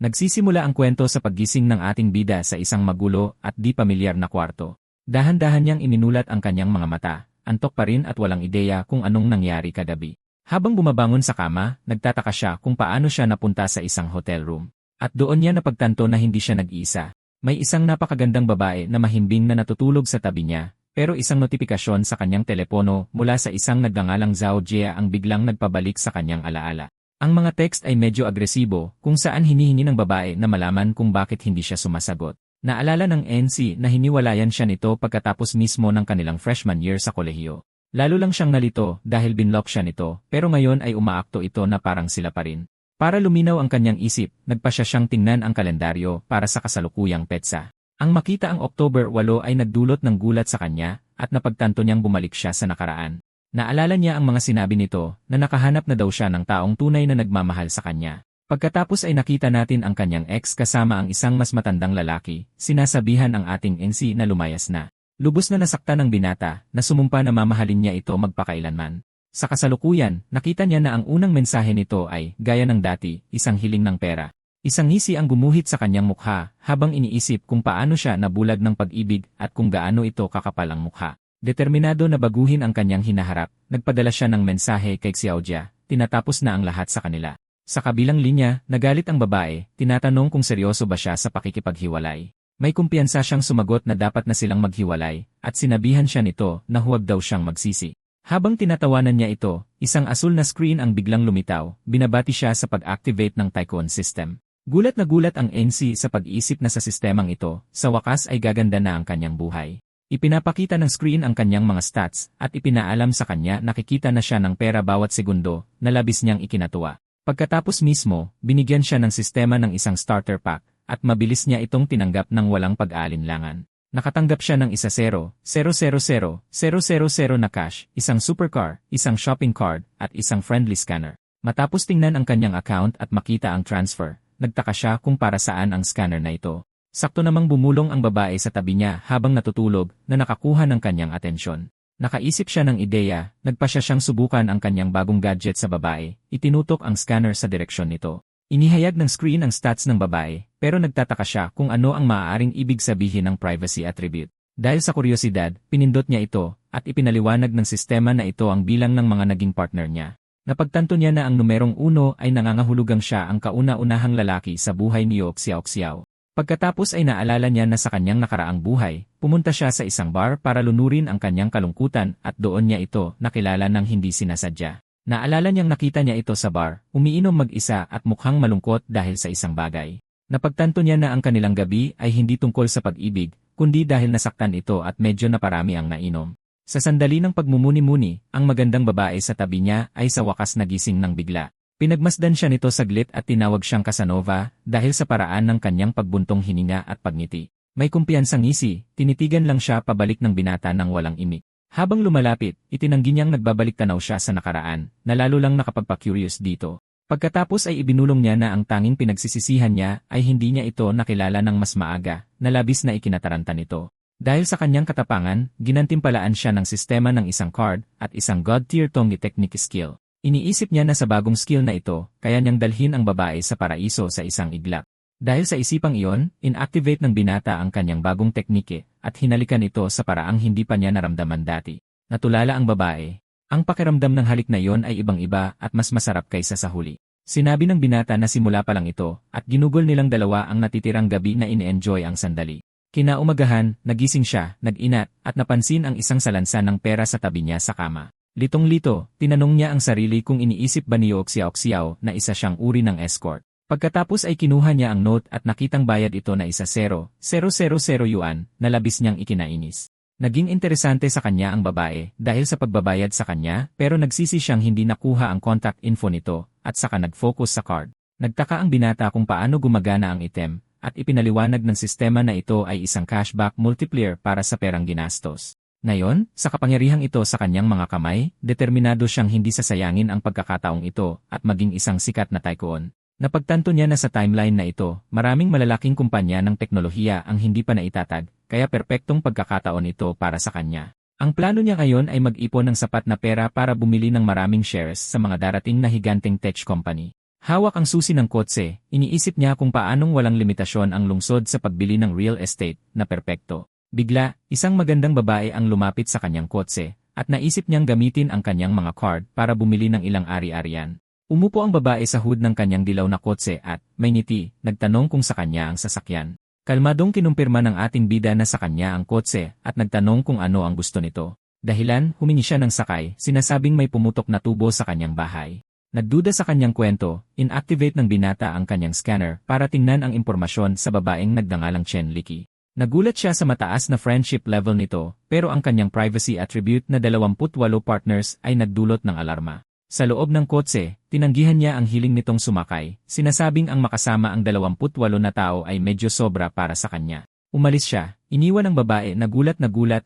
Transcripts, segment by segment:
Nagsisimula ang kwento sa paggising ng ating bida sa isang magulo at di pamilyar na kwarto. Dahan-dahan niyang iminulat ang kanyang mga mata, antok pa rin at walang ideya kung anong nangyari kagabi. Habang bumabangon sa kama, nagtataka siya kung paano siya napunta sa isang hotel room. At doon niya napagtanto na hindi siya nag-iisa. May isang napakagandang babae na mahimbing na natutulog sa tabi niya, pero isang notifikasyon sa kanyang telepono mula sa isang nagngangalang Zhao Jia ang biglang nagpabalik sa kanyang alaala. Ang mga text ay medyo agresibo, kung saan hinihingi ng babae na malaman kung bakit hindi siya sumasagot. Naalala ng NC na hiniwalayan siya nito pagkatapos mismo ng kanilang freshman year sa kolehiyo. Lalo lang siyang nalito dahil binlock siya nito, pero ngayon ay umaakto ito na parang sila pa rin. Para luminaw ang kanyang isip, nagpasya siyang tingnan ang kalendaryo para sa kasalukuyang petsa. Ang makita ang October 8 ay nagdulot ng gulat sa kanya at napagtanto niyang bumalik siya sa nakaraan. Naalala niya ang mga sinabi nito na nakahanap na daw siya ng taong tunay na nagmamahal sa kanya. Pagkatapos ay nakita natin ang kanyang ex kasama ang isang mas matandang lalaki, sinasabihan ang ating NC na lumayas na. Lubos na nasaktan ng binata na sumumpa na mamahalin niya ito magpakailanman. Sa kasalukuyan, nakita niya na ang unang mensahe nito ay, gaya ng dati, isang hiling ng pera. Isang ngisi ang gumuhit sa kanyang mukha habang iniisip kung paano siya nabulag ng pag-ibig at kung gaano ito kakapal ang mukha. Determinado na baguhin ang kanyang hinaharap, nagpadala siya ng mensahe kay Xiao Jia, tinatapos na ang lahat sa kanila. Sa kabilang linya, nagalit ang babae, tinatanong kung seryoso ba siya sa pakikipaghiwalay. May kumpiyansa siyang sumagot na dapat na silang maghiwalay, at sinabihan siya nito na huwag daw siyang magsisi. Habang tinatawanan niya ito, isang asul na screen ang biglang lumitaw, binabati siya sa pag-activate ng Tycoon system. Gulat na gulat ang NC sa pag-iisip na sa sistemang ito, sa wakas ay gaganda na ang kanyang buhay. Ipinapakita ng screen ang kanyang mga stats at ipinaalam sa kanya na kikita na siya ng pera bawat segundo na labis niyang ikinatuwa. Pagkatapos mismo, binigyan siya ng sistema ng isang starter pack at mabilis niya itong tinanggap ng walang pag-aalinlangan. Nakatanggap siya ng 1,000,000,000 na cash, isang supercar, isang shopping card at isang friendly scanner. Matapos tingnan ang kanyang account at makita ang transfer, nagtaka siya kung para saan ang scanner na ito. Sakto namang bumulong ang babae sa tabi niya habang natutulog na nakakuha ng kanyang atensyon. Nakaisip siya ng ideya, nagpasya siyang subukan ang kanyang bagong gadget sa babae, itinutok ang scanner sa direksyon nito. Inihayag ng screen ang stats ng babae, pero nagtataka siya kung ano ang maaaring ibig sabihin ng privacy attribute. Dahil sa kuryosidad, pinindot niya ito, at ipinaliwanag ng sistema na ito ang bilang ng mga naging partner niya. Napagtanto niya na ang numerong 1 ay nangangahulugang siya ang kauna-unahang lalaki sa buhay ni Xiao. Pagkatapos ay naalala niya na sa kanyang nakaraang buhay, pumunta siya sa isang bar para lunurin ang kanyang kalungkutan at doon niya ito nakilala ng hindi sinasadya. Naalala niyang nakita niya ito sa bar, umiinom mag-isa at mukhang malungkot dahil sa isang bagay. Napagtanto niya na ang kanilang gabi ay hindi tungkol sa pag-ibig, kundi dahil nasaktan ito at medyo naparami ang nainom. Sa sandali ng pagmumuni-muni, ang magandang babae sa tabi niya ay sa wakas nagising ng bigla. Pinagmasdan siya nito saglit at tinawag siyang Casanova dahil sa paraan ng kanyang pagbuntong hininga at pagngiti. May kumpiyansang ngisi, tinitigan lang siya pabalik ng binata ng walang imik. Habang lumalapit, itinanggi niyang nagbabalik tanaw siya sa nakaraan, na lalo lang nakapagpa-curious dito. Pagkatapos ay ibinulong niya na ang tanging pinagsisisihan niya ay hindi niya ito nakilala ng mas maaga, na labis na ikinataranta nito. Dahil sa kanyang katapangan, ginantimpalaan siya ng sistema ng isang card at isang God-tier Tongi technique skill. Iniisip niya na sa bagong skill na ito, kaya niyang dalhin ang babae sa paraiso sa isang iglap. Dahil sa isipang iyon, inactivate ng binata ang kanyang bagong teknike at hinalikan ito sa paraang hindi pa niya naramdaman dati. Natulala ang babae. Ang pakiramdam ng halik na iyon ay ibang-iba at mas masarap kaysa sa huli. Sinabi ng binata na simula pa lang ito at ginugol nilang dalawa ang natitirang gabi na ini-enjoy ang sandali. Kinaumagahan, nagising siya, nag-inat at napansin ang isang salansan ng pera sa tabi niya sa kama. Litong-lito, tinanong niya ang sarili kung iniisip ba ni Xiao na isa siyang uri ng escort. Pagkatapos ay kinuha niya ang note at nakitang bayad ito na 1,000,000 yuan na labis niyang ikinainis. Naging interesante sa kanya ang babae dahil sa pagbabayad sa kanya pero nagsisi siyang hindi nakuha ang contact info nito at saka nag-focus sa card. Nagtaka ang binata kung paano gumagana ang item at ipinaliwanag ng sistema na ito ay isang cashback multiplier para sa perang ginastos. Ngayon, sa kapangyarihang ito sa kanyang mga kamay, determinado siyang hindi sasayangin ang pagkakataong ito at maging isang sikat na tycoon. Napagtanto niya na sa timeline na ito, maraming malalaking kumpanya ng teknolohiya ang hindi pa naitatag, kaya perpektong pagkakataon ito para sa kanya. Ang plano niya ngayon ay mag-ipon ng sapat na pera para bumili ng maraming shares sa mga darating na higanteng tech company. Hawak ang susi ng kotse, iniisip niya kung paanong walang limitasyon ang lungsod sa pagbili ng real estate na perpekto. Bigla, isang magandang babae ang lumapit sa kanyang kotse, at naisip niyang gamitin ang kanyang mga card para bumili ng ilang ari-arian. Umupo ang babae sa hood ng kanyang dilaw na kotse at, may ngiti, nagtanong kung sa kanya ang sasakyan. Kalmadong kinumpirma ng ating bida na sa kanya ang kotse at nagtanong kung ano ang gusto nito. Dahilan, humingi siya ng sakay, sinasabing may pumutok na tubo sa kanyang bahay. Nagduda sa kanyang kwento, inactivate ng binata ang kanyang scanner para tingnan ang impormasyon sa babaeng nagdangalang Chen Liki. Nagulat siya sa mataas na friendship level nito, pero ang kanyang privacy attribute na 28 partners ay nagdulot ng alarma. Sa loob ng kotse, tinanggihan niya ang hiling nitong sumakay, sinasabing ang makasama ang 28 na tao ay medyo sobra para sa kanya. Umalis siya, iniwan ang babae na gulat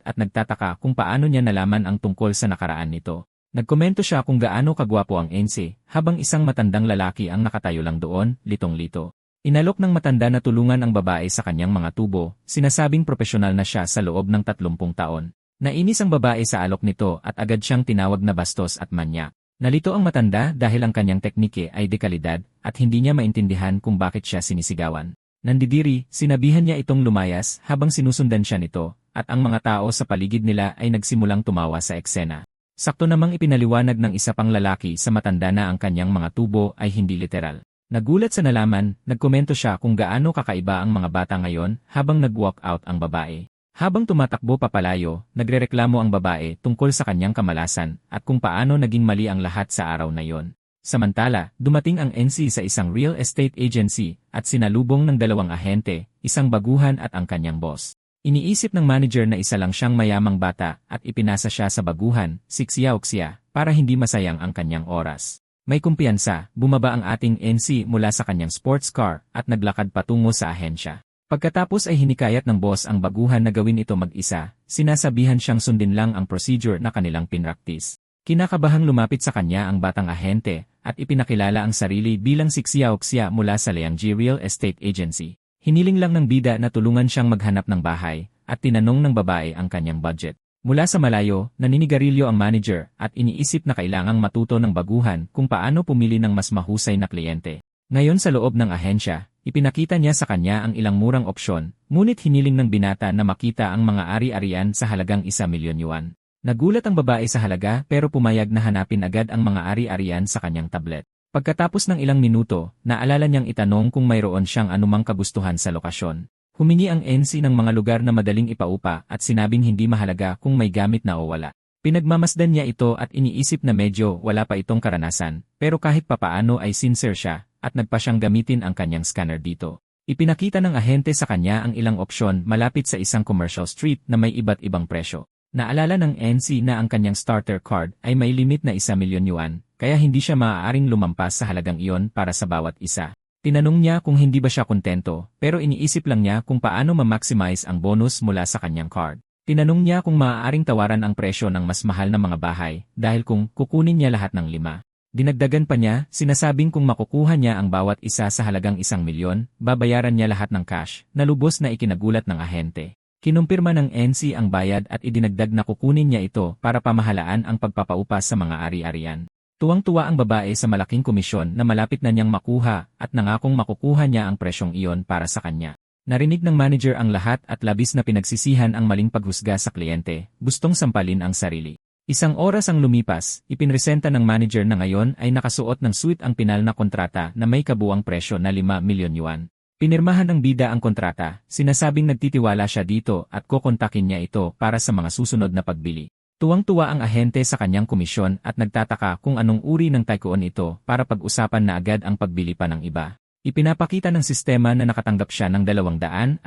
at nagtataka kung paano niya nalaman ang tungkol sa nakaraan nito. Nagkomento siya kung gaano kagwapo ang NC, habang isang matandang lalaki ang nakatayo lang doon, litong-lito. Inalok ng matanda na tulungan ang babae sa kanyang mga tubo, sinasabing propesyonal na siya sa loob ng 30 taon. Nainis ang babae sa alok nito at agad siyang tinawag na bastos at manyak. Nalito ang matanda dahil ang kanyang teknike ay dekalidad at hindi niya maintindihan kung bakit siya sinisigawan. Nandidiri, sinabihan niya itong lumayas habang sinusundan siya nito, at ang mga tao sa paligid nila ay nagsimulang tumawa sa eksena. Sakto namang ipinaliwanag ng isa pang lalaki sa matanda na ang kanyang mga tubo ay hindi literal. Nagulat sa nalaman, nagkomento siya kung gaano kakaiba ang mga bata ngayon habang nag-walk out ang babae. Habang tumatakbo papalayo, nagrereklamo ang babae tungkol sa kanyang kamalasan at kung paano naging mali ang lahat sa araw na yon. Samantala, dumating ang NC sa isang real estate agency at sinalubong ng 2 ahente, isang baguhan at ang kanyang boss. Iniisip ng manager na isa lang siyang mayamang bata at ipinasa siya sa baguhan, si Xiaoxia, para hindi masayang ang kanyang oras. May kumpiyansa, bumaba ang ating NC mula sa kanyang sports car at naglakad patungo sa ahensya. Pagkatapos ay hinikayat ng boss ang baguhan na gawin ito mag-isa, sinasabihan siyang sundin lang ang procedure na kanilang pinraktis. Kinakabahang lumapit sa kanya ang batang ahente at ipinakilala ang sarili bilang si Xiaoxia mula sa Liangji Real Estate Agency. Hiniling lang ng bida na tulungan siyang maghanap ng bahay, at tinanong ng babae ang kanyang budget. Mula sa malayo, naninigarilyo ang manager at iniisip na kailangang matuto ng baguhan kung paano pumili ng mas mahusay na kliyente. Ngayon sa loob ng ahensya, ipinakita niya sa kanya ang ilang murang opsyon, ngunit hiniling ng binata na makita ang mga ari-arian sa halagang 1,000,000 yuan. Nagulat ang babae sa halaga pero pumayag na hanapin agad ang mga ari-arian sa kanyang tablet. Pagkatapos ng ilang minuto, naalala niyang itanong kung mayroon siyang anumang kagustuhan sa lokasyon. Humingi ang NC ng mga lugar na madaling ipaupa at sinabing hindi mahalaga kung may gamit na o wala. Pinagmamasdan niya ito at iniisip na medyo wala pa itong karanasan, pero kahit papaano ay sincere siya at nagpa siyang gamitin ang kanyang scanner dito. Ipinakita ng ahente sa kanya ang ilang opsyon malapit sa isang commercial street na may iba't ibang presyo. Naalala ng NC na ang kanyang starter card ay may limit na 1,000,000 yuan, kaya hindi siya maaaring lumampas sa halagang iyon para sa bawat isa. Tinanong niya kung hindi ba siya kontento, pero iniisip lang niya kung paano ma-maximize ang bonus mula sa kanyang card. Tinanong niya kung maaaring tawaran ang presyo ng mas mahal na mga bahay, dahil kung kukunin niya lahat ng 5. Dinagdagan pa niya, sinasabing kung makukuha niya ang bawat isa sa halagang 1,000,000, babayaran niya lahat ng cash, na lubos na ikinagulat ng ahente. Kinumpirma ng NC ang bayad at idinagdag na kukunin niya ito para pamahalaan ang pagpapaupa sa mga ari-arian. Tuwang-tuwa ang babae sa malaking komisyon na malapit na niyang makuha at nangakong makukuha niya ang presyong iyon para sa kanya. Narinig ng manager ang lahat at labis na pinagsisihan ang maling paghusga sa kliyente, gustong sampalin ang sarili. Isang oras ang lumipas, ipinresenta ng manager na ngayon ay nakasuot ng suit ang pinal na kontrata na may kabuang presyo na 5,000,000 yuan. Pinirmahan ng bida ang kontrata, sinasabing nagtitiwala siya dito at kokontakin niya ito para sa mga susunod na pagbili. Tuwang-tuwa ang ahente sa kanyang komisyon at nagtataka kung anong uri ng taekwondo ito para pag-usapan na agad ang pagbili pa ng iba. Ipinapakita ng sistema na nakatanggap siya ng 230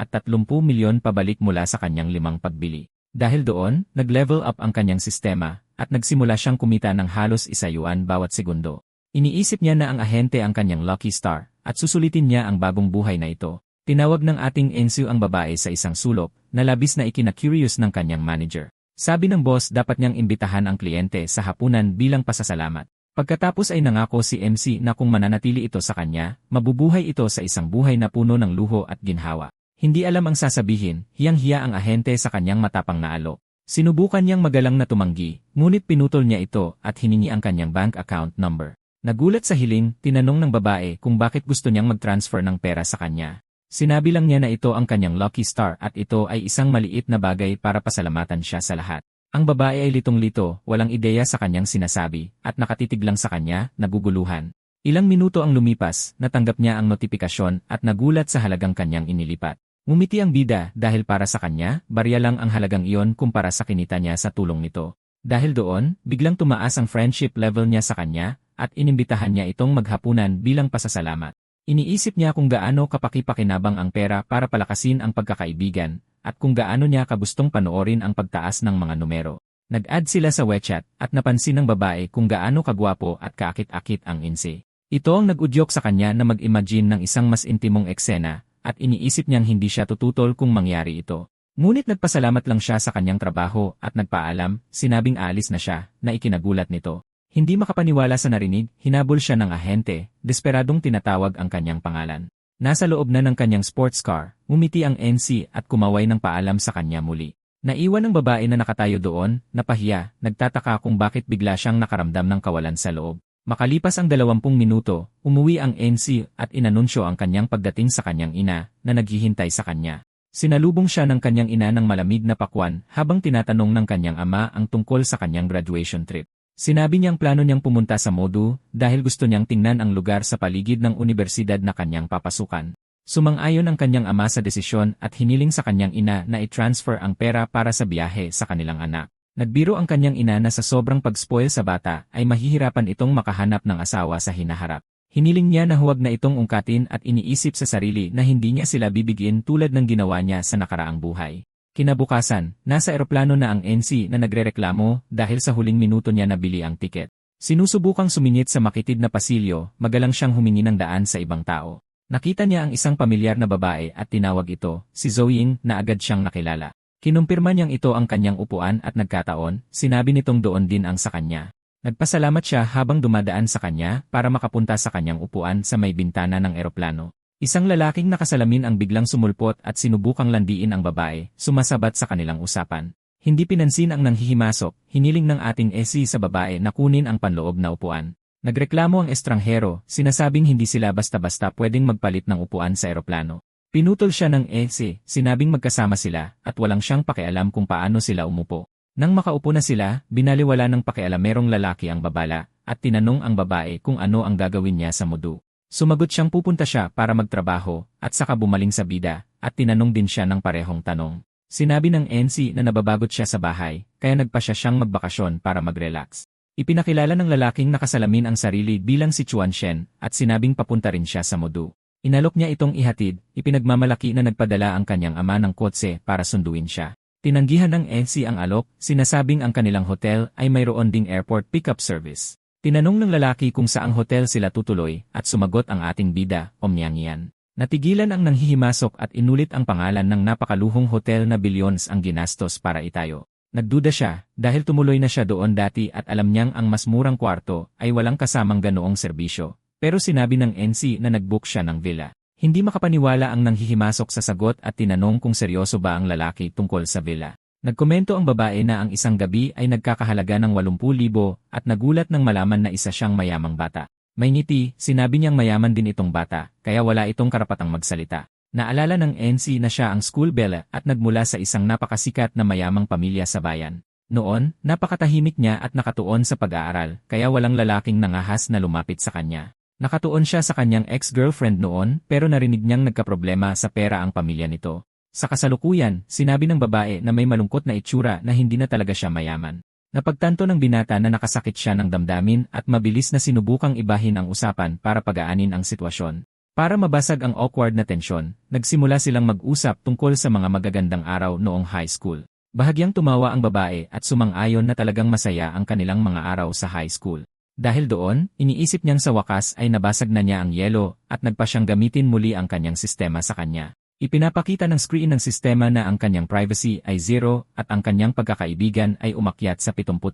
milyon pabalik mula sa kanyang 5 pagbili. Dahil doon, nag-level up ang kanyang sistema at nagsimula siyang kumita ng halos 1 yuan bawat segundo. Iniisip niya na ang ahente ang kanyang lucky star at susulitin niya ang bagong buhay na ito. Tinawag ng ating NC ang babae sa isang sulok na labis na ikina-curious ng kanyang manager. Sabi ng boss dapat niyang imbitahan ang kliyente sa hapunan bilang pasasalamat. Pagkatapos ay nangako si MC na kung mananatili ito sa kanya, mabubuhay ito sa isang buhay na puno ng luho at ginhawa. Hindi alam ang sasabihin, hiyang-hiya ang ahente sa kanyang matapang na alok. Sinubukan niyang magalang na tumanggi, ngunit pinutol niya ito at hiningi ang kanyang bank account number. Nagulat sa hiling, tinanong ng babae kung bakit gusto niyang mag-transfer ng pera sa kanya. Sinabi lang niya na ito ang kanyang lucky star at ito ay isang maliit na bagay para pasalamatan siya sa lahat. Ang babae ay litong-lito, walang ideya sa kanyang sinasabi, at nakatitig lang sa kanya, naguguluhan. Ilang minuto ang lumipas, natanggap niya ang notifikasyon at nagulat sa halagang kanyang inilipat. Ngumiti ang bida dahil para sa kanya, barya lang ang halagang iyon kumpara sa kinita niya sa tulong nito. Dahil doon, biglang tumaas ang friendship level niya sa kanya at inimbitahan niya itong maghapunan bilang pasasalamat. Iniisip niya kung gaano kapaki-pakinabang ang pera para palakasin ang pagkakaibigan at kung gaano niya kabustong panoorin ang pagtaas ng mga numero. Nag-add sila sa WeChat at napansin ng babae kung gaano kagwapo at kaakit-akit ang inse. Ito ang nag-udyok sa kanya na mag-imagine ng isang mas intimong eksena at iniisip niyang hindi siya tututol kung mangyari ito. Ngunit nagpasalamat lang siya sa kanyang trabaho at nagpaalam, sinabing aalis na siya, na ikinagulat nito. Hindi makapaniwala sa narinig, hinabol siya ng ahente, desperadong tinatawag ang kanyang pangalan. Nasa loob na ng kanyang sports car, ngumiti ang NC at kumaway ng paalam sa kanya muli. Naiwan ng babae na nakatayo doon, napahiya, nagtataka kung bakit bigla siyang nakaramdam ng kawalan sa loob. Makalipas ang 20 minuto, umuwi ang NC at inanunsyo ang kanyang pagdating sa kanyang ina na naghihintay sa kanya. Sinalubong siya ng kanyang ina ng malamig na pakwan habang tinatanong ng kanyang ama ang tungkol sa kanyang graduation trip. Sinabi niyang plano niyang pumunta sa Modu dahil gusto niyang tingnan ang lugar sa paligid ng universidad na kanyang papasukan. Sumang-ayon ang kanyang ama sa desisyon at hiniling sa kanyang ina na i-transfer ang pera para sa biyahe sa kanilang anak. Nagbiro ang kanyang ina na sa sobrang pag-spoil sa bata ay mahihirapan itong makahanap ng asawa sa hinaharap. Hiniling niya na huwag na itong ungkatin at iniisip sa sarili na hindi niya sila bibigyan tulad ng ginawa niya sa nakaraang buhay. Kinabukasan, nasa eroplano na ang NC na nagrereklamo dahil sa huling minuto niya nabili ang tiket. Sinusubukang sumingit sa makitid na pasilyo, magalang siyang humingi ng daan sa ibang tao. Nakita niya ang isang pamilyar na babae at tinawag ito, si Zoe na agad siyang nakilala. Kinumpirma niyang ito ang kanyang upuan at nagkataon, sinabi nitong doon din ang sa kanya. Nagpasalamat siya habang dumadaan sa kanya para makapunta sa kanyang upuan sa may bintana ng eroplano. Isang lalaking nakasalamin ang biglang sumulpot at sinubukang landiin ang babae, sumasabat sa kanilang usapan. Hindi pinansin ang nanghihimasok, hiniling ng ating SC sa babae na kunin ang panloob na upuan. Nagreklamo ang estranghero, sinasabing hindi sila basta-basta pwedeng magpalit ng upuan sa eroplano. Pinutol siya ng SC, sinabing magkasama sila at walang siyang pakialam kung paano sila umupo. Nang makaupo na sila, binaliwala ng pakialamerong lalaki ang babala at tinanong ang babae kung ano ang gagawin niya sa Modu. Sumagot siyang pupunta siya para magtrabaho at saka bumaling sa bida at tinanong din siya ng parehong tanong. Sinabi ng NC na nababagot siya sa bahay kaya nagpa siya siyang magbakasyon para mag-relax. Ipinakilala ng lalaking nakasalamin ang sarili bilang si Chuan Shen at sinabing papunta rin siya sa Modu. Inalok niya itong ihatid, ipinagmamalaki na nagpadala ang kanyang ama ng kotse para sunduin siya. Tinanggihan ng NC ang alok, sinasabing ang kanilang hotel ay mayroon ding airport pickup service. Tinanong ng lalaki kung saang hotel sila tutuloy at sumagot ang ating bida, Omniangian. Natigilan ang nanghihimasok at inulit ang pangalan ng napakaluhong hotel na billions ang ginastos para itayo. Nagduda siya dahil tumuloy na siya doon dati at alam niyang ang mas murang kwarto ay walang kasamang ganoong serbisyo. Pero sinabi ng NC na nag-book siya ng villa. Hindi makapaniwala ang nanghihimasok sa sagot at tinanong kung seryoso ba ang lalaki tungkol sa villa. Nagkomento ang babae na ang isang gabi ay nagkakahalaga ng 80,000 at nagulat nang malaman na isa siyang mayamang bata. May ngiti, sinabi niyang mayaman din itong bata, kaya wala itong karapatang magsalita. Naalala ng NC na siya ang school belle at nagmula sa isang napakasikat na mayamang pamilya sa bayan. Noon, napakatahimik niya at nakatuon sa pag-aaral, kaya walang lalaking nangahas na lumapit sa kanya. Nakatuon siya sa kanyang ex-girlfriend noon pero narinig niyang nagkaproblema sa pera ang pamilya nito. Sa kasalukuyan, sinabi ng babae na may malungkot na itsura na hindi na talaga siya mayaman. Napagtanto ng binata na nakasakit siya ng damdamin at mabilis na sinubukang ibahin ang usapan para pagaanin ang sitwasyon. Para mabasag ang awkward na tensyon, nagsimula silang mag-usap tungkol sa mga magagandang araw noong high school. Bahagyang tumawa ang babae at sumang-ayon na talagang masaya ang kanilang mga araw sa high school. Dahil doon, iniisip niyang sa wakas ay nabasag na niya ang yelo at nagpa siyang gamitin muli ang kanyang sistema sa kanya. Ipinapakita ng screen ng sistema na ang kanyang privacy ay 0 at ang kanyang pagkakaibigan ay umakyat sa 75.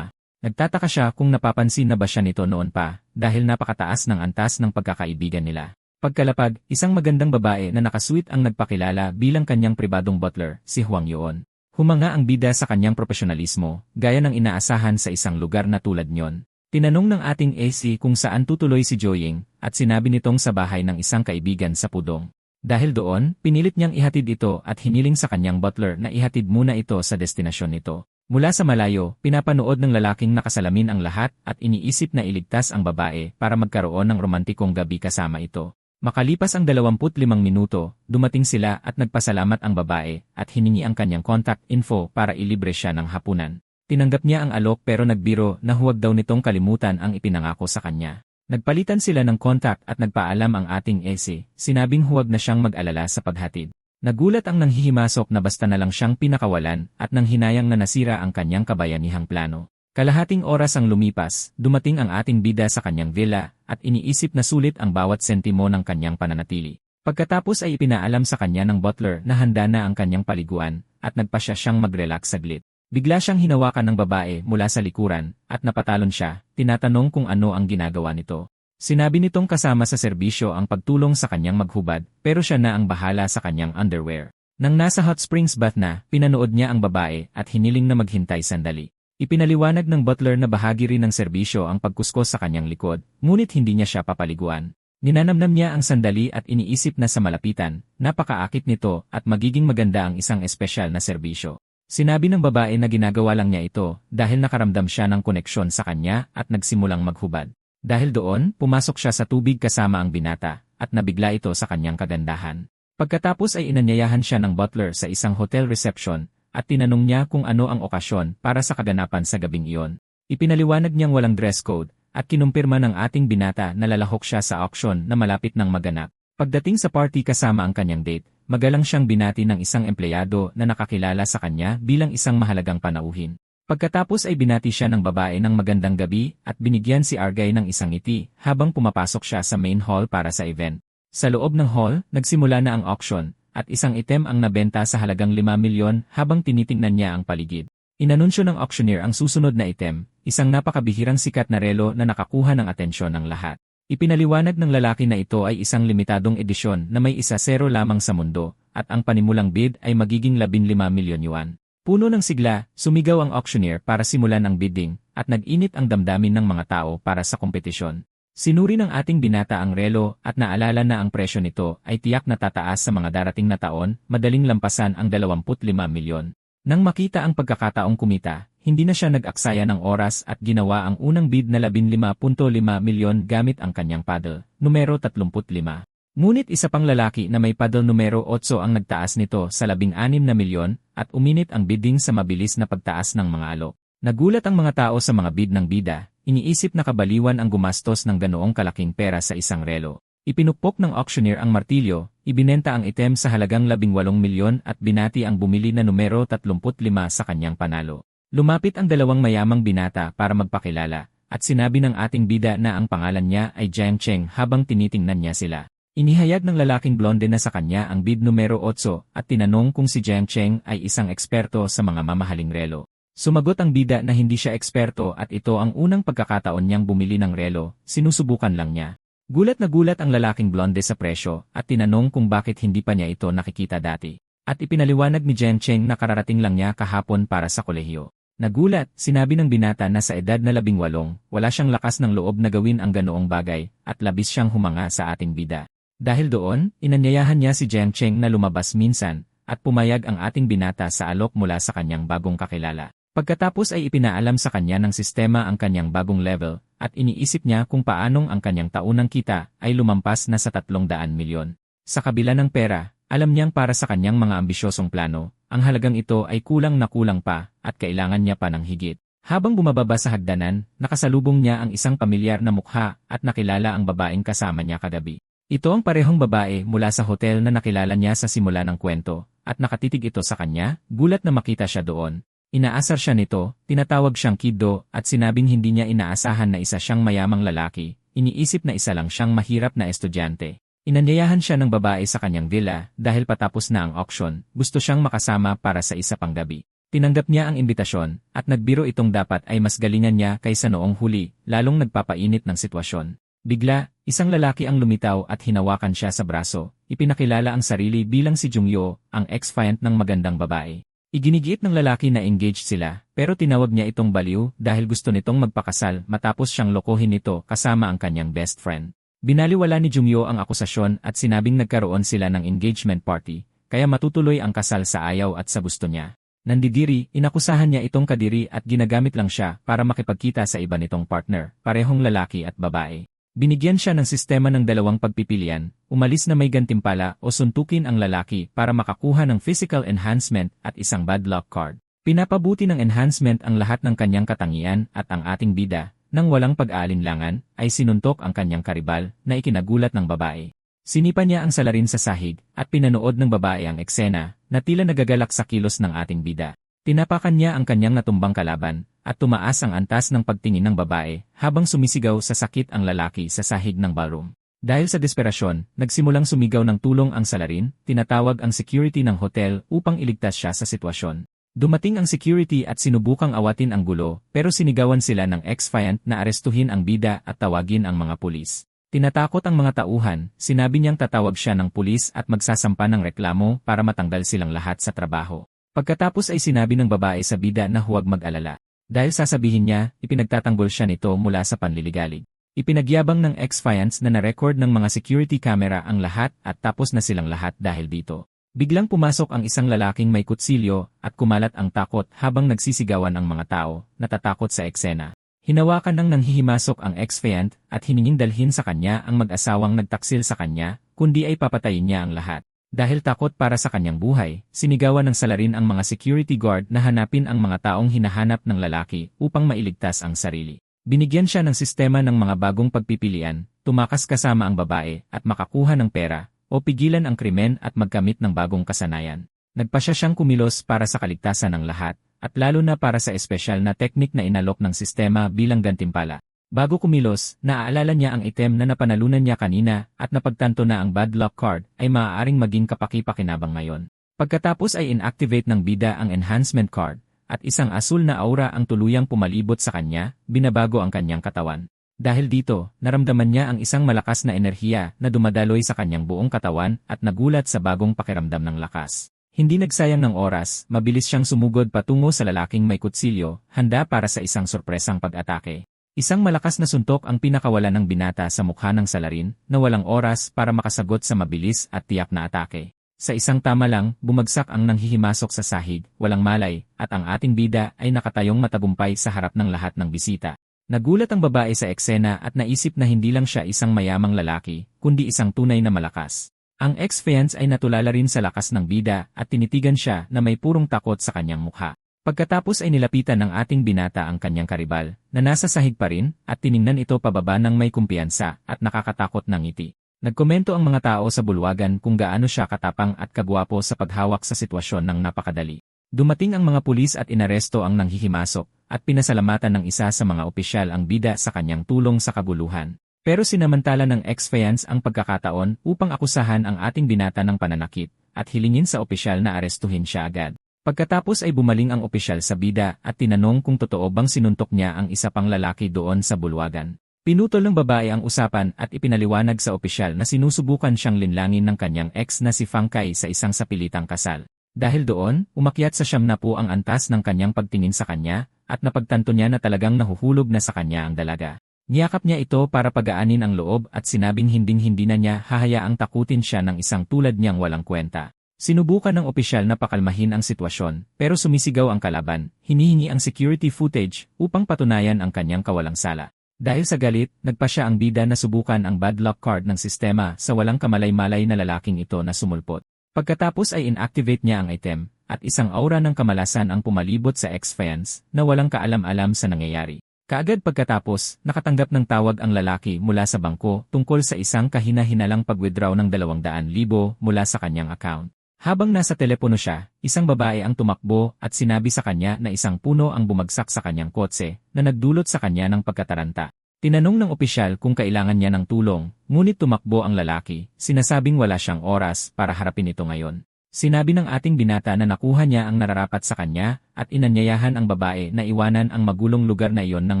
Nagtataka siya kung napapansin na ba siya nito noon pa dahil napakataas ng antas ng pagkakaibigan nila. Pagkalapag, isang magandang babae na nakasweet ang nagpakilala bilang kanyang pribadong butler, si Huang Yuan. Humanga ang bida sa kanyang profesionalismo, gaya ng inaasahan sa isang lugar na tulad niyon. Tinanong ng ating AC kung saan tutuloy si Joying at sinabi nitong sa bahay ng isang kaibigan sa Pudong. Dahil doon, pinilit niyang ihatid ito at hiniling sa kanyang butler na ihatid muna ito sa destinasyon nito. Mula sa malayo, pinapanood ng lalaking nakasalamin ang lahat at iniisip na iligtas ang babae para magkaroon ng romantikong gabi kasama ito. Makalipas ang 25 minuto, dumating sila at nagpasalamat ang babae at hiningi ang kanyang contact info para ilibre siya ng hapunan. Tinanggap niya ang alok pero nagbiro na huwag daw nitong kalimutan ang ipinangako sa kanya. Nagpalitan sila ng contact at nagpaalam ang ating AC, sinabing huwag na siyang mag-alala sa paghatid. Nagulat ang nanghihimasok na basta na lang siyang pinakawalan at nang hinayang na nasira ang kanyang kabayanihang plano. Kalahating oras ang lumipas, dumating ang ating bida sa kanyang villa at iniisip na sulit ang bawat sentimo ng kanyang pananatili. Pagkatapos ay ipinaalam sa kanya ng butler na handa na ang kanyang paliguan at nagpasya siyang mag-relax saglit. Bigla siyang hinawakan ng babae mula sa likuran at napatalon siya, tinatanong kung ano ang ginagawa nito. Sinabi nitong kasama sa serbisyo ang pagtulong sa kanyang maghubad pero siya na ang bahala sa kanyang underwear. Nang nasa hot springs bath na, pinanood niya ang babae at hiniling na maghintay sandali. Ipinaliwanag ng butler na bahagi rin ng serbisyo ang pagkuskos sa kanyang likod, ngunit hindi niya siya papaliguan. Ninanamnam niya ang sandali at iniisip na sa malapitan, napakaakit nito at magiging maganda ang isang espesyal na serbisyo. Sinabi ng babae na ginagawa lang niya ito dahil nakaramdam siya ng koneksyon sa kanya at nagsimulang maghubad. Dahil doon, pumasok siya sa tubig kasama ang binata at nabigla ito sa kanyang kagandahan. Pagkatapos ay inanyayahan siya ng butler sa isang hotel reception at tinanong niya kung ano ang okasyon para sa kaganapan sa gabing iyon. Ipinaliwanag niyang walang dress code at kinumpirma ng ating binata na lalahok siya sa auction na malapit ng maganap. Pagdating sa party kasama ang kanyang date, magalang siyang binati ng isang empleyado na nakakilala sa kanya bilang isang mahalagang panauhin. Pagkatapos ay binati siya ng babae ng magandang gabi at binigyan si Argay ng isang ngiti habang pumapasok siya sa main hall para sa event. Sa loob ng hall, nagsimula na ang auction at isang item ang nabenta sa halagang 5 milyon habang tinitingnan niya ang paligid. Inanunsyo ng auctioneer ang susunod na item, isang napakabihirang sikat na relo na nakakuha ng atensyon ng lahat. Ipinaliwanag ng lalaki na ito ay isang limitadong edisyon na may isa zero lamang sa mundo, at ang panimulang bid ay magiging 15 milyon yuan. Puno ng sigla, sumigaw ang auctioneer para simulan ang bidding, at nag-init ang damdamin ng mga tao para sa kompetisyon. Sinuri ng ating binata ang relo at naalala na ang presyo nito ay tiyak na tataas sa mga darating na taon, madaling lampasan ang 25 milyon. Nang makita ang pagkakataong kumita, hindi na siya nag-aksaya ng oras at ginawa ang unang bid na 15.5 milyon gamit ang kanyang paddle, numero 35. Ngunit isa pang lalaki na may paddle numero 8 ang nagtaas nito sa 16 na milyon at uminit ang bidding sa mabilis na pagtaas ng mga alok. Nagulat ang mga tao sa mga bid ng bida, iniisip na kabaliwan ang gumastos ng ganoong kalaking pera sa isang relo. Ipinukpok ng auctioneer ang martilyo, ibinenta ang item sa halagang 18 milyon at binati ang bumili na numero 35 sa kanyang panalo. Lumapit ang dalawang mayamang binata para magpakilala, at sinabi ng ating bida na ang pangalan niya ay Jiang Cheng habang tinitingnan niya sila. Inihayag ng lalaking blonde na sa kanya ang bid numero 8 at tinanong kung si Jiang Cheng ay isang eksperto sa mga mamahaling relo. Sumagot ang bida na hindi siya eksperto at ito ang unang pagkakataon niyang bumili ng relo, sinusubukan lang niya. Gulat na gulat ang lalaking blonde sa presyo at tinanong kung bakit hindi pa niya ito nakikita dati. At ipinaliwanag ni Jiang Cheng na kararating lang niya kahapon para sa kolehiyo. Nagulat, sinabi ng binata na sa edad na 18, wala siyang lakas ng loob na gawin ang ganoong bagay at labis siyang humanga sa ating bida. Dahil doon, inanyayahan niya si Jiang Cheng na lumabas minsan at pumayag ang ating binata sa alok mula sa kanyang bagong kakilala. Pagkatapos ay ipinaalam sa kanya ng sistema ang kanyang bagong level at iniisip niya kung paanong ang kanyang taunang kita ay lumampas na sa 300 milyon. Sa kabila ng pera, alam niyang para sa kanyang mga ambisyosong plano, ang halagang ito ay kulang na kulang pa at kailangan niya pa ng higit. Habang bumababa sa hagdanan, nakasalubong niya ang isang pamilyar na mukha at nakilala ang babaeng kasama niya kagabi. Ito ang parehong babae mula sa hotel na nakilala niya sa simula ng kwento at nakatitig ito sa kanya, gulat na makita siya doon. Inaasar siya nito, tinatawag siyang kiddo at sinabing hindi niya inaasahan na isa siyang mayamang lalaki, iniisip na isa lang siyang mahirap na estudyante. Inanyayahan siya ng babae sa kanyang villa dahil patapos na ang auction, gusto siyang makasama para sa isa pang gabi. Tinanggap niya ang imbitasyon at nagbiro itong dapat ay mas galingan niya kaysa noong huli, lalong nagpapainit ng sitwasyon. Bigla, isang lalaki ang lumitaw at hinawakan siya sa braso, ipinakilala ang sarili bilang si Jungyo, ang ex-fiant ng magandang babae. Iginigiit ng lalaki na engaged sila, pero tinawag niya itong baliw dahil gusto nitong magpakasal matapos siyang lokohin nito kasama ang kanyang best friend. Binaliwala ni Jungyo ang akusasyon at sinabing nagkaroon sila ng engagement party, kaya matutuloy ang kasal sa ayaw at sa gusto niya. Nandidiri, inakusahan niya itong kadiri at ginagamit lang siya para makipagkita sa iba nitong partner, parehong lalaki at babae. Binigyan siya ng sistema ng dalawang pagpipilian, umalis na may gantimpala o suntukin ang lalaki para makakuha ng physical enhancement at isang bad luck card. Pinapabuti ng enhancement ang lahat ng kanyang katangian at ang ating bida, nang walang pag-aalinlangan, ay sinuntok ang kanyang karibal na ikinagulat ng babae. Sinipa niya ang salarin sa sahig at pinanood ng babae ang eksena na tila nagagalak sa kilos ng ating bida. Tinapakan niya ang kanyang natumbang kalaban at tumaas ang antas ng pagtingin ng babae habang sumisigaw sa sakit ang lalaki sa sahig ng ballroom. Dahil sa desperasyon, nagsimulang sumigaw ng tulong ang salarin, tinatawag ang security ng hotel upang iligtas siya sa sitwasyon. Dumating ang security at sinubukang awatin ang gulo pero sinigawan sila ng ex-fiant na arestuhin ang bida at tawagin ang mga pulis. Tinatakot ang mga tauhan, sinabi niyang tatawag siya ng pulis at magsasampa ng reklamo para matanggal silang lahat sa trabaho. Pagkatapos ay sinabi ng babae sa bida na huwag mag-alala. Dahil sasabihin niya, ipinagtatanggol siya nito mula sa panliligalig. Ipinagyabang ng ex-fiance na na-record ng mga security camera ang lahat at tapos na silang lahat dahil dito. Biglang pumasok ang isang lalaking may kutsilyo at kumalat ang takot habang nagsisigawan ang mga tao, natatakot sa eksena. Hinawakan ng nanghihimasok ang ex-fiant at hininging dalhin sa kanya ang mag-asawang nagtaksil sa kanya, kundi ay papatayin niya ang lahat. Dahil takot para sa kanyang buhay, sinigawan ng salarin ang mga security guard na hanapin ang mga taong hinahanap ng lalaki upang mailigtas ang sarili. Binigyan siya ng sistema ng mga bagong pagpipilian, tumakas kasama ang babae at makakuha ng pera, o pigilan ang krimen at magkamit ng bagong kasanayan. Nagpasya siyang kumilos para sa kaligtasan ng lahat, at lalo na para sa espesyal na teknik na inalok ng sistema bilang gantimpala. Bago kumilos, naaalala niya ang item na napanalunan niya kanina at napagtanto na ang bad luck card ay maaaring maging kapaki-pakinabang ngayon. Pagkatapos ay inactivate ng bida ang enhancement card at isang asul na aura ang tuluyang pumalibot sa kanya, binabago ang kanyang katawan. Dahil dito, naramdaman niya ang isang malakas na enerhiya na dumadaloy sa kanyang buong katawan at nagulat sa bagong pakiramdam ng lakas. Hindi nagsayang ng oras, mabilis siyang sumugod patungo sa lalaking may kutsilyo, handa para sa isang sorpresang pag-atake. Isang malakas na suntok ang pinakawala ng binata sa mukha ng salarin na walang oras para makasagot sa mabilis at tiyak na atake. Sa isang tama lang, bumagsak ang nanghihimasok sa sahig, walang malay, at ang ating bida ay nakatayong matagumpay sa harap ng lahat ng bisita. Nagulat ang babae sa eksena at naisip na hindi lang siya isang mayamang lalaki, kundi isang tunay na malakas. Ang ex-fiance ay natulala rin sa lakas ng bida at tinitigan siya na may purong takot sa kanyang mukha. Pagkatapos ay nilapitan ng ating binata ang kanyang karibal, na nasa sahig pa rin, at tiningnan ito pababa ng may kumpiyansa at nakakatakot na ngiti. Nagkomento ang mga tao sa bulwagan kung gaano siya katapang at kagwapo sa paghawak sa sitwasyon ng napakadali. Dumating ang mga pulis at inaresto ang nanghihimasok, at pinasalamatan ng isa sa mga opisyal ang bida sa kanyang tulong sa kabuluhan. Pero sinamantala ng ex-fiance ang pagkakataon upang akusahan ang ating binata ng pananakit, at hilingin sa opisyal na arestuhin siya agad. Pagkatapos ay bumaling ang opisyal sa bida at tinanong kung totoo bang sinuntok niya ang isa pang lalaki doon sa bulwagan. Pinutol ng babae ang usapan at ipinaliwanag sa opisyal na sinusubukan siyang linlangin ng kanyang ex na si Fang Kai sa isang sapilitang kasal. Dahil doon, umakyat sa 70 ang antas ng kanyang pagtingin sa kanya at napagtanto niya na talagang nahuhulog na sa kanya ang dalaga. Niyakap niya ito para pagaanin ang loob at sinabing hinding-hindi na niya hahayaang takutin siya ng isang tulad niyang walang kwenta. Sinubukan ng opisyal na pakalmahin ang sitwasyon, pero sumisigaw ang kalaban, hinihingi ang security footage upang patunayan ang kanyang kawalang sala. Dahil sa galit, nagpasya ang bida na subukan ang bad luck card ng sistema sa walang kamalay-malay na lalaking ito na sumulpot. Pagkatapos ay inactivate niya ang item, at isang aura ng kamalasan ang pumalibot sa ex-fiance na walang kaalam-alam sa nangyayari. Kaagad pagkatapos, nakatanggap ng tawag ang lalaki mula sa bangko tungkol sa isang kahina-hinalang pag-withdraw ng 200,000 mula sa kanyang account. Habang nasa telepono siya, isang babae ang tumakbo at sinabi sa kanya na isang puno ang bumagsak sa kanyang kotse na nagdulot sa kanya ng pagkataranta. Tinanong ng opisyal kung kailangan niya ng tulong, ngunit tumakbo ang lalaki, sinasabing wala siyang oras para harapin ito ngayon. Sinabi ng ating binata na nakuha niya ang nararapat sa kanya at inanyayahan ang babae na iwanan ang magulong lugar na iyon ng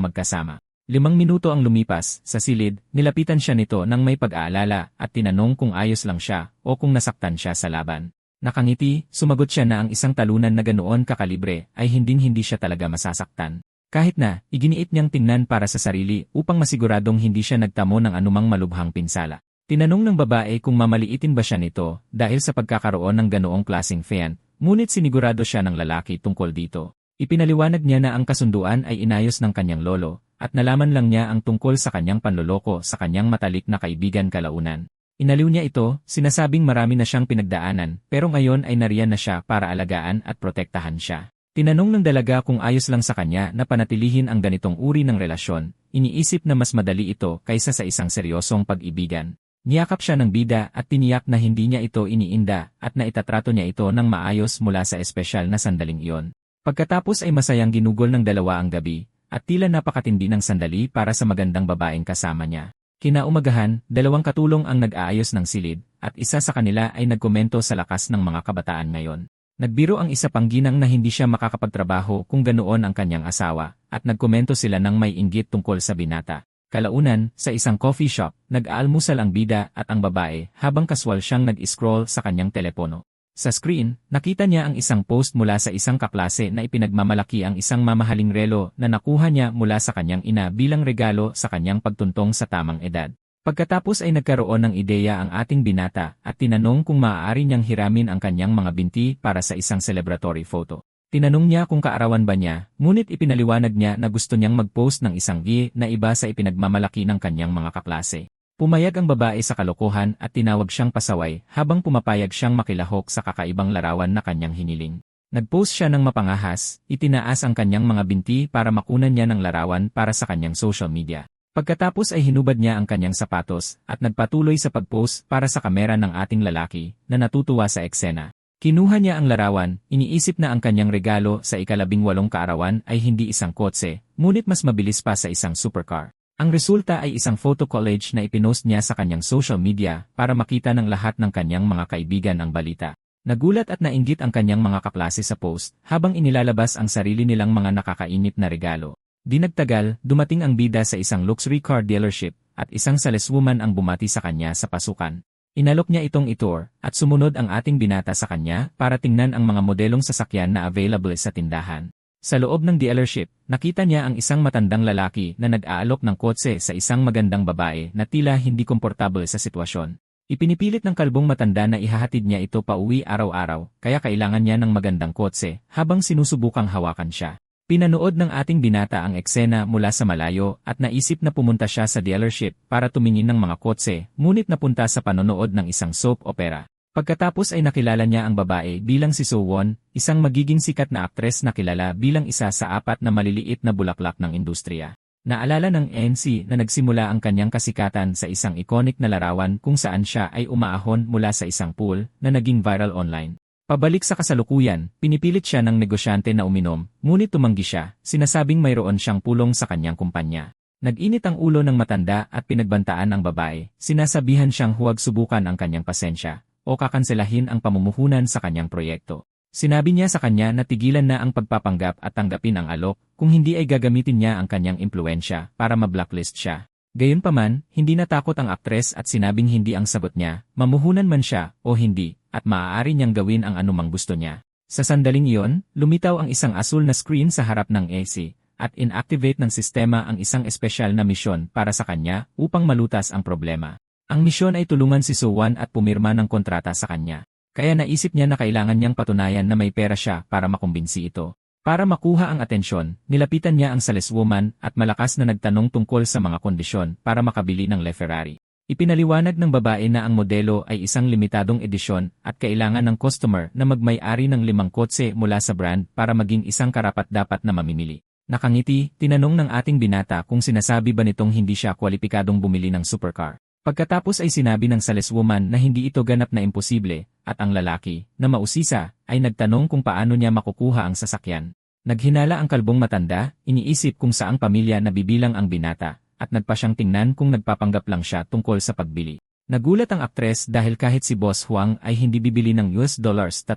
magkasama. 5 minuto ang lumipas, sa silid, nilapitan siya nito nang may pag-aalala at tinanong kung ayos lang siya o kung nasaktan siya sa laban. Nakangiti, sumagot siya na ang isang talunan na ganoon kakalibre ay hinding-hindi siya talaga masasaktan. Kahit na, iginiit niyang tingnan para sa sarili upang masiguradong hindi siya nagtamo ng anumang malubhang pinsala. Tinanong ng babae kung mamaliitin ba siya nito dahil sa pagkakaroon ng ganoong klaseng fan, ngunit sinigurado siya ng lalaki tungkol dito. Ipinaliwanag niya na ang kasunduan ay inayos ng kanyang lolo, at nalaman lang niya ang tungkol sa kanyang panloloko sa kanyang matalik na kaibigan kalaunan. Inaliw niya ito, sinasabing marami na siyang pinagdaanan, pero ngayon ay nariyan na siya para alagaan at protektahan siya. Tinanong ng dalaga kung ayos lang sa kanya na panatilihin ang ganitong uri ng relasyon, iniisip na mas madali ito kaysa sa isang seryosong pag-ibigan. Niyakap siya ng bida at tiniyak na hindi niya ito iniinda at na itatrato niya ito ng maayos mula sa espesyal na sandaling iyon. Pagkatapos ay masayang ginugol ng dalawa ang gabi, at tila napakatindi ng sandali para sa magandang babaeng kasama niya. Kinaumagahan, dalawang katulong ang nag-aayos ng silid, at isa sa kanila ay nagkomento sa lakas ng mga kabataan ngayon. Nagbiro ang isa pang ginang na hindi siya makakapagtrabaho kung ganoon ang kanyang asawa, at nagkomento sila ng may inggit tungkol sa binata. Kalaunan, sa isang coffee shop, nag-aalmusal ang bida at ang babae habang kaswal siyang nag-scroll sa kanyang telepono. Sa screen, nakita niya ang isang post mula sa isang kaklase na ipinagmamalaki ang isang mamahaling relo na nakuha niya mula sa kanyang ina bilang regalo sa kanyang pagtuntong sa tamang edad. Pagkatapos ay nagkaroon ng ideya ang ating binata at tinanong kung maaari niyang hiramin ang kanyang mga binti para sa isang celebratory photo. Tinanong niya kung kaarawan ba niya, ngunit ipinaliwanag niya na gusto niyang mag-post ng isang na iba sa ipinagmamalaki ng kanyang mga kaklase. Pumayag ang babae sa kalokohan at tinawag siyang pasaway habang pumapayag siyang makilahok sa kakaibang larawan na kanyang hiniling. Nag-post siya ng mapangahas, itinaas ang kanyang mga binti para makunan niya ng larawan para sa kanyang social media. Pagkatapos ay hinubad niya ang kanyang sapatos at nagpatuloy sa pag-post para sa kamera ng ating lalaki na natutuwa sa eksena. Kinuha niya ang larawan, iniisip na ang kanyang regalo sa ika-18 kaarawan ay hindi isang kotse, ngunit mas mabilis pa sa isang supercar. Ang resulta ay isang photo collage na ipinost niya sa kanyang social media para makita ng lahat ng kanyang mga kaibigan ang balita. Nagulat at nainggit ang kanyang mga kaklase sa post habang inilalabas ang sarili nilang mga nakakainip na regalo. Di nagtagal, dumating ang bida sa isang luxury car dealership at isang saleswoman ang bumati sa kanya sa pasukan. Inalok niya itong itour at sumunod ang ating binata sa kanya para tingnan ang mga modelong sasakyan na available sa tindahan. Sa loob ng dealership, nakita niya ang isang matandang lalaki na nag-aalok ng kotse sa isang magandang babae na tila hindi komportable sa sitwasyon. Ipinipilit ng kalbong matanda na ihahatid niya ito pauwi araw-araw, kaya kailangan niya ng magandang kotse habang sinusubukang hawakan siya. Pinanood ng ating binata ang eksena mula sa malayo at naisip na pumunta siya sa dealership para tumingin ng mga kotse, ngunit napunta sa panonood ng isang soap opera. Pagkatapos ay nakilala niya ang babae bilang si So-won, isang magiging sikat na aktres na kilala bilang isa sa 4 na maliliit na bulaklak ng industriya. Naalala ng NC na nagsimula ang kanyang kasikatan sa isang iconic na larawan kung saan siya ay umaahon mula sa isang pool na naging viral online. Pabalik sa kasalukuyan, pinipilit siya ng negosyante na uminom, ngunit tumanggi siya, sinasabing mayroon siyang pulong sa kanyang kumpanya. Nag-init ang ulo ng matanda at pinagbantaan ang babae, sinasabihan siyang huwag subukan ang kanyang pasensya o kakanselahin ang pamumuhunan sa kanyang proyekto. Sinabi niya sa kanya na tigilan na ang pagpapanggap at tanggapin ang alok, kung hindi ay gagamitin niya ang kanyang impluensya para ma-blacklist siya. Gayunpaman, hindi natakot ang aktres at sinabing hindi ang sagot niya, mamuhunan man siya o hindi, at maaari niyang gawin ang anumang gusto niya. Sa sandaling iyon, lumitaw ang isang asul na screen sa harap ng AC, at inactivate ng sistema ang isang espesyal na misyon para sa kanya upang malutas ang problema. Ang misyon ay tulungan si So-won at pumirma ng kontrata sa kanya. Kaya naisip niya na kailangan niyang patunayan na may pera siya para makumbinsi ito. Para makuha ang atensyon, nilapitan niya ang saleswoman at malakas na nagtanong tungkol sa mga kondisyon para makabili ng LeFerrari. Ipinaliwanag ng babae na ang modelo ay isang limitadong edisyon at kailangan ng customer na magmay-ari ng 5 kotse mula sa brand para maging isang karapat-dapat na mamimili. Nakangiti, tinanong ng ating binata kung sinasabi ba nitong hindi siya kwalipikadong bumili ng supercar. Pagkatapos ay sinabi ng saleswoman na hindi ito ganap na imposible, at ang lalaki, na mausisa, ay nagtanong kung paano niya makukuha ang sasakyan. Naghinala ang kalbong matanda, iniisip kung saang pamilya nabibilang ang binata, at nagpa siyang tingnan kung nagpapanggap lang siya tungkol sa pagbili. Nagulat ang aktres dahil kahit si Boss Huang ay hindi bibili ng $3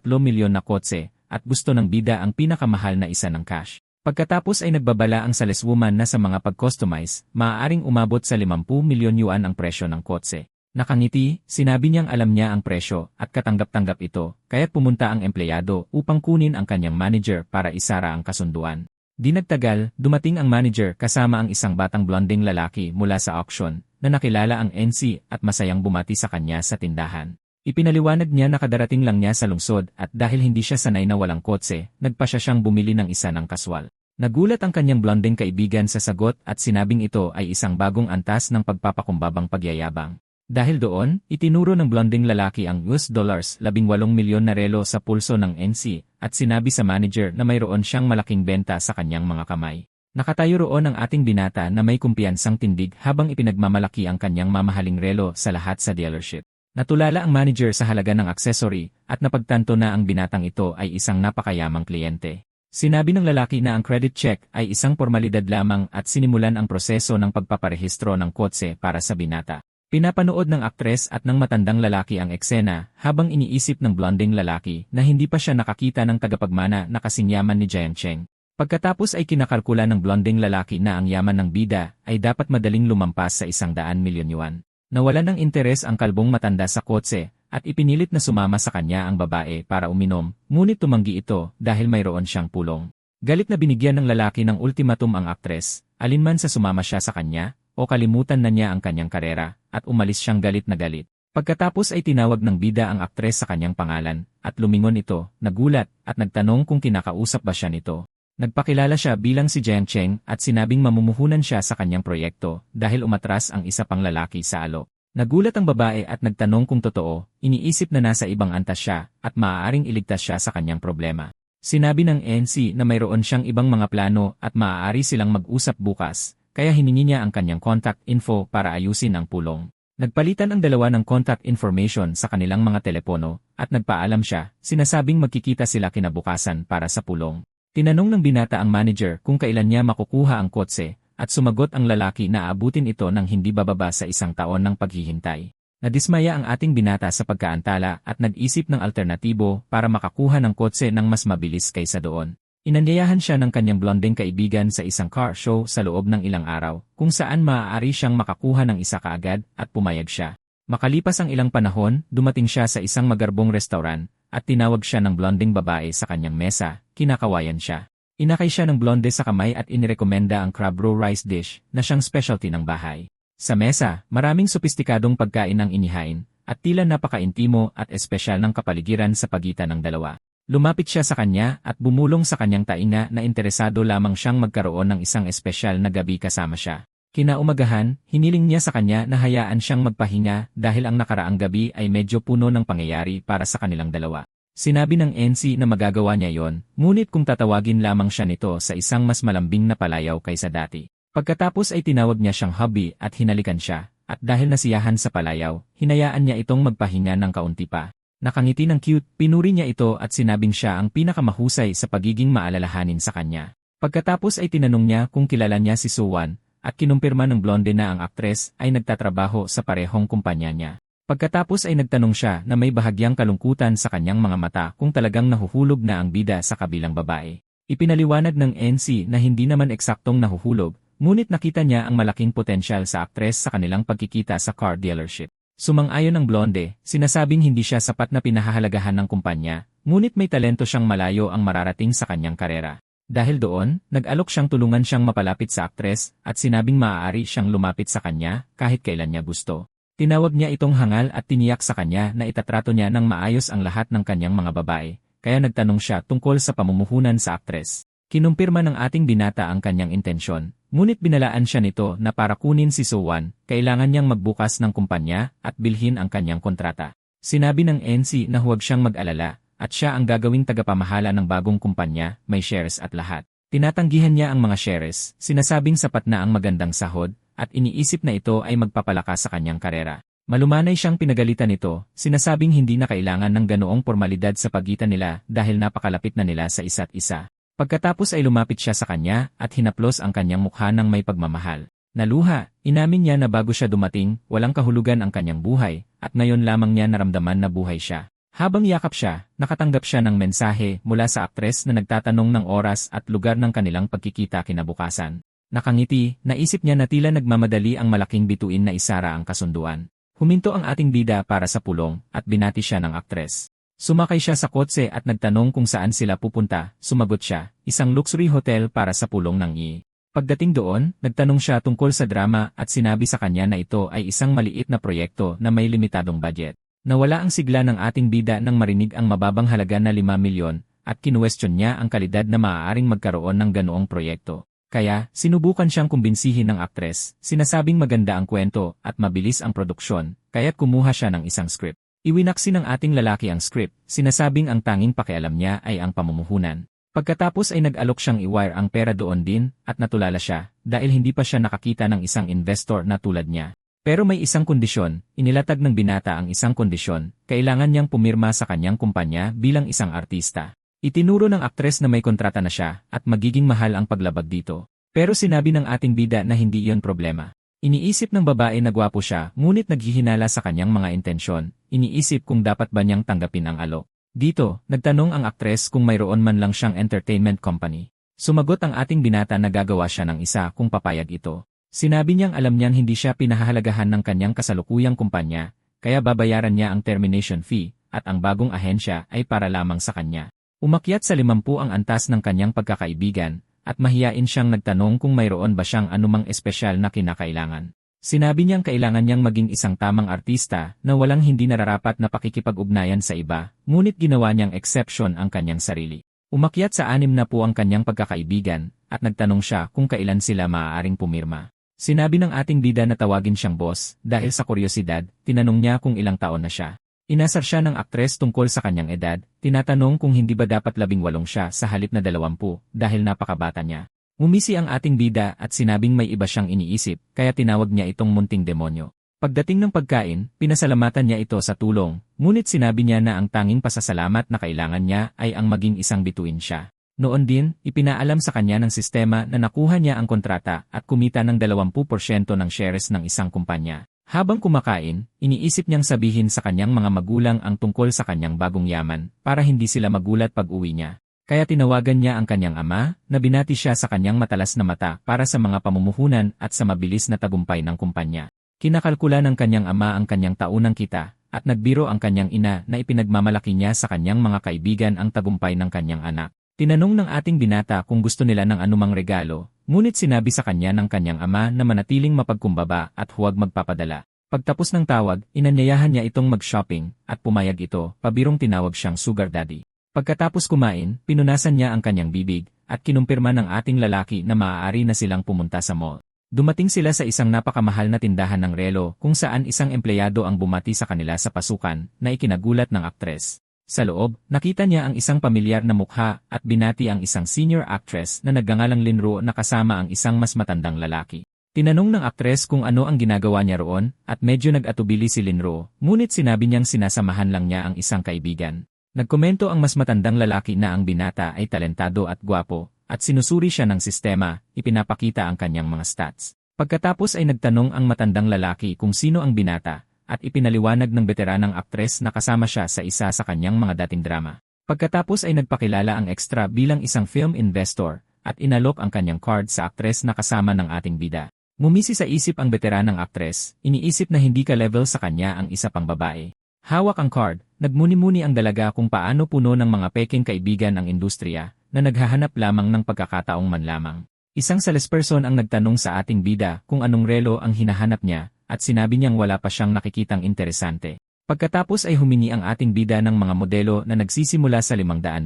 milyon na kotse, at gusto ng bida ang pinakamahal na isa ng cash. Pagkatapos ay nagbabala ang saleswoman na sa mga pag-customize, maaaring umabot sa 50 milyon yuan ang presyo ng kotse. Nakangiti, sinabi niyang alam niya ang presyo at katanggap-tanggap ito, kaya't pumunta ang empleyado upang kunin ang kanyang manager para isara ang kasunduan. Di nagtagal, dumating ang manager kasama ang isang batang blonding lalaki mula sa auction na nakilala ang NC at masayang bumati sa kanya sa tindahan. Ipinaliwanag niya na kadarating lang niya sa lungsod at dahil hindi siya sanay na walang kotse, nagpasya siyang bumili ng isa ng kaswal. Nagulat ang kanyang blonding kaibigan sa sagot at sinabing ito ay isang bagong antas ng pagpapakumbabang pagyayabang. Dahil doon, itinuro ng blonding lalaki ang $18 milyon na relo sa pulso ng NC at sinabi sa manager na mayroon siyang malaking benta sa kanyang mga kamay. Nakatayo roon ang ating binata na may kumpiyansang tindig habang ipinagmamalaki ang kanyang mamahaling relo sa lahat sa dealership. Natulala ang manager sa halaga ng accessory at napagtanto na ang binatang ito ay isang napakayamang kliyente. Sinabi ng lalaki na ang credit check ay isang formalidad lamang at sinimulan ang proseso ng pagpaparehistro ng kotse para sa binata. Pinapanood ng aktres at ng matandang lalaki ang eksena habang iniisip ng blonding lalaki na hindi pa siya nakakita ng tagapagmana na kasing yaman ni Jiang Cheng. Pagkatapos ay kinakalkula ng blonding lalaki na ang yaman ng bida ay dapat madaling lumampas sa 100 milyon yuan. Nawalan ng interes ang kalbong matanda sa kotse at ipinilit na sumama sa kanya ang babae para uminom, ngunit tumanggi ito dahil mayroon siyang pulong. Galit na binigyan ng lalaki ng ultimatum ang aktres, alinman sa sumama siya sa kanya, o kalimutan na niya ang kanyang karera, at umalis siyang galit na galit. Pagkatapos ay tinawag ng bida ang aktres sa kanyang pangalan, at lumingon ito, nagulat, at nagtanong kung kinakausap ba siya nito. Nagpakilala siya bilang si Jiang Cheng at sinabing mamumuhunan siya sa kanyang proyekto dahil umatras ang isa pang lalaki sa alok. Nagulat ang babae at nagtanong kung totoo, iniisip na nasa ibang antas siya at maaaring iligtas siya sa kanyang problema. Sinabi ng NC na mayroon siyang ibang mga plano at maaari silang mag-usap bukas, kaya hiningi niya ang kanyang contact info para ayusin ang pulong. Nagpalitan ang dalawa ng contact information sa kanilang mga telepono at nagpaalam siya, sinasabing magkikita sila kinabukasan para sa pulong. Tinanong ng binata ang manager kung kailan niya makukuha ang kotse, at sumagot ang lalaki na aabutin ito ng hindi bababa sa 1 taon ng paghihintay. Nadismaya ang ating binata sa pagkaantala at nag-isip ng alternatibo para makakuha ng kotse ng mas mabilis kaysa doon. Inanyayahan siya ng kanyang blonding kaibigan sa isang car show sa loob ng ilang araw, kung saan maaari siyang makakuha ng isa kaagad at pumayag siya. Makalipas ang ilang panahon, dumating siya sa isang magarbong restaurant, at tinawag siya ng blonding babae sa kanyang mesa, kinakawayan siya. Inakay siya ng blonde sa kamay at inirekomenda ang crab roe rice dish na siyang specialty ng bahay. Sa mesa, maraming sopistikadong pagkain ang inihain, at tila napaka-intimo at espesyal ng kapaligiran sa pagitan ng dalawa. Lumapit siya sa kanya at bumulong sa kanyang tainga na interesado lamang siyang magkaroon ng isang espesyal na gabi kasama siya. Kinaumagahan, hiniling niya sa kanya na hayaan siyang magpahinga dahil ang nakaraang gabi ay medyo puno ng pangyayari para sa kanilang dalawa. Sinabi ng NC na magagawa niya yon, ngunit kung tatawagin lamang siya nito sa isang mas malambing na palayaw kaysa dati. Pagkatapos ay tinawag niya siyang hubby at hinalikan siya, at dahil nasiyahan sa palayaw, hinayaan niya itong magpahinga ng kaunti pa. Nakangiti ng cute, pinuri niya ito at sinabing siya ang pinakamahusay sa pagiging maalalahanin sa kanya. Pagkatapos ay tinanong niya kung kilala niya si Suwan, at kinumpirma ng blonde na ang aktres ay nagtatrabaho sa parehong kumpanya niya. Pagkatapos ay nagtanong siya na may bahagyang kalungkutan sa kanyang mga mata kung talagang nahuhulog na ang bida sa kabilang babae. Ipinaliwanag ng NC na hindi naman eksaktong nahuhulog, ngunit nakita niya ang malaking potensyal sa aktres sa kanilang pagkikita sa car dealership. Sumang-ayon ng blonde, sinasabing hindi siya sapat na pinahahalagahan ng kumpanya, ngunit may talento siyang malayo ang mararating sa kanyang karera. Dahil doon, nag-alok siyang tulungan siyang mapalapit sa aktres at sinabing maaari siyang lumapit sa kanya kahit kailan niya gusto. Tinawag niya itong hangal at tiniyak sa kanya na itatrato niya ng maayos ang lahat ng kanyang mga babae, kaya nagtanong siya tungkol sa pamumuhunan sa aktres. Kinumpirma ng ating binata ang kanyang intensyon, ngunit binalaan siya nito na para kunin si Suwan, kailangan niyang magbukas ng kumpanya at bilhin ang kanyang kontrata. Sinabi ng NC na huwag siyang mag-alala, at siya ang gagawing tagapamahala ng bagong kumpanya, may shares at lahat. Tinatanggihan niya ang mga shares, sinasabing sapat na ang magandang sahod, at iniisip na ito ay magpapalakas sa kanyang karera. Malumanay siyang pinagalitan nito, sinasabing hindi na kailangan ng ganoong formalidad sa pagitan nila dahil napakalapit na nila sa isa't isa. Pagkatapos ay lumapit siya sa kanya at hinaplos ang kanyang mukha ng may pagmamahal. Naluha, inamin niya na bago siya dumating, walang kahulugan ang kanyang buhay, at ngayon lamang niya naramdaman na buhay siya. Habang yakap siya, nakatanggap siya ng mensahe mula sa aktres na nagtatanong ng oras at lugar ng kanilang pagkikita kinabukasan. Nakangiti, naisip niya na tila nagmamadali ang malaking bituin na isara ang kasunduan. Huminto ang ating bida para sa pulong at binati siya ng aktres. Sumakay siya sa kotse at nagtanong kung saan sila pupunta. Sumagot siya, isang luxury hotel para sa pulong ng I. Pagdating doon, nagtanong siya tungkol sa drama at sinabi sa kanya na ito ay isang maliit na proyekto na may limitadong budget. Nawala ang sigla ng ating bida nang marinig ang mababang halaga na 5 milyon at kinuwestiyon niya ang kalidad na maaaring magkaroon ng ganoong proyekto. Kaya, sinubukan siyang kumbinsihin ng aktres, sinasabing maganda ang kwento at mabilis ang produksyon, kaya't kumuha siya ng isang script. Iwinaksi ng ating lalaki ang script, sinasabing ang tanging pakialam niya ay ang pamumuhunan. Pagkatapos ay nag-alok siyang i-wire ang pera doon din at natulala siya dahil hindi pa siya nakakita ng isang investor na tulad niya. Pero may isang kondisyon, inilatag ng binata ang isang kondisyon, kailangan niyang pumirma sa kanyang kumpanya bilang isang artista. Itinuro ng aktres na may kontrata na siya at magiging mahal ang paglabag dito. Pero sinabi ng ating bida na hindi iyon problema. Iniisip ng babae na gwapo siya ngunit naghihinala sa kanyang mga intensyon, iniisip kung dapat ba niyang tanggapin ang alok. Dito, nagtanong ang aktres kung mayroon man lang siyang entertainment company. Sumagot ang ating binata na gagawa siya ng isa kung papayag ito. Sinabi niyang alam niyang hindi siya pinahahalagahan ng kanyang kasalukuyang kumpanya, kaya babayaran niya ang termination fee, at ang bagong ahensya ay para lamang sa kanya. Umakyat sa 50 ang antas ng kanyang pagkakaibigan, at mahiyain siyang nagtanong kung mayroon ba siyang anumang espesyal na kinakailangan. Sinabi niyang kailangan niyang maging isang tamang artista na walang hindi nararapat na pakikipag-ugnayan sa iba, ngunit ginawa niyang exception ang kanyang sarili. Umakyat sa 60 ang kanyang pagkakaibigan, at nagtanong siya kung kailan sila maaaring pumirma. Sinabi ng ating bida na tawagin siyang boss, dahil sa kuryosidad, tinanong niya kung ilang taon na siya. Inasar siya ng aktres tungkol sa kanyang edad, tinatanong kung hindi ba dapat 18 siya sa halip na 20 dahil napakabata niya. Umisi ang ating bida at sinabing may iba siyang iniisip, kaya tinawag niya itong munting demonyo. Pagdating ng pagkain, pinasalamatan niya ito sa tulong, ngunit sinabi niya na ang tanging pasasalamat na kailangan niya ay ang maging isang bituin siya. Noon din, ipinaalam sa kanya ng sistema na nakuha niya ang kontrata at kumita ng 20% ng shares ng isang kumpanya. Habang kumakain, iniisip niyang sabihin sa kanyang mga magulang ang tungkol sa kanyang bagong yaman para hindi sila magulat pag-uwi niya. Kaya tinawagan niya ang kanyang ama na binati siya sa kanyang matalas na mata para sa mga pamumuhunan at sa mabilis na tagumpay ng kumpanya. Kinakalkula ng kanyang ama ang kanyang taunang kita at nagbiro ang kanyang ina na ipinagmamalaki niya sa kanyang mga kaibigan ang tagumpay ng kanyang anak. Tinanong ng ating binata kung gusto nila ng anumang regalo, ngunit sinabi sa kanya ng kanyang ama na manatiling mapagkumbaba at huwag magpapadala. Pagtapos ng tawag, inanyayahan niya itong mag-shopping at pumayag ito, pabirong tinawag siyang sugar daddy. Pagkatapos kumain, pinunasan niya ang kanyang bibig at kinumpirma ng ating lalaki na maaari na silang pumunta sa mall. Dumating sila sa isang napakamahal na tindahan ng relo kung saan isang empleyado ang bumati sa kanila sa pasukan na ikinagulat ng aktres. Sa loob, nakita niya ang isang pamilyar na mukha at binati ang isang senior actress na nagngangalang Linro na kasama ang isang mas matandang lalaki. Tinanong ng aktres kung ano ang ginagawa niya roon at medyo nag-atubili si Linro, ngunit sinabi niyang sinasamahan lang niya ang isang kaibigan. Nagkomento ang mas matandang lalaki na ang binata ay talentado at gwapo at sinusuri siya ng sistema, ipinapakita ang kanyang mga stats. Pagkatapos ay nagtanong ang matandang lalaki kung sino ang binata, at ipinaliwanag ng veteranang aktres na kasama siya sa isa sa kanyang mga dating drama. Pagkatapos ay nagpakilala ang extra bilang isang film investor at inalok ang kanyang card sa aktres na kasama ng ating bida. Ngumisi sa isip ang veteranang aktres, iniisip na hindi ka-level sa kanya ang isa pang babae. Hawak ang card, nagmuni-muni ang dalaga kung paano puno ng mga peking kaibigan ang industriya na naghahanap lamang ng pagkakataong man lamang. Isang salesperson ang nagtanong sa ating bida kung anong relo ang hinahanap niya, at sinabi niyang wala pa siyang nakikitang interesante. Pagkatapos ay humingi ang ating bida ng mga modelo na nagsisimula sa 500,000,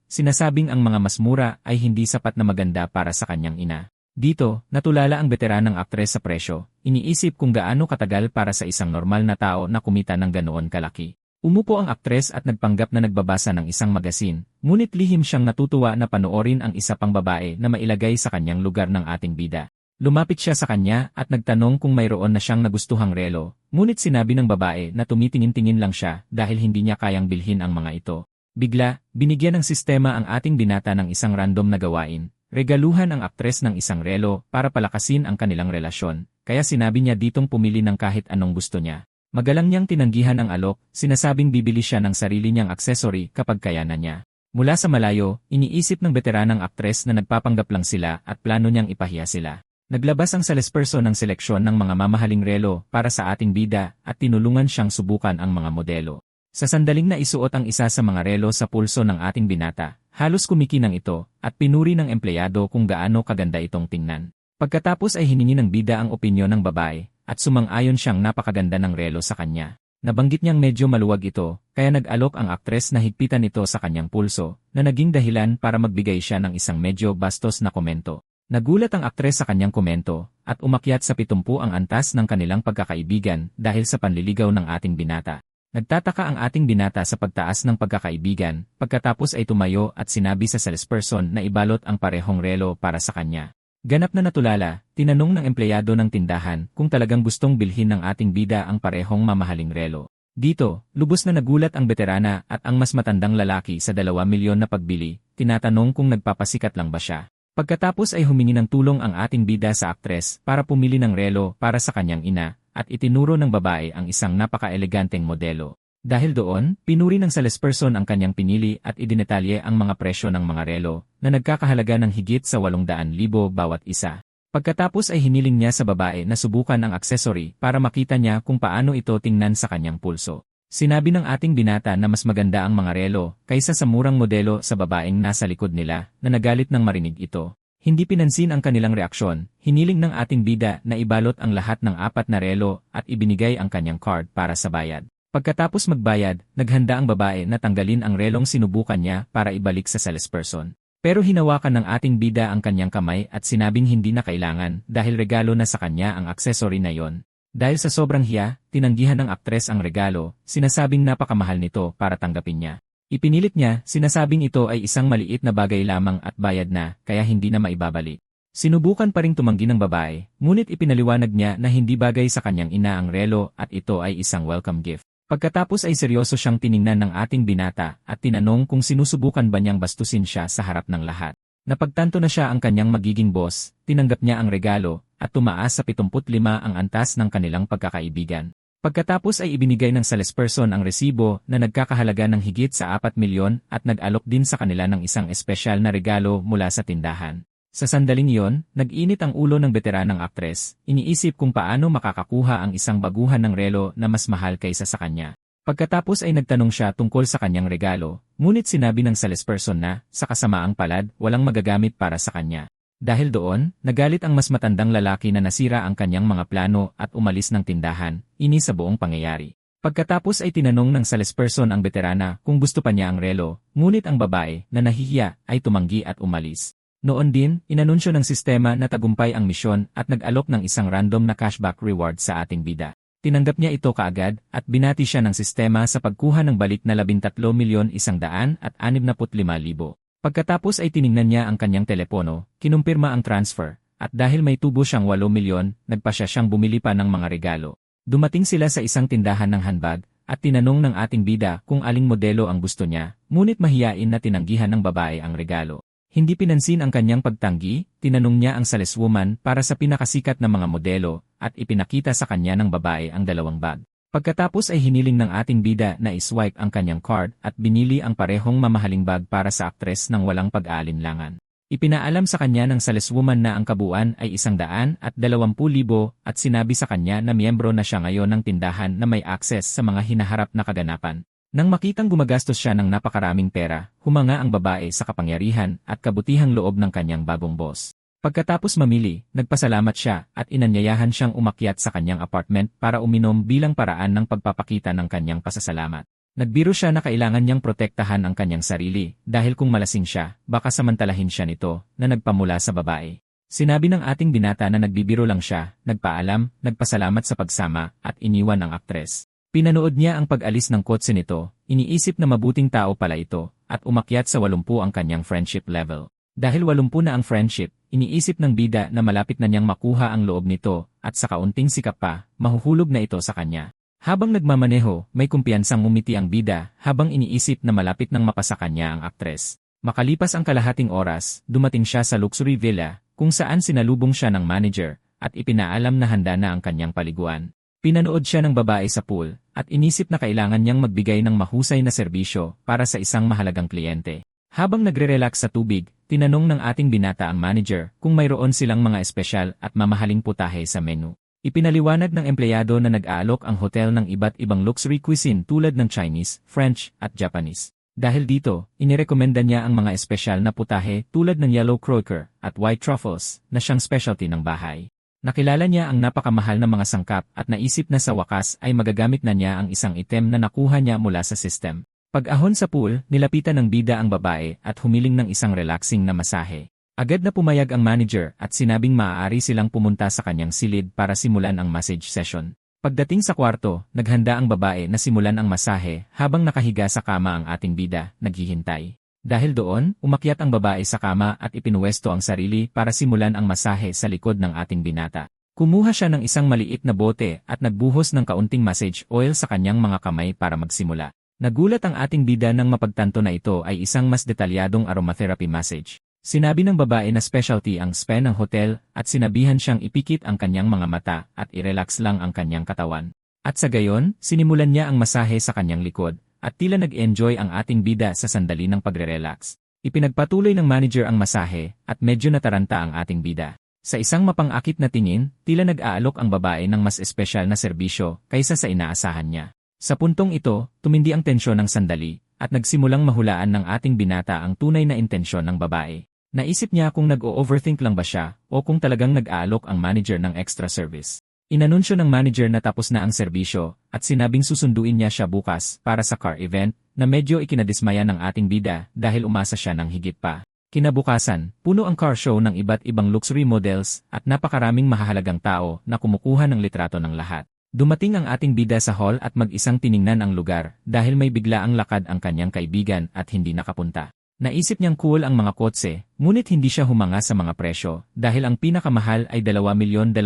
sinasabing ang mga mas mura ay hindi sapat na maganda para sa kanyang ina. Dito, natulala ang veteranang aktres sa presyo, iniisip kung gaano katagal para sa isang normal na tao na kumita ng ganoon kalaki. Umupo ang aktres at nagpanggap na nagbabasa ng isang magasin, ngunit lihim siyang natutuwa na panoorin ang isa pang babae na mailagay sa kanyang lugar ng ating bida. Lumapit siya sa kanya at nagtanong kung mayroon na siyang nagustuhang relo, ngunit sinabi ng babae na tumitingin-tingin lang siya dahil hindi niya kayang bilhin ang mga ito. Bigla, binigyan ng sistema ang ating binata ng isang random na gawain, regaluhan ang aktres ng isang relo para palakasin ang kanilang relasyon, kaya sinabi niya ditong pumili ng kahit anong gusto niya. Magalang niyang tinanggihan ang alok, sinasabing bibili siya ng sarili niyang aksesori kapag kayanan niya. Mula sa malayo, iniisip ng veteranang aktres na nagpapanggap lang sila at plano niyang ipahiya sila. Naglabas ang salesperson ng seleksyon ng mga mamahaling relo para sa ating bida at tinulungan siyang subukan ang mga modelo. Sa sandaling na isuot ang isa sa mga relo sa pulso ng ating binata, halos kumikinang ito at pinuri ng empleyado kung gaano kaganda itong tingnan. Pagkatapos ay hiningi ng bida ang opinyon ng babae at sumang-ayon siyang napakaganda ng relo sa kanya. Nabanggit niyang medyo maluwag ito, kaya nag-alok ang aktres na higpitan ito sa kanyang pulso, na naging dahilan para magbigay siya ng isang medyo bastos na komento. Nagulat ang aktres sa kanyang komento, at umakyat sa 70 ang antas ng kanilang pagkakaibigan dahil sa panliligaw ng ating binata. Nagtataka ang ating binata sa pagtaas ng pagkakaibigan, pagkatapos ay tumayo at sinabi sa salesperson na ibalot ang parehong relo para sa kanya. Ganap na natulala, tinanong ng empleyado ng tindahan kung talagang gustong bilhin ng ating bida ang parehong mamahaling relo. Dito, lubos na nagulat ang veterana at ang mas matandang lalaki sa 2 milyon na pagbili, tinatanong kung nagpapasikat lang ba siya. Pagkatapos ay humingi ng tulong ang ating bida sa aktres para pumili ng relo para sa kanyang ina, at itinuro ng babae ang isang napaka-eleganteng modelo. Dahil doon, pinuri ng salesperson ang kanyang pinili at idinetalye ang mga presyo ng mga relo, na nagkakahalaga ng higit sa 800,000 bawat isa. Pagkatapos ay hiniling niya sa babae na subukan ang accessory para makita niya kung paano ito tingnan sa kanyang pulso. Sinabi ng ating binata na mas maganda ang mga relo kaysa sa murang modelo sa babaeng nasa likod nila na nagalit nang marinig ito. Hindi pinansin ang kanilang reaksyon, hiniling ng ating bida na ibalot ang lahat ng 4 na relo at ibinigay ang kanyang card para sa bayad. Pagkatapos magbayad, naghanda ang babae na tanggalin ang relong sinubukan niya para ibalik sa salesperson. Pero hinawakan ng ating bida ang kanyang kamay at sinabing hindi na kailangan dahil regalo na sa kanya ang accessory na yon. Dahil sa sobrang hiya, tinanggihan ng aktres ang regalo, sinasabing napakamahal nito para tanggapin niya. Ipinilit niya, sinasabing ito ay isang maliit na bagay lamang at bayad na, kaya hindi na maibabalik. Sinubukan pa ring tumanggi ng babae, ngunit ipinaliwanag niya na hindi bagay sa kanyang ina ang relo at ito ay isang welcome gift. Pagkatapos ay seryoso siyang tiningnan ng ating binata at tinanong kung sinusubukan ba niyang bastusin siya sa harap ng lahat. Napagtanto na siya ang kanyang magiging boss, tinanggap niya ang regalo, at tumaas sa 75 ang antas ng kanilang pagkakaibigan. Pagkatapos ay ibinigay ng salesperson ang resibo na nagkakahalaga ng higit sa 4 milyon at nag-alok din sa kanila ng isang espesyal na regalo mula sa tindahan. Sa sandaling iyon, nag-init ang ulo ng veteranang aktres, iniisip kung paano makakakuha ang isang baguhan ng relo na mas mahal kaysa sa kanya. Pagkatapos ay nagtanong siya tungkol sa kanyang regalo, ngunit sinabi ng salesperson na, sa kasamaang palad, walang magagamit para sa kanya. Dahil doon, nagalit ang mas matandang lalaki na nasira ang kanyang mga plano at umalis ng tindahan, ini sa buong pangyayari. Pagkatapos ay tinanong ng salesperson ang veterana kung gusto pa niya ang relo, ngunit ang babae, na nahihiya, ay tumanggi at umalis. Noon din, inanunsyo ng sistema na tagumpay ang misyon at nag-alok ng isang random na cashback reward sa ating bida. Tinanggap niya ito kaagad at binati siya ng sistema sa pagkuha ng balik na 13,165,000. Pagkatapos ay tiningnan niya ang kanyang telepono, kinumpirma ang transfer, at dahil may tubo siyang 8 milyon, nagpasya siyang bumili pa ng mga regalo. Dumating sila sa isang tindahan ng handbag, at tinanong ng ating bida kung aling modelo ang gusto niya, ngunit mahiyain na tinanggihan ng babae ang regalo. Hindi pinansin ang kanyang pagtanggi, tinanong niya ang saleswoman para sa pinakasikat na mga modelo, at ipinakita sa kanya ng babae ang 2 bag. Pagkatapos ay hiniling ng ating bida na iswipe ang kanyang card at binili ang parehong mamahaling bag para sa aktres ng walang pag-aalinlangan. Ipinaalam sa kanya ng saleswoman na ang kabuuan ay 120,000 at sinabi sa kanya na miyembro na siya ngayon ng tindahan na may access sa mga hinaharap na kaganapan. Nang makitang gumagastos siya ng napakaraming pera, humanga ang babae sa kapangyarihan at kabutihang loob ng kanyang bagong boss. Pagkatapos mamili, nagpasalamat siya at inanyayahan siyang umakyat sa kanyang apartment para uminom bilang paraan ng pagpapakita ng kanyang pasasalamat. Nagbiro siya na kailangan niyang protektahan ang kanyang sarili dahil kung malasing siya, baka samantalahin siya nito na nagpamula sa babae. Sinabi ng ating binata na nagbibiro lang siya, nagpaalam, nagpasalamat sa pagsama at iniwan ang aktres. Pinanood niya ang pag-alis ng kotse nito, iniisip na mabuting tao pala ito at umakyat sa 80 ang kanyang friendship level. Dahil 80 na ang friendship, iniisip ng bida na malapit na niyang makuha ang loob nito at sa kaunting sikap pa, mahuhulog na ito sa kanya. Habang nagmamaneho, may kumpiyansang ngumiti ang bida habang iniisip na malapit nang mapasa kanya ang aktres. Makalipas ang kalahating oras, dumating siya sa luxury villa kung saan sinalubong siya ng manager at ipinaalam na handa na ang kanyang paliguan. Pinanood siya ng babae sa pool at inisip na kailangan niyang magbigay ng mahusay na serbisyo para sa isang mahalagang kliyente. Habang nagre-relax sa tubig, Tinanong ng ating binata ang manager kung mayroon silang mga espesyal at mamahaling putahe sa menu. Ipinaliwanag ng empleyado na nag-aalok ang hotel ng iba't ibang luxury cuisine tulad ng Chinese, French, at Japanese. Dahil dito, inirekomenda niya ang mga espesyal na putahe tulad ng yellow croaker at white truffles na siyang specialty ng bahay. Nakilala niya ang napakamahal na mga sangkap at naisip na sa wakas ay magagamit na niya ang isang item na nakuha niya mula sa system. Pag-ahon sa pool, nilapitan ng bida ang babae at humiling ng isang relaxing na masahe. Agad na pumayag ang manager at sinabing maaari silang pumunta sa kanyang silid para simulan ang massage session. Pagdating sa kwarto, naghanda ang babae na simulan ang masahe habang nakahiga sa kama ang ating bida, naghihintay. Dahil doon, umakyat ang babae sa kama at ipinuwesto ang sarili para simulan ang masahe sa likod ng ating binata. Kumuha siya ng isang maliit na bote at nagbuhos ng kaunting massage oil sa kanyang mga kamay para magsimula. Nagulat ang ating bida nang mapagtanto na ito ay isang mas detalyadong aromatherapy massage. Sinabi ng babae na specialty ang spa ng hotel at sinabihan siyang ipikit ang kanyang mga mata at i-relax lang ang kanyang katawan. At sa gayon, sinimulan niya ang masahe sa kanyang likod at tila nag-enjoy ang ating bida sa sandali ng pagre-relax. Ipinagpatuloy ng manager ang masahe at medyo nataranta ang ating bida. Sa isang mapang-akit na tingin, tila nag-aalok ang babae ng mas espesyal na serbisyo kaysa sa inaasahan niya. Sa puntong ito, tumindi ang tensyon ng sandali at nagsimulang mahulaan ng ating binata ang tunay na intensyon ng babae. Naisip niya kung nag-o-overthink lang ba siya o kung talagang nag-aalok ang manager ng extra service. Inanunsyo ng manager na tapos na ang serbisyo at sinabing susunduin niya siya bukas para sa car event na medyo ikinadismaya ng ating bida dahil umasa siya ng higit pa. Kinabukasan, puno ang car show ng iba't ibang luxury models at napakaraming mahahalagang tao na kumukuha ng litrato ng lahat. Dumating ang ating bida sa hall at mag-isang tiningnan ang lugar dahil may biglaang lakad ang kanyang kaibigan at hindi nakapunta. Naisip niyang cool ang mga kotse, ngunit hindi siya humanga sa mga presyo dahil ang pinakamahal ay 2,200,000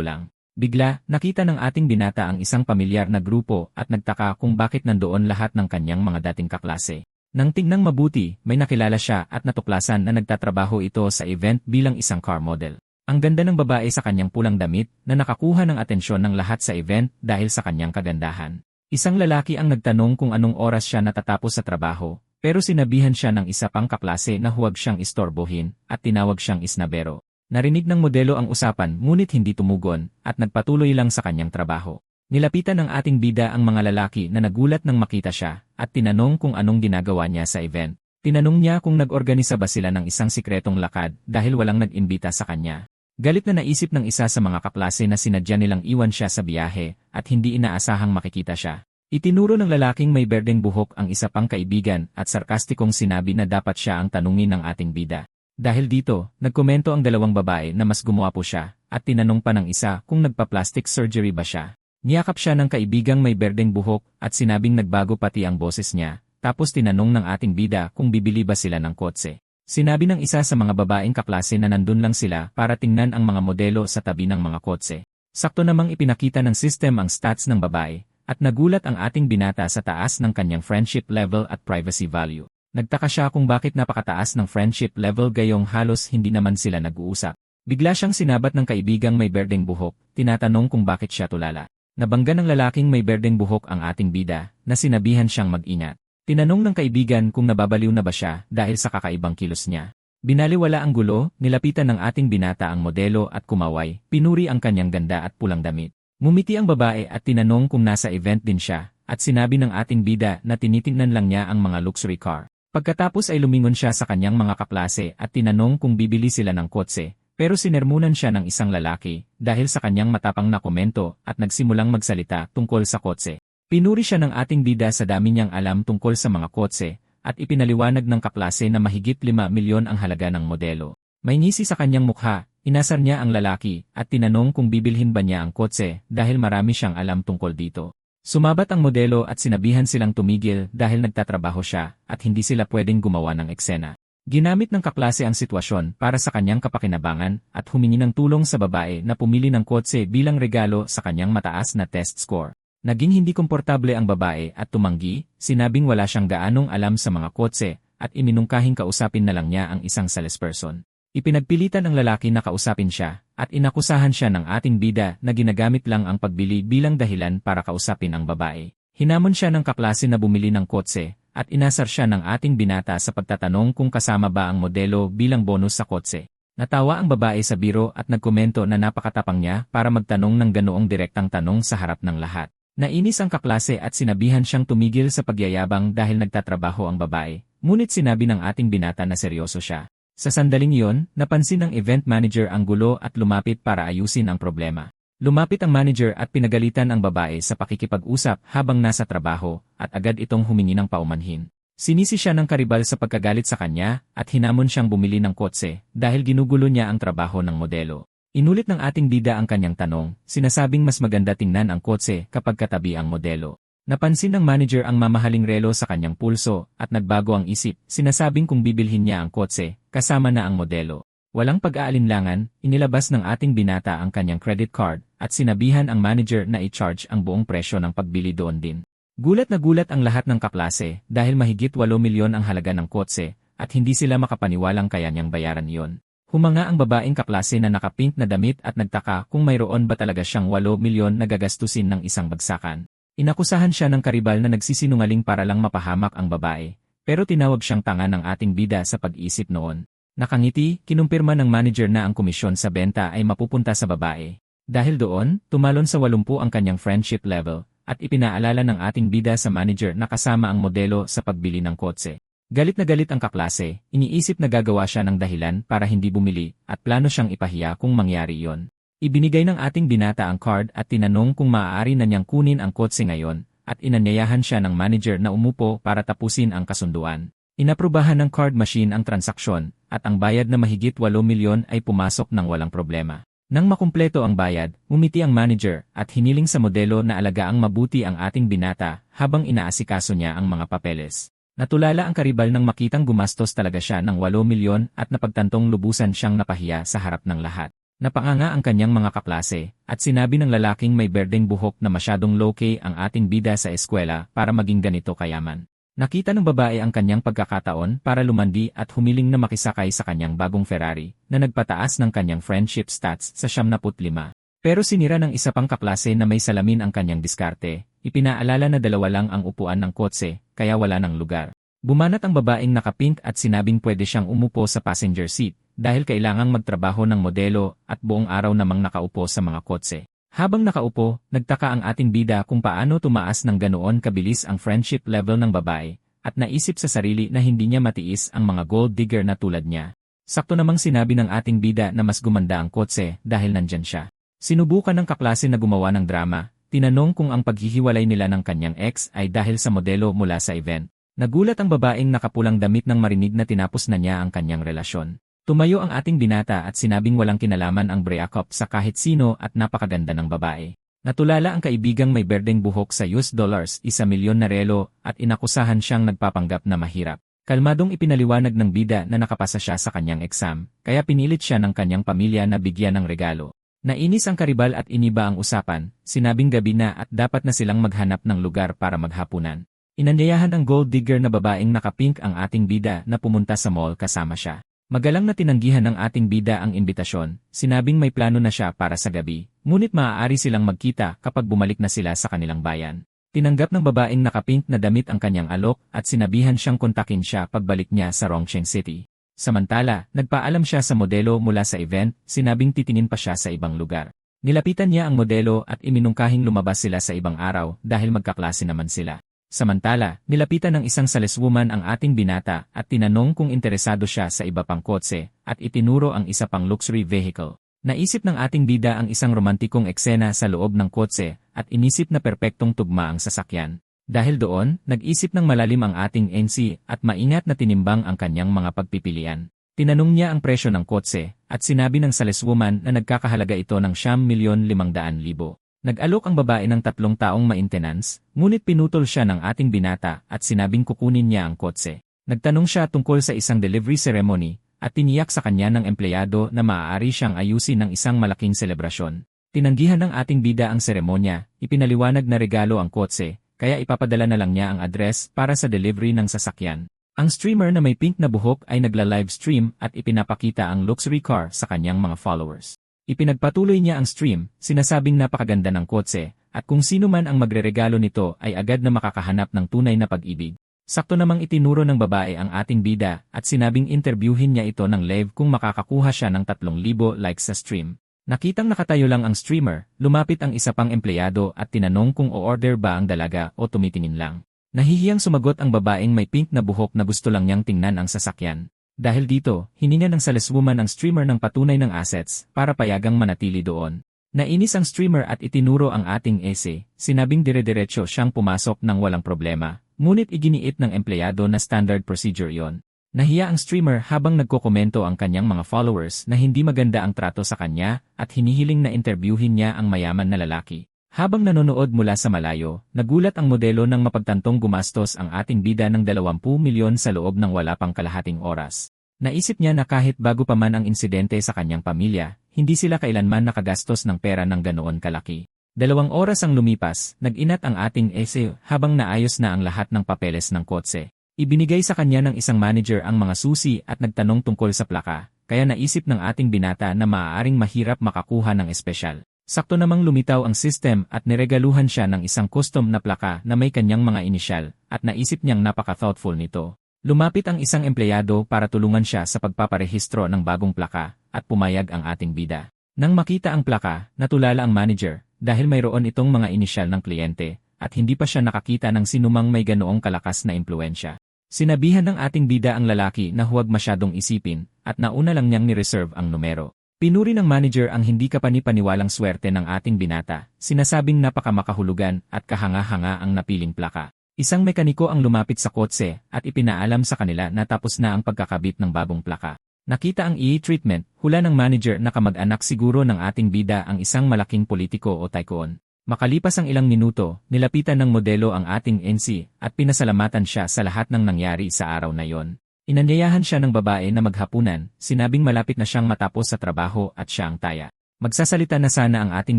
lang. Bigla, nakita ng ating binata ang isang pamilyar na grupo at nagtaka kung bakit nandoon lahat ng kanyang mga dating kaklase. Nang tingnan mabuti, may nakilala siya at natuklasan na nagtatrabaho ito sa event bilang isang car model. Ang ganda ng babae sa kanyang pulang damit na nakakuha ng atensyon ng lahat sa event dahil sa kanyang kagandahan. Isang lalaki ang nagtanong kung anong oras siya natatapos sa trabaho, pero sinabihan siya ng isa pang kaklase na huwag siyang istorbohin at tinawag siyang isnabero. Narinig ng modelo ang usapan ngunit hindi tumugon at nagpatuloy lang sa kanyang trabaho. Nilapitan ng ating bida ang mga lalaki na nagulat nang makita siya at tinanong kung anong ginagawa niya sa event. Tinanong niya kung nag-organisa ba sila ng isang sikretong lakad dahil walang nag-imbita sa kanya. Galit na naisip ng isa sa mga kaklase na sinadya nilang iwan siya sa biyahe at hindi inaasahang makikita siya. Itinuro ng lalaking may berdeng buhok ang isa pang kaibigan at sarkastikong sinabi na dapat siya ang tanungin ng ating bida. Dahil dito, nagkomento ang dalawang babae na mas gumuwapo siya at tinanong pa ng isa kung nagpa-plastic surgery ba siya. Niyakap siya ng kaibigang may berdeng buhok at sinabing nagbago pati ang boses niya, tapos tinanong ng ating bida kung bibili ba sila ng kotse. Sinabi ng isa sa mga babaeng kaklase na nandun lang sila para tingnan ang mga modelo sa tabi ng mga kotse. Sakto namang ipinakita ng system ang stats ng babae at nagulat ang ating binata sa taas ng kanyang friendship level at privacy value. Nagtaka siya kung bakit napakataas ng friendship level gayong halos hindi naman sila nag-uusap. Bigla siyang sinabat ng kaibigang may berdeng buhok, tinatanong kung bakit siya tulala. Nabangga ng lalaking may berdeng buhok ang ating bida, na sinabihan siyang mag-ingat. Tinanong ng kaibigan kung nababaliw na ba siya dahil sa kakaibang kilos niya. Binaliwala ang gulo, nilapitan ng ating binata ang modelo at kumaway, pinuri ang kanyang ganda at pulang damit. Ngumiti ang babae at tinanong kung nasa event din siya, at sinabi ng ating bida na tinitingnan lang niya ang mga luxury car. Pagkatapos ay lumingon siya sa kanyang mga kaklase at tinanong kung bibili sila ng kotse, pero sinermunan siya ng isang lalaki dahil sa kanyang matapang na komento at nagsimulang magsalita tungkol sa kotse. Pinuri siya ng ating bida sa dami niyang alam tungkol sa mga kotse at ipinaliwanag ng kaklase na mahigit 5 milyon ang halaga ng modelo. May ngisi sa kanyang mukha, inasar niya ang lalaki at tinanong kung bibilhin ba niya ang kotse dahil marami siyang alam tungkol dito. Sumabat ang modelo at sinabihan silang tumigil dahil nagtatrabaho siya at hindi sila pwedeng gumawa ng eksena. Ginamit ng kaklase ang sitwasyon para sa kanyang kapakinabangan at humingi ng tulong sa babae na pumili ng kotse bilang regalo sa kanyang mataas na test score. Naging hindi komportable ang babae at tumanggi, sinabing wala siyang gaanong alam sa mga kotse at iminungkahing kausapin na lang niya ang isang salesperson. Ipinagpilitan ng lalaki na kausapin siya at inakusahan siya ng ating bida na ginagamit lang ang pagbili bilang dahilan para kausapin ang babae. Hinamon siya ng kaklase na bumili ng kotse at inasar siya ng ating binata sa pagtatanong kung kasama ba ang modelo bilang bonus sa kotse. Natawa ang babae sa biro at nagkomento na napakatapang niya para magtanong ng ganoong direktang tanong sa harap ng lahat. Nainis ang kaklase at sinabihan siyang tumigil sa pagyayabang dahil nagtatrabaho ang babae, ngunit sinabi ng ating binata na seryoso siya. Sa sandaling iyon, napansin ng event manager ang gulo at lumapit para ayusin ang problema. Lumapit ang manager at pinagalitan ang babae sa pakikipag-usap habang nasa trabaho at agad itong humingi ng paumanhin. Sinisi siya ng karibal sa pagkagalit sa kanya at hinamon siyang bumili ng kotse dahil ginugulo niya ang trabaho ng modelo. Inulit ng ating bida ang kanyang tanong, sinasabing mas maganda tingnan ang kotse kapag katabi ang modelo. Napansin ng manager ang mamahaling relo sa kanyang pulso at nagbago ang isip, sinasabing kung bibilhin niya ang kotse, kasama na ang modelo. Walang pag-aalinlangan, inilabas ng ating binata ang kanyang credit card at sinabihan ang manager na i-charge ang buong presyo ng pagbili doon din. Gulat na gulat ang lahat ng kaklase dahil mahigit 8 milyon ang halaga ng kotse at hindi sila makapaniwalang kaya niyang bayaran iyon. Humanga ang babaeng kaklase na nakapink na damit at nagtaka kung mayroon ba talaga siyang 8 milyon na gagastusin ng isang bagsakan. Inakusahan siya ng karibal na nagsisinungaling para lang mapahamak ang babae, pero tinawag siyang tanga ng ating bida sa pag-isip noon. Nakangiti, kinumpirma ng manager na ang komisyon sa benta ay mapupunta sa babae. Dahil doon, tumalon sa 80 ang kanyang friendship level, at ipinaalala ng ating bida sa manager na kasama ang modelo sa pagbili ng kotse. Galit na galit ang kaklase, iniisip na gagawa siya ng dahilan para hindi bumili at plano siyang ipahiya kung mangyari iyon. Ibinigay ng ating binata ang card at tinanong kung maaari na niyang kunin ang kotse ngayon at inanyayahan siya ng manager na umupo para tapusin ang kasunduan. Inaprubahan ng card machine ang transaksyon at ang bayad na mahigit 8 milyon ay pumasok ng walang problema. Nang makumpleto ang bayad, umiti ang manager at hiniling sa modelo na alagaang mabuti ang ating binata habang inaasikaso niya ang mga papeles. Natulala ang karibal nang makitang gumastos talaga siya ng 8 milyon at napagtantong lubusan siyang napahiya sa harap ng lahat. Napanganga ang kanyang mga kaklase at sinabi ng lalaking may berdeng buhok na masyadong low-key ang ating bida sa eskwela para maging ganito kayaman. Nakita ng babae ang kanyang pagkakataon para lumandi at humiling na makisakay sa kanyang bagong Ferrari na nagpataas ng kanyang friendship stats sa 75. Pero sinira ng isa pang kaklase na may salamin ang kanyang diskarte, ipinaalala na 2 lang ang upuan ng kotse, kaya wala ng lugar. Bumanat ang babaeng nakapink at sinabing pwede siyang umupo sa passenger seat dahil kailangang magtrabaho ng modelo at buong araw namang nakaupo sa mga kotse. Habang nakaupo, nagtaka ang ating bida kung paano tumaas ng ganoon kabilis ang friendship level ng babae, at naisip sa sarili na hindi niya matiis ang mga gold digger na tulad niya. Sakto namang sinabi ng ating bida na mas gumanda ang kotse dahil nandyan siya. Sinubukan ng kaklase na gumawa ng drama, tinanong kung ang paghihiwalay nila ng kanyang ex ay dahil sa modelo mula sa event. Nagulat ang babaeng nakapulang damit nang marinig na tinapos na niya ang kanyang relasyon. Tumayo ang ating binata at sinabing walang kinalaman ang breakup sa kahit sino at napakaganda ng babae. Natulala ang kaibigang may berdeng buhok sa US dollars 1 milyon na relo at inakusahan siyang nagpapanggap na mahirap. Kalmadong ipinaliwanag ng bida na nakapasa siya sa kanyang exam, kaya pinilit siya ng kanyang pamilya na bigyan ng regalo. Nainis ang karibal at iniba ang usapan, sinabing gabi na at dapat na silang maghanap ng lugar para maghapunan. Inanyayahan ang gold digger na babaeng nakapink ang ating bida na pumunta sa mall kasama siya. Magalang na tinanggihan ng ating bida ang imbitasyon, sinabing may plano na siya para sa gabi, ngunit maaari silang magkita kapag bumalik na sila sa kanilang bayan. Tinanggap ng babaeng nakapink na damit ang kanyang alok at sinabihan siyang kontakin siya pagbalik niya sa Rongsheng City. Samantala, nagpaalam siya sa modelo mula sa event, sinabing titingin pa siya sa ibang lugar. Nilapitan niya ang modelo at iminungkahing lumabas sila sa ibang araw dahil magkaklase naman sila. Samantala, nilapitan ng isang saleswoman ang ating binata at tinanong kung interesado siya sa iba pang kotse at itinuro ang isa pang luxury vehicle. Naisip ng ating bida ang isang romantikong eksena sa loob ng kotse at inisip na perpektong tugma ang sasakyan. Dahil doon, nag-isip ng malalim ang ating NC at maingat na tinimbang ang kanyang mga pagpipilian. Tinanong niya ang presyo ng kotse at sinabi ng saleswoman na nagkakahalaga ito ng 9,500,000. Nag-alok ang babae ng 3 taong maintenance, ngunit pinutol siya ng ating binata at sinabing kukunin niya ang kotse. Nagtanong siya tungkol sa isang delivery ceremony at tiniyak sa kanya ng empleyado na maaari siyang ayusin ng isang malaking selebrasyon. Tinanggihan ng ating bida ang seremonya, ipinaliwanag na regalo ang kotse, kaya ipapadala na lang niya ang address para sa delivery ng sasakyan. Ang streamer na may pink na buhok ay nagla-livestream at ipinapakita ang luxury car sa kanyang mga followers. Ipinagpatuloy niya ang stream, sinasabing napakaganda ng kotse, at kung sino man ang magreregalo nito ay agad na makakahanap ng tunay na pag-ibig. Sakto namang itinuro ng babae ang ating bida at sinabing interviewin niya ito ng live kung makakakuha siya ng 3,000 likes sa stream. Nakitang nakatayo lang ang streamer, lumapit ang isa pang empleyado at tinanong kung o-order ba ang dalaga o tumitingin lang. Nahihiyang sumagot ang babaeng may pink na buhok na gusto lang niyang tingnan ang sasakyan. Dahil dito, hininga ng saleswoman ang streamer ng patunay ng assets para payagang manatili doon. Nainis ang streamer at itinuro ang ating ese, sinabing dire-diretso siyang pumasok ng walang problema. Ngunit iginiit ng empleyado na standard procedure iyon. Nahiya ang streamer habang nagkokomento ang kanyang mga followers na hindi maganda ang trato sa kanya at hinihiling na interviewin niya ang mayaman na lalaki. Habang nanonood mula sa malayo, nagulat ang modelo nang mapagtantong gumastos ang ating bida ng 20 milyon sa loob ng wala pang kalahating oras. Naisip niya na kahit bago pa man ang insidente sa kanyang pamilya, hindi sila kailanman nakagastos ng pera ng ganoon kalaki. 2 oras ang lumipas, nag-inat ang ating ese habang naayos na ang lahat ng papeles ng kotse. Ibinigay sa kanya ng isang manager ang mga susi at nagtanong tungkol sa plaka, kaya naisip ng ating binata na maaaring mahirap makakuha ng espesyal. Sakto namang lumitaw ang system at niregaluhan siya ng isang custom na plaka na may kanyang mga inisyal at naisip niyang napaka-thoughtful nito. Lumapit ang isang empleyado para tulungan siya sa pagpaparehistro ng bagong plaka at pumayag ang ating bida. Nang makita ang plaka, natulala ang manager dahil mayroon itong mga inisyal ng kliyente at hindi pa siya nakakita ng sinumang may ganoong kalakas na impluensya. Sinabihan ng ating bida ang lalaki na huwag masyadong isipin at nauna lang niyang ni-reserve ang numero. Pinuri ng manager ang hindi kapani-paniwalang swerte ng ating binata, sinasabing napakamakahulugan at kahanga-hanga ang napiling plaka. Isang mekaniko ang lumapit sa kotse at ipinaalam sa kanila na tapos na ang pagkakabit ng bagong plaka. Nakita ang treatment, hula ng manager na kamag-anak siguro ng ating bida ang isang malaking politiko o tycoon. Makalipas ang ilang minuto, nilapitan ng modelo ang ating NC at pinasalamatan siya sa lahat ng nangyari sa araw na yon. Inanyayahan siya ng babae na maghapunan, sinabing malapit na siyang matapos sa trabaho at siya ang taya. Magsasalita na sana ang ating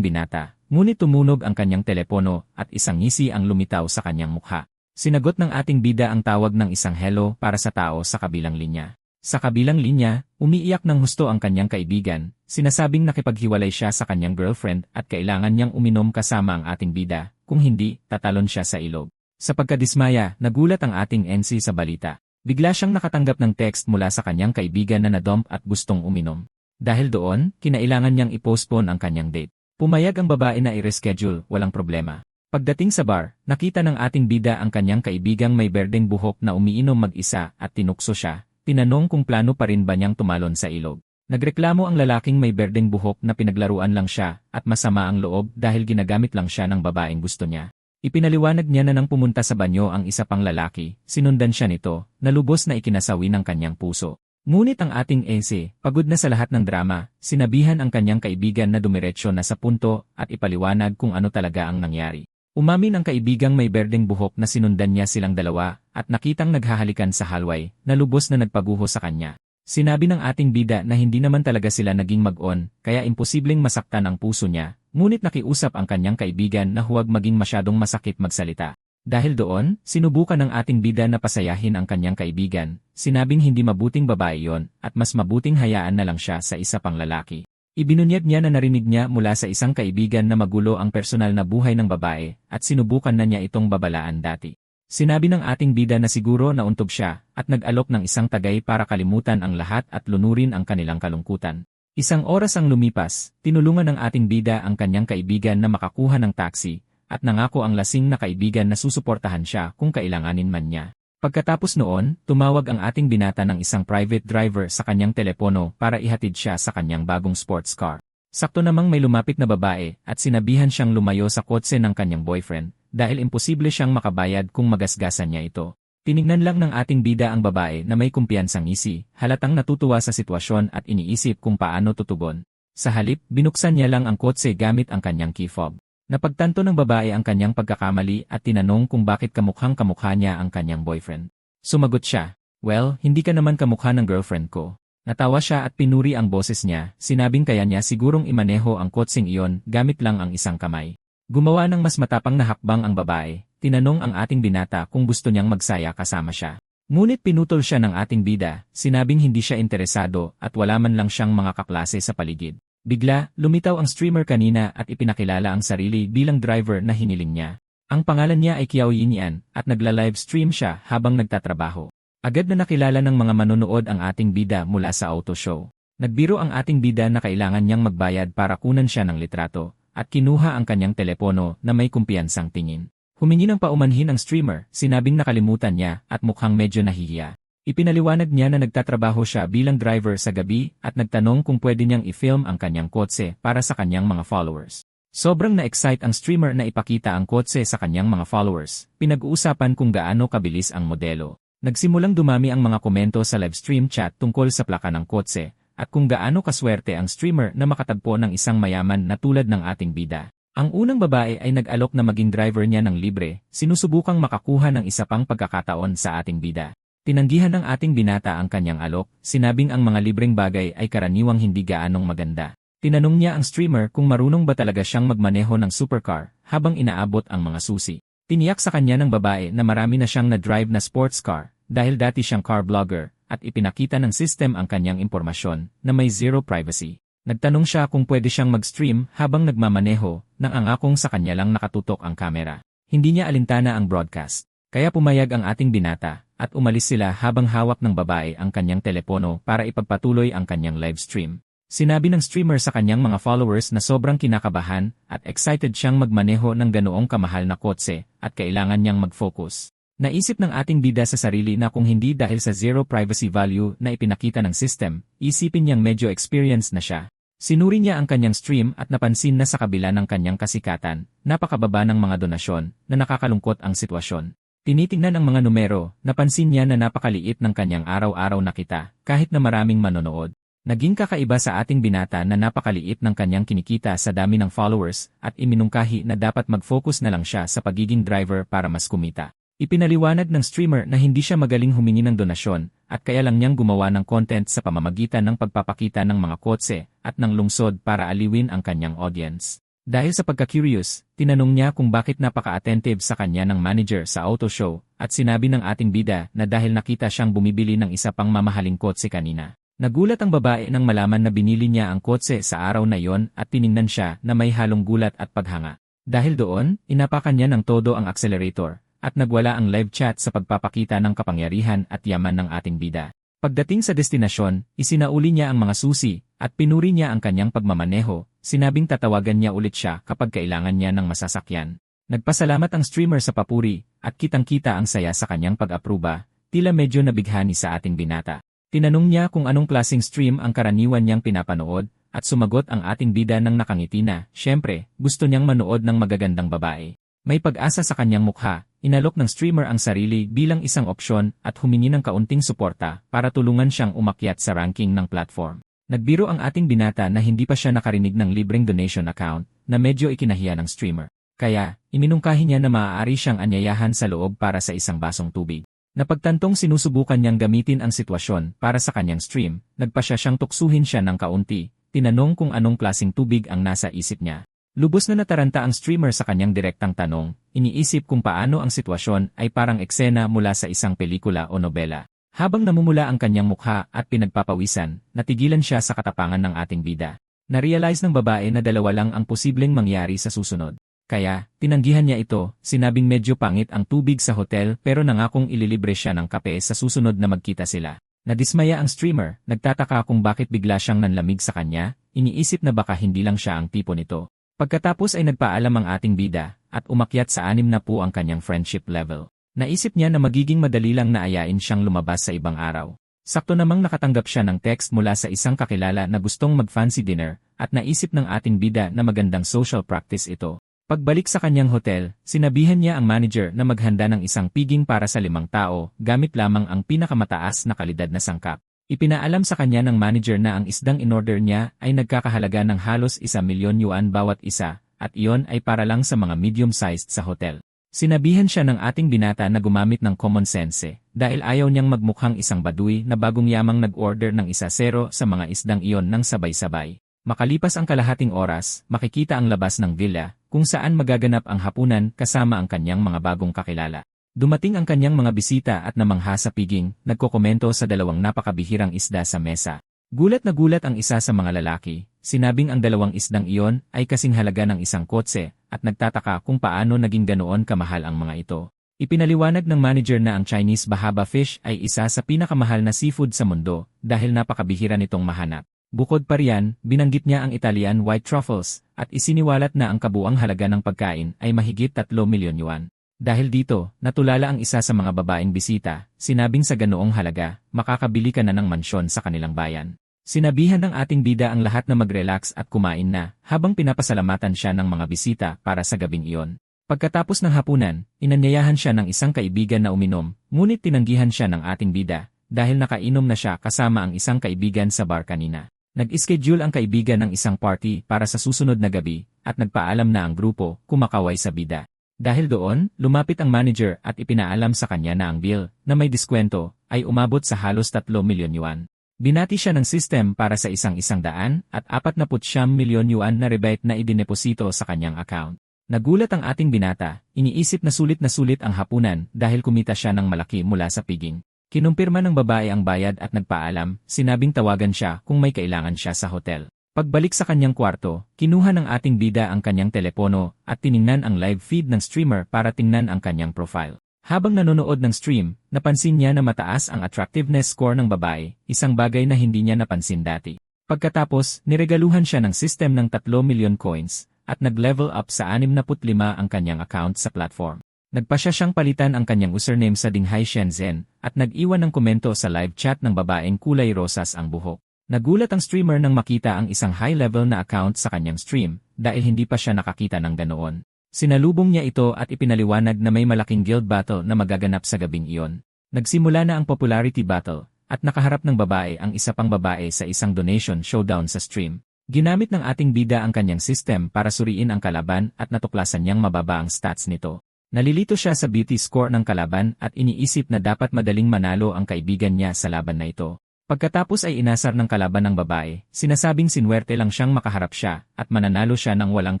binata, ngunit tumunog ang kanyang telepono at isang ngisi ang lumitaw sa kanyang mukha. Sinagot ng ating bida ang tawag ng isang hello para sa tao sa kabilang linya. Sa kabilang linya, umiiyak ng husto ang kanyang kaibigan, sinasabing nakipaghiwalay siya sa kanyang girlfriend at kailangan niyang uminom kasama ang ating bida, kung hindi, tatalon siya sa ilog. Sa pagkadismaya, nagulat ang ating NC sa balita. Bigla siyang nakatanggap ng text mula sa kanyang kaibigan na nadump at gustong uminom. Dahil doon, kinailangan niyang i-postpone ang kanyang date. Pumayag ang babae na i-reschedule, walang problema. Pagdating sa bar, nakita ng ating bida ang kanyang kaibigang may berdeng buhok na umiinom mag-isa at tinukso siya. Tinanong kung plano pa rin ba niyang tumalon sa ilog. Nagreklamo ang lalaking may berdeng buhok na pinaglaruan lang siya at masama ang loob dahil ginagamit lang siya ng babaeng gusto niya. Ipinaliwanag niya na nang pumunta sa banyo ang isa pang lalaki, sinundan siya nito, na lubos na ikinasawi ng kanyang puso. Ngunit ang ating ese, pagod na sa lahat ng drama, sinabihan ang kanyang kaibigan na dumiretso na sa punto at ipaliwanag kung ano talaga ang nangyari. Umamin ang kaibigang may berdeng buhok na sinundan niya silang dalawa at nakitang naghahalikan sa hallway na lubos na nagpaguho sa kanya. Sinabi ng ating bida na hindi naman talaga sila naging mag-on kaya imposibleng masaktan ang puso niya, ngunit nakiusap ang kanyang kaibigan na huwag maging masyadong masakit magsalita. Dahil doon, sinubukan ng ating bida na pasayahin ang kanyang kaibigan, sinabing hindi mabuting babae yon at mas mabuting hayaan na lang siya sa isa pang lalaki. Ibinunyag niya na narinig niya mula sa isang kaibigan na magulo ang personal na buhay ng babae at sinubukan na niya itong babalaan dati. Sinabi ng ating bida na siguro nauntog siya at nag-alok ng isang tagay para kalimutan ang lahat at lunurin ang kanilang kalungkutan. Isang oras ang lumipas, tinulungan ng ating bida ang kanyang kaibigan na makakuha ng taxi at nangako ang lasing na kaibigan na susuportahan siya kung kailanganin man niya. Pagkatapos noon, tumawag ang ating binata ng isang private driver sa kanyang telepono para ihatid siya sa kanyang bagong sports car. Sakto namang may lumapit na babae at sinabihan siyang lumayo sa kotse ng kanyang boyfriend dahil imposible siyang makabayad kung magasgasan niya ito. Tinignan lang ng ating bida ang babae na may kumpiyansang ngisi, halatang natutuwa sa sitwasyon at iniisip kung paano tutugon. Sa halip, binuksan niya lang ang kotse gamit ang kanyang key fob. Napagtanto ng babae ang kanyang pagkakamali at tinanong kung bakit kamukhang-kamukha niya ang kanyang boyfriend. Sumagot siya, "Well, hindi ka naman kamukha ng girlfriend ko." Natawa siya at pinuri ang boses niya, sinabing kaya niya sigurong imaneho ang kotseng iyon gamit lang ang isang kamay. Gumawa ng mas matapang na hakbang ang babae, tinanong ang ating binata kung gusto niyang magsaya kasama siya. Ngunit pinutol siya ng ating bida, sinabing hindi siya interesado at wala man lang siyang mga kaklase sa paligid. Bigla, lumitaw ang streamer kanina at ipinakilala ang sarili bilang driver na hiniling niya. Ang pangalan niya ay Qiao Yinian at nagla-live stream siya habang nagtatrabaho. Agad na nakilala ng mga manonood ang ating bida mula sa auto show. Nagbiro ang ating bida na kailangan niyang magbayad para kunan siya ng litrato at kinuha ang kanyang telepono na may kumpiyansang tingin. Humingi ng paumanhin ang streamer, sinabing nakalimutan niya at mukhang medyo nahihiya. Ipinaliwanag niya na nagtatrabaho siya bilang driver sa gabi at nagtanong kung pwede niyang i-film ang kanyang kotse para sa kanyang mga followers. Sobrang na-excite ang streamer na ipakita ang kotse sa kanyang mga followers. Pinag-uusapan kung gaano kabilis ang modelo. Nagsimulang dumami ang mga komento sa live stream chat tungkol sa plaka ng kotse at kung gaano kaswerte ang streamer na makatagpo ng isang mayaman na tulad ng ating bida. Ang unang babae ay nag-alok na maging driver niya ng libre, sinusubukang makakuha ng isa pang pagkakataon sa ating bida. Tinanggihan ng ating binata ang kanyang alok, sinabing ang mga libreng bagay ay karaniwang hindi gaanong maganda. Tinanong niya ang streamer kung marunong ba talaga siyang magmaneho ng supercar habang inaabot ang mga susi. Tiniyak sa kanya ng babae na marami na siyang na-drive na sports car dahil dati siyang car vlogger at ipinakita ng system ang kanyang impormasyon na may zero privacy. Nagtanong siya kung pwede siyang mag-stream habang nagmamaneho nang angakong sa kanya lang nakatutok ang kamera. Hindi niya alintana ang broadcast. Kaya pumayag ang ating binata at umalis sila habang hawak ng babae ang kanyang telepono para ipagpatuloy ang kanyang live stream. Sinabi ng streamer sa kanyang mga followers na sobrang kinakabahan at excited siyang magmaneho ng ganoong kamahal na kotse at kailangan niyang mag-focus. Naisip ng ating bida sa sarili na kung hindi dahil sa zero privacy value na ipinakita ng system, isipin niyang medyo experienced na siya. Sinuri niya ang kanyang stream at napansin na sa kabila ng kanyang kasikatan, napakababa ng mga donasyon na nakakalungkot ang sitwasyon. Tinitingnan ang mga numero, napansin niya na napakaliit ng kanyang araw-araw na kita kahit na maraming manonood. Naging kakaiba sa ating binata na napakaliit ng kanyang kinikita sa dami ng followers at iminungkahi na dapat mag-focus na lang siya sa pagiging driver para mas kumita. Ipinaliwanag ng streamer na hindi siya magaling humingi ng donasyon at kaya lang niyang gumawa ng content sa pamamagitan ng pagpapakita ng mga kotse at ng lungsod para aliwin ang kanyang audience. Dahil sa pagka-curious, tinanong niya kung bakit napaka-attentive sa kanya ng manager sa auto show at sinabi ng ating bida na dahil nakita siyang bumibili ng isa pang mamahaling kotse kanina. Nagulat ang babae nang malaman na binili niya ang kotse sa araw na yon at tiningnan siya na may halong gulat at paghanga. Dahil doon, inapakan niya ng todo ang accelerator at nagwala ang live chat sa pagpapakita ng kapangyarihan at yaman ng ating bida. Pagdating sa destinasyon, isinauli niya ang mga susi at pinuri niya ang kanyang pagmamaneho, sinabing tatawagan niya ulit siya kapag kailangan niya ng masasakyan. Nagpasalamat ang streamer sa papuri at kitang-kita ang saya sa kanyang pag-apruba, tila medyo nabighani sa ating binata. Tinanong niya kung anong klaseng stream ang karaniwan niyang pinapanood at sumagot ang ating bida ng nakangiti na, syempre, gusto niyang manood ng magagandang babae. May pag-asa sa kanyang mukha, inalok ng streamer ang sarili bilang isang opsyon at humingi ng kaunting suporta para tulungan siyang umakyat sa ranking ng platform. Nagbiro ang ating binata na hindi pa siya nakarinig ng libreng donation account na medyo ikinahiya ng streamer. Kaya, iminungkahi niya na maaari siyang anyayahan sa loob para sa isang basong tubig. Napagtantong sinusubukan niyang gamitin ang sitwasyon para sa kanyang stream, nagpasya siyang tuksuhin siya ng kaunti, tinanong kung anong klaseng tubig ang nasa isip niya. Lubos na nataranta ang streamer sa kanyang direktang tanong, iniisip kung paano ang sitwasyon ay parang eksena mula sa isang pelikula o nobela. Habang namumula ang kanyang mukha at pinagpapawisan, natigilan siya sa katapangan ng ating bida. Na-realize ng babae na dalawa lang ang posibleng mangyari sa susunod. Kaya, tinanggihan niya ito, sinabing medyo pangit ang tubig sa hotel pero nangakong ililibre siya ng kape sa susunod na magkita sila. Nadismaya ang streamer, nagtataka kung bakit bigla siyang nanlamig sa kanya, iniisip na baka hindi lang siya ang tipo nito. Pagkatapos ay nagpaalam ang ating bida, at umakyat sa 6 na po ang kanyang friendship level. Naisip niya na magiging madali lang na ayain siyang lumabas sa ibang araw. Sakto namang nakatanggap siya ng text mula sa isang kakilala na gustong mag-fancy dinner, at naisip ng ating bida na magandang social practice ito. Pagbalik sa kanyang hotel, sinabihan niya ang manager na maghanda ng isang piging para sa 5 tao, gamit lamang ang pinakamataas na kalidad na sangkap. Ipinaalam sa kanya ng manager na ang isdang in-order niya ay nagkakahalaga ng halos 1,000,000 yuan bawat isa, at iyon ay para lang sa mga medium-sized sa hotel. Sinabihan siya ng ating binata na gumamit ng common sense, dahil ayaw niyang magmukhang isang baduy na bagong yamang nag-order ng 1-0 sa mga isdang iyon ng sabay-sabay. Makalipas ang kalahating oras, makikita ang labas ng villa, kung saan magaganap ang hapunan kasama ang kanyang mga bagong kakilala. Dumating ang kanyang mga bisita at namangha sa piging, nagkokomento sa 2 napakabihirang isda sa mesa. Gulat na gulat ang isa sa mga lalaki, sinabing ang dalawang isdang iyon ay kasing halaga ng isang kotse at nagtataka kung paano naging ganoon kamahal ang mga ito. Ipinaliwanag ng manager na ang Chinese Bahaba fish ay isa sa pinakamahal na seafood sa mundo dahil napakabihira nitong mahanap. Bukod pa riyan, binanggit niya ang Italian white truffles at isiniwalat na ang kabuang halaga ng pagkain ay mahigit 3 milyon yuan. Dahil dito, natulala ang isa sa mga babaeng bisita, sinabing sa ganoong halaga, makakabili ka na ng mansyon sa kanilang bayan. Sinabihan ng ating bida ang lahat na mag-relax at kumain na, habang pinapasalamatan siya ng mga bisita para sa gabing iyon. Pagkatapos ng hapunan, inanyayahan siya ng isang kaibigan na uminom, ngunit tinanggihan siya ng ating bida, dahil nakainom na siya kasama ang isang kaibigan sa bar kanina. Nag-schedule ang kaibigan ng isang party para sa susunod na gabi, at nagpaalam na ang grupo, kumakaway sa bida. Dahil doon, lumapit ang manager at ipinaalam sa kanya na ang bill, na may diskwento, ay umabot sa halos 3 milyon yuan. Binati siya ng system para sa isang-100 at 49 milyon yuan na rebate na idineposito sa kanyang account. Nagulat ang ating binata, iniisip na sulit ang hapunan dahil kumita siya ng malaki mula sa piging. Kinumpirma ng babae ang bayad at nagpaalam, sinabing tawagan siya kung may kailangan siya sa hotel. Pagbalik sa kanyang kwarto, kinuha ng ating bida ang kanyang telepono at tiningnan ang live feed ng streamer para tingnan ang kanyang profile. Habang nanonood ng stream, napansin niya na mataas ang attractiveness score ng babae, isang bagay na hindi niya napansin dati. Pagkatapos, niregaluhan siya ng system ng 3 milyon coins at nag-level up sa 65 ang kanyang account sa platform. Nagpasya siyang palitan ang kanyang username sa Dinghai Shenzhen at nag-iwan ng komento sa live chat ng babaeng kulay rosas ang buhok. Nagulat ang streamer nang makita ang isang high-level na account sa kanyang stream dahil hindi pa siya nakakita ng ganoon. Sinalubong niya ito at ipinaliwanag na may malaking guild battle na magaganap sa gabing iyon. Nagsimula na ang popularity battle at nakaharap ng babae ang isa pang babae sa isang donation showdown sa stream. Ginamit ng ating bida ang kanyang system para suriin ang kalaban at natuklasan niyang mababa ang stats nito. Nalilito siya sa beauty score ng kalaban at iniisip na dapat madaling manalo ang kaibigan niya sa laban na ito. Pagkatapos ay inasar ng kalaban ng babae, sinasabing sinwerte lang siyang makaharap siya at mananalo siya ng walang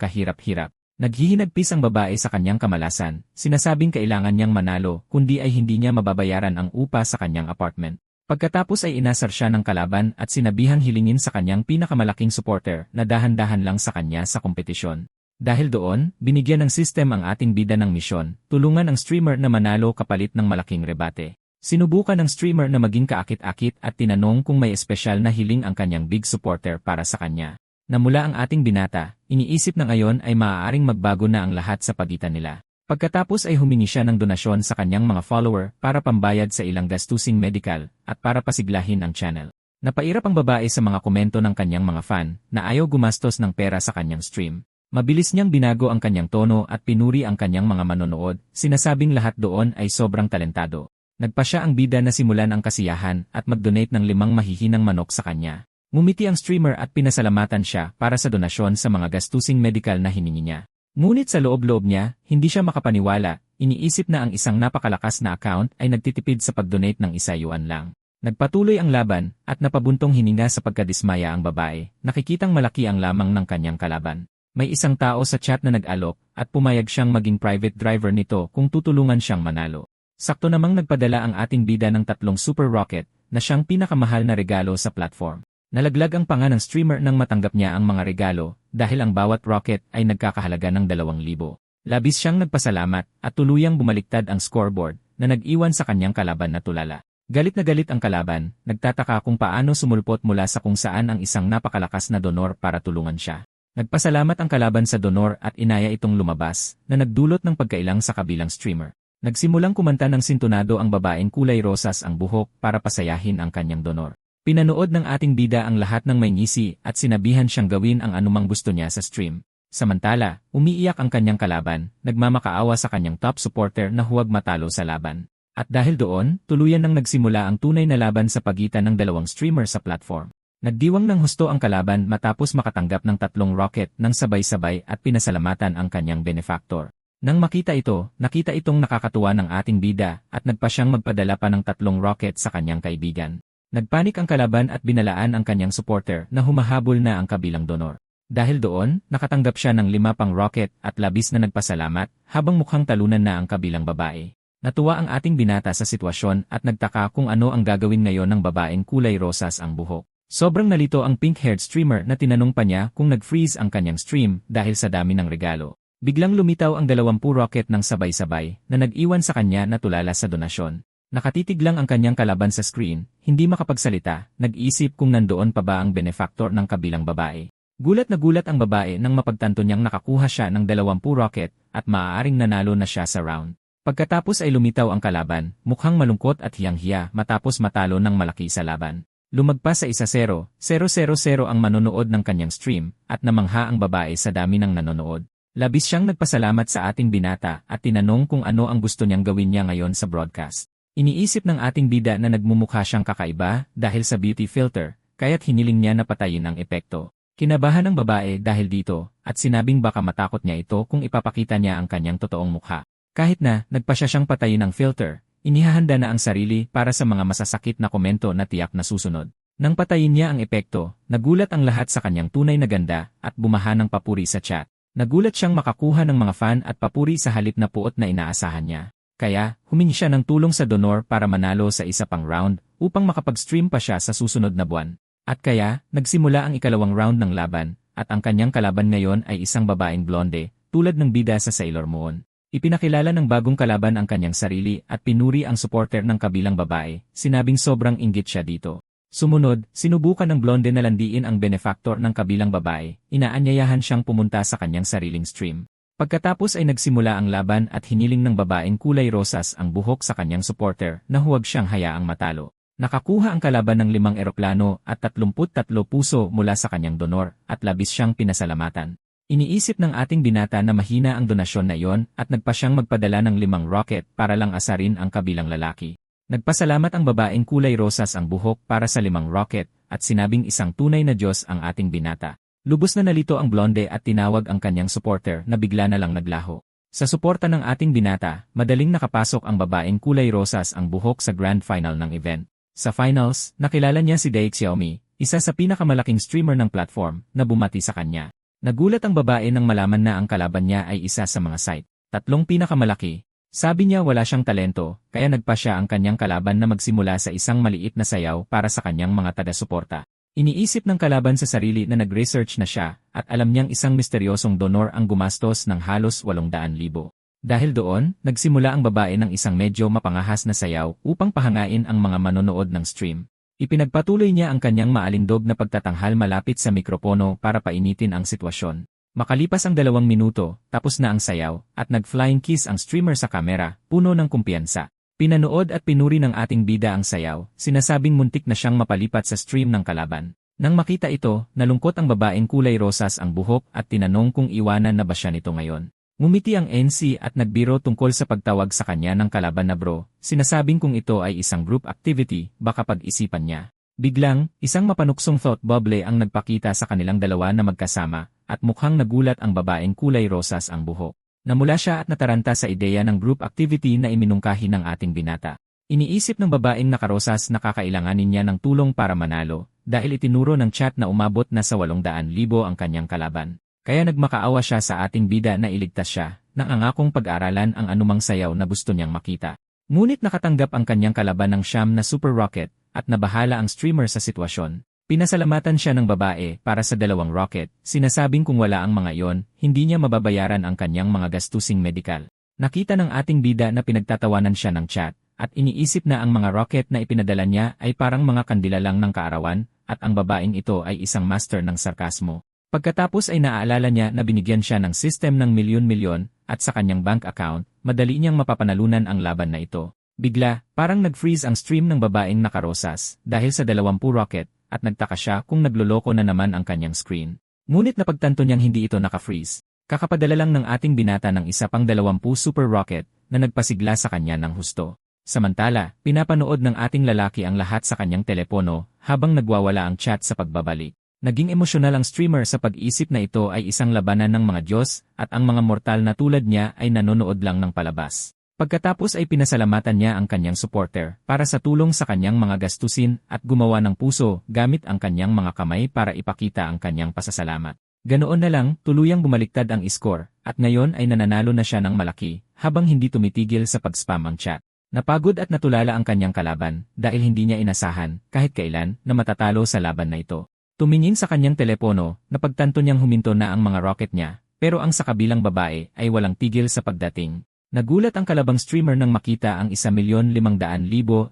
kahirap-hirap. Naghihinagpis ang babae sa kanyang kamalasan, sinasabing kailangan niyang manalo kundi ay hindi niya mababayaran ang upa sa kanyang apartment. Pagkatapos ay inasar siya ng kalaban at sinabihang hilingin sa kanyang pinakamalaking supporter na dahan-dahan lang sa kanya sa kompetisyon. Dahil doon, binigyan ng system ang ating bida ng misyon, tulungan ang streamer na manalo kapalit ng malaking rebate. Sinubukan ng streamer na maging kaakit-akit at tinanong kung may espesyal na hiling ang kanyang big supporter para sa kanya. Namula ang ating binata, iniisip na ngayon ay maaaring magbago na ang lahat sa pagitan nila. Pagkatapos ay humingi siya ng donasyon sa kanyang mga follower para pambayad sa ilang gastusing medical at para pasiglahin ang channel. Napairap ang babae sa mga komento ng kanyang mga fan na ayaw gumastos ng pera sa kanyang stream. Mabilis niyang binago ang kanyang tono at pinuri ang kanyang mga manonood, sinasabing lahat doon ay sobrang talentado. Nagpasya ang bida na simulan ang kasiyahan at mag-donate ng 5 mahihinang manok sa kanya. Ngumiti ang streamer at pinasalamatan siya para sa donasyon sa mga gastusing medical na hiningi niya. Ngunit sa loob-loob niya, hindi siya makapaniwala, iniisip na ang isang napakalakas na account ay nagtitipid sa pag-donate ng ₱1 lang. Nagpatuloy ang laban at napabuntong hininga sa pagkadismaya ang babae, nakikitang malaki ang lamang ng kanyang kalaban. May isang tao sa chat na nag-alok at pumayag siyang maging private driver nito kung tutulungan siyang manalo. Sakto namang nagpadala ang ating bida ng 3 super rocket na siyang pinakamahal na regalo sa platform. Nalaglag ang panga ng streamer nang matanggap niya ang mga regalo dahil ang bawat rocket ay nagkakahalaga ng 2,000. Labis siyang nagpasalamat at tuluyang bumaliktad ang scoreboard na nag-iwan sa kanyang kalaban na tulala. Galit na galit ang kalaban, nagtataka kung paano sumulpot mula sa kung saan ang isang napakalakas na donor para tulungan siya. Nagpasalamat ang kalaban sa donor at inaya itong lumabas na nagdulot ng pagkailang sa kabilang streamer. Nagsimulang kumanta ng sintonado ang babaeng kulay rosas ang buhok para pasayahin ang kanyang donor. Pinanood ng ating bida ang lahat ng may ngisi at sinabihan siyang gawin ang anumang gusto niya sa stream. Samantala, umiiyak ang kanyang kalaban, nagmamakaawa sa kanyang top supporter na huwag matalo sa laban. At dahil doon, tuluyan nang nagsimula ang tunay na laban sa pagitan ng dalawang streamer sa platform. Nagdiwang ng husto ang kalaban matapos makatanggap ng 3 rocket ng sabay-sabay at pinasalamatan ang kanyang benefactor. Nang makita ito, nakita itong nakakatuwa ng ating bida at nagpa siyang magpadala pa ng 3 rocket sa kanyang kaibigan. Nagpanik ang kalaban at binalaan ang kanyang supporter na humahabol na ang kabilang donor. Dahil doon, nakatanggap siya ng 5 pang rocket at labis na nagpasalamat habang mukhang talunan na ang kabilang babae. Natuwa ang ating binata sa sitwasyon at nagtaka kung ano ang gagawin ngayon ng babaeng kulay rosas ang buhok. Sobrang nalito ang pink-haired streamer na tinanong pa niya kung nag-freeze ang kanyang stream dahil sa dami ng regalo. Biglang lumitaw ang 20 rocket ng sabay-sabay na nag-iwan sa kanya na tulala sa donasyon. Nakatitig lang ang kanyang kalaban sa screen, hindi makapagsalita, nag-isip kung nandoon pa ba ang benefactor ng kabilang babae. Gulat na gulat ang babae nang mapagtanto niyang nakakuha siya ng 20 rocket at maaaring nanalo na siya sa round. Pagkatapos ay lumitaw ang kalaban, mukhang malungkot at hiyang-hiya matapos matalo ng malaki sa laban. Lumagpas sa 1-0, 0-0-0 ang manonood ng kanyang stream, at namangha ang babae sa dami ng nanonood. Labis siyang nagpasalamat sa ating binata at tinanong kung ano ang gusto niyang gawin niya ngayon sa broadcast. Iniisip ng ating bida na nagmumukha siyang kakaiba dahil sa beauty filter, kaya't hiniling niya na patayin ang epekto. Kinabahan ang babae dahil dito, at sinabing baka matakot niya ito kung ipapakita niya ang kanyang totoong mukha. Kahit na, nagpasya siyang patayin ang filter, inihahanda na ang sarili para sa mga masasakit na komento na tiyak na susunod. Nang patayin niya ang epekto, nagulat ang lahat sa kanyang tunay na ganda at bumaha ng papuri sa chat. Nagulat siyang makakuha ng mga fan at papuri sa halip na puot na inaasahan niya. Kaya, humingi siya ng tulong sa donor para manalo sa isa pang round upang makapag-stream pa siya sa susunod na buwan. At kaya, nagsimula ang ikalawang round ng laban, at ang kanyang kalaban ngayon ay isang babaeng blonde, tulad ng bida sa Sailor Moon. Ipinakilala ng bagong kalaban ang kanyang sarili at pinuri ang supporter ng kabilang babae, sinabing sobrang inggit siya dito. Sumunod, sinubukan ng blonde na landiin ang benefactor ng kabilang babae, inaanyayahan siyang pumunta sa kanyang sariling stream. Pagkatapos ay nagsimula ang laban at hiniling ng babaeng kulay rosas ang buhok sa kanyang supporter na huwag siyang hayaang matalo. Nakakuha ang kalaban ng 5 eroplano at 33 puso mula sa kanyang donor at labis siyang pinasalamatan. Iniisip ng ating binata na mahina ang donasyon na iyon at nagpa siyang magpadala ng 5 rocket para lang asarin ang kabilang lalaki. Nagpasalamat ang babaeng kulay rosas ang buhok para sa 5 rocket at sinabing isang tunay na Diyos ang ating binata. Lubos na nalito ang blonde at tinawag ang kanyang supporter na bigla na lang naglaho. Sa suporta ng ating binata, madaling nakapasok ang babaeng kulay rosas ang buhok sa grand final ng event. Sa finals, nakilala niya si Dae Xiaomi, isa sa pinakamalaking streamer ng platform, na bumati sa kanya. Nagulat ang babae nang malaman na ang kalaban niya ay isa sa mga site 3 pinakamalaki. Sabi niya wala siyang talento, kaya nagpa siya ang kanyang kalaban na magsimula sa isang maliit na sayaw para sa kanyang mga taga-suporta. Iniisip ng kalaban sa sarili na nag-research na siya, at alam niyang isang misteryosong donor ang gumastos ng halos 800,000. Dahil doon, nagsimula ang babae ng isang medyo mapangahas na sayaw upang pahangain ang mga manonood ng stream. Ipinagpatuloy niya ang kanyang maalindog na pagtatanghal malapit sa mikropono para painitin ang sitwasyon. Makalipas ang 2 minuto, tapos na ang sayaw, at nag-flying kiss ang streamer sa kamera, puno ng kumpiyansa. Pinanood at pinuri ng ating bida ang sayaw, sinasabing muntik na siyang mapalipat sa stream ng kalaban. Nang makita ito, nalungkot ang babaeng kulay rosas ang buhok at tinanong kung iwanan na ba siya nito ngayon. Ngumiti ang NC at nagbiro tungkol sa pagtawag sa kanya ng kalaban na bro, sinasabing kung ito ay isang group activity, baka pag-isipan niya. Biglang, isang mapanuksong thought bubble ang nagpakita sa kanilang dalawa na magkasama, at mukhang nagulat ang babaeng kulay rosas ang buhok. Namula siya at nataranta sa ideya ng group activity na iminungkahi ng ating binata. Iniisip ng babaeng nakarosas na kakailanganin niya ng tulong para manalo, dahil itinuro ng chat na umabot na sa 800,000 ang kanyang kalaban. Kaya nagmakaawa siya sa ating bida na iligtas siya, nang angakong pag-aralan ang anumang sayaw na gusto niyang makita. Ngunit nakatanggap ang kanyang kalaban ng siyam na super rocket, at nabahala ang streamer sa sitwasyon. Pinasalamatan siya ng babae para sa 2 rocket, sinasabing kung wala ang mga iyon, hindi niya mababayaran ang kanyang mga gastusing medikal. Nakita ng ating bida na pinagtatawanan siya ng chat, at iniisip na ang mga rocket na ipinadala niya ay parang mga kandila lang ng kaarawan, at ang babaeng ito ay isang master ng sarkasmo. Pagkatapos ay naaalala niya na binigyan siya ng system ng milyon-milyon, at sa kanyang bank account, madali niyang mapapanalunan ang laban na ito. Bigla, parang nag-freeze ang stream ng babaeng nakarosas, dahil sa 20 rocket, at nagtaka siya kung nagloloko na naman ang kanyang screen. Ngunit napagtanto niyang hindi ito naka-freeze. Kakapadala lang ng ating binata ng isa pang 20 super rocket, na nagpasigla sa kanya ng husto. Samantala, pinapanood ng ating lalaki ang lahat sa kanyang telepono, habang nagwawala ang chat sa pagbabalik. Naging emosyonal ang streamer sa pag-isip na ito ay isang labanan ng mga Diyos, at ang mga mortal na tulad niya ay nanonood lang ng palabas. Pagkatapos ay pinasalamatan niya ang kanyang supporter para sa tulong sa kanyang mga gastusin at gumawa ng puso gamit ang kanyang mga kamay para ipakita ang kanyang pasasalamat. Ganoon na lang, tuluyang bumaliktad ang score, at ngayon ay nananalo na siya ng malaki, habang hindi tumitigil sa pag-spam ang chat. Napagod at natulala ang kanyang kalaban dahil hindi niya inasahan kahit kailan na matatalo sa laban na ito. Tumingin sa kanyang telepono, napagtanto niyang huminto na ang mga rocket niya, pero ang sa kabilang babae ay walang tigil sa pagdating. Nagulat ang kalabang streamer nang makita ang 1,500,000